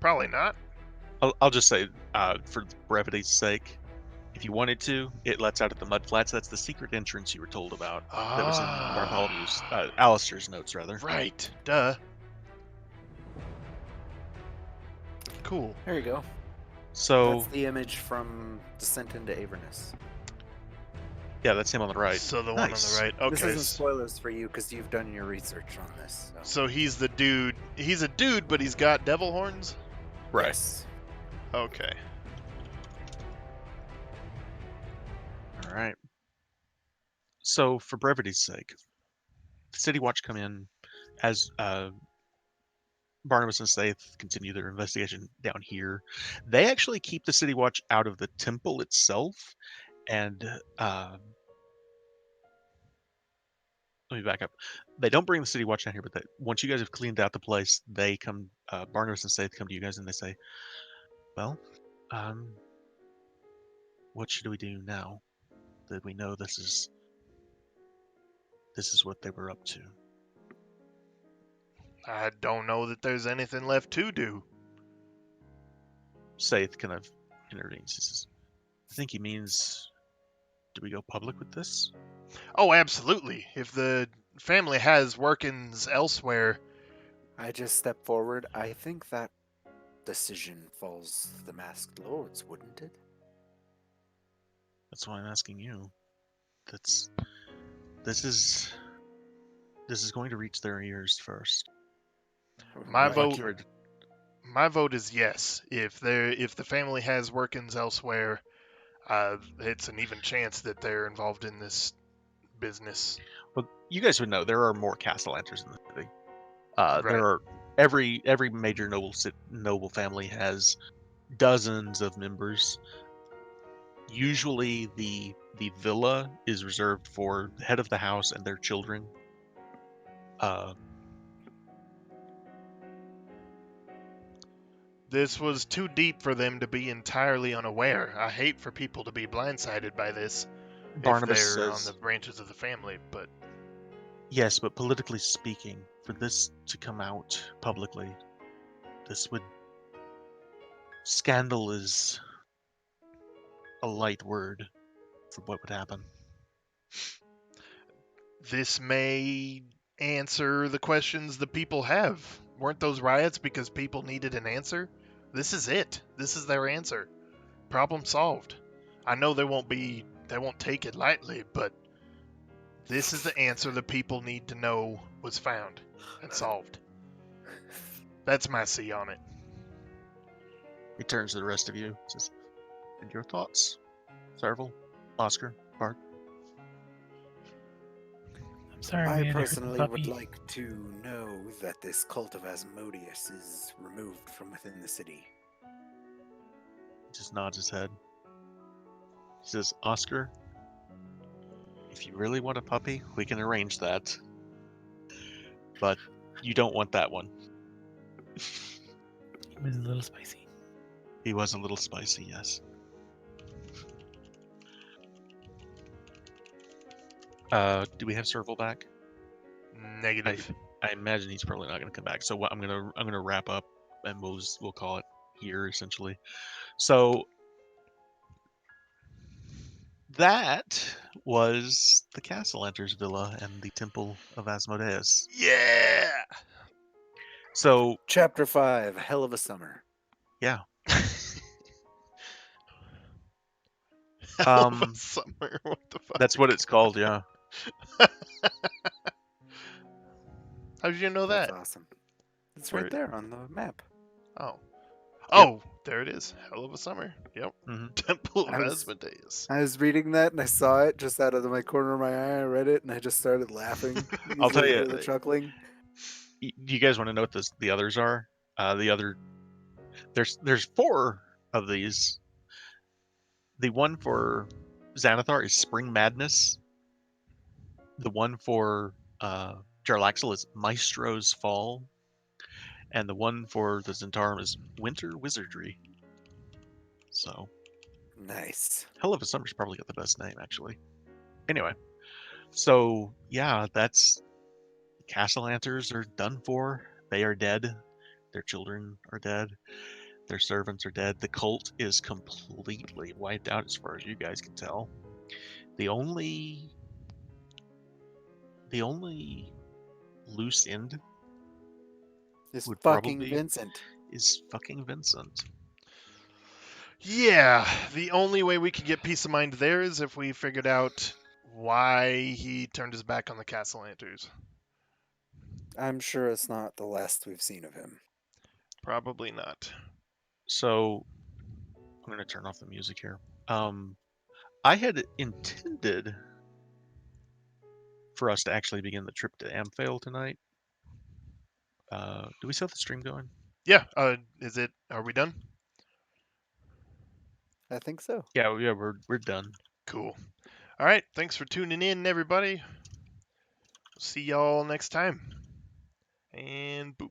Probably not. I'll just say, for brevity's sake, if you wanted to, it lets out at the mud flats. That's the secret entrance you were told about. That was in Bartholomew's, Alistair's notes, rather. Right. Duh. Cool. There you go. So That's the image from Descent into Avernus. yeah, that's him on the right. So the Nice. one on the right. This Okay. isn't spoilers for you because you've done your research on this. So he's the dude. He's a dude, but he's got devil horns. Right. Yes. Okay. All right. So, for brevity's sake, the City Watch come in as Barnabas and Saith continue their investigation down here. They actually keep the City Watch out of the temple itself, and let me back up. They don't bring the City Watch down here, but once you guys have cleaned out the place, they come. Barnabas and Saith come to you guys and they say, "Well, um, what should we do now that we know this is what they were up to?" I don't know that there's anything left to do. Saith kind of intervenes. He says, "I think he means, do we go public with this?" Oh, absolutely. If the family has workings elsewhere, I just step forward. I think that decision falls to the Masked Lords, wouldn't it? That's why I'm asking you. This is going to reach their ears first. My Right. vote- my vote is yes. If the family has workings elsewhere, it's an even chance that they're involved in this business. Well, you guys would know there are more Castellanters in the city. Right. There are every major noble family has dozens of members. Usually, the villa is reserved for the head of the house and their children. This was too deep for them to be entirely unaware. I hate for people to be blindsided by this Barnabas if they're on says, the branches of the family, but "Yes, but politically speaking, for this to come out publicly, this would scandal is a light word for what would happen." this may answer the questions the people have. Weren't those riots because people needed an answer? This is it. This is their answer. Problem solved. I know they won't take it lightly, but this is the answer the people need to know was found and solved. That's my C on it. He turns to the rest of you and says, "And your thoughts, Serval, Oscar, Bart?" I'm sorry, I man. personally I heard would the puppy. like to know that this cult of Asmodeus is removed from within the city. He just nods his head. He says, "Oscar, if you really want a puppy, we can arrange that. But you don't want that one." He was a little spicy. He was a little spicy, yes. Do we have Serval back? Negative. I imagine he's probably not going to come back. So I'm gonna wrap up, and we'll call it here essentially. So that was the Castellanter's Villa and the Temple of Asmodeus. Yeah! So Chapter 5, Hell of a Summer. yeah, Hell of a summer. What the fuck? that's what it's called. Yeah. How did you know That's that? awesome. It's Where- right there on the map. Oh. Oh, there it is. Hell of a summer. Yep. hmm Temple of I was- Asmodeus. I was reading that and I saw it just out of my corner of my eye. I read it and I just started laughing. I'll tell you, the chuckling. Do you guys want to know what the others are? There's 4 of these. The one for Xanathar is Spring Madness. The one for Jarlaxle is Maestro's Fall. And the one for the Zentarum is Winter Wizardry. So, Nice. Hell of a Summer's probably got the best name, actually. Anyway, so yeah, that's Castellanters are done for. They are dead. Their children are dead. Their servants are dead. The cult is completely wiped out as far as you guys can tell. The only loose end It's would fucking probably Vincent. is fucking Vincent. Yeah, the only way we could get peace of mind there is if we figured out why he turned his back on the Castellanters. I'm sure it's not the last we've seen of him. Probably not. So I'm gonna turn off the music here. I had intended for us to actually begin the trip to Amphail tonight. Do we still have the stream going? Yeah. Is it? Are we done? I think so. Yeah, we're done. Cool. All right. Thanks for tuning in, everybody. See y'all next time. And boop.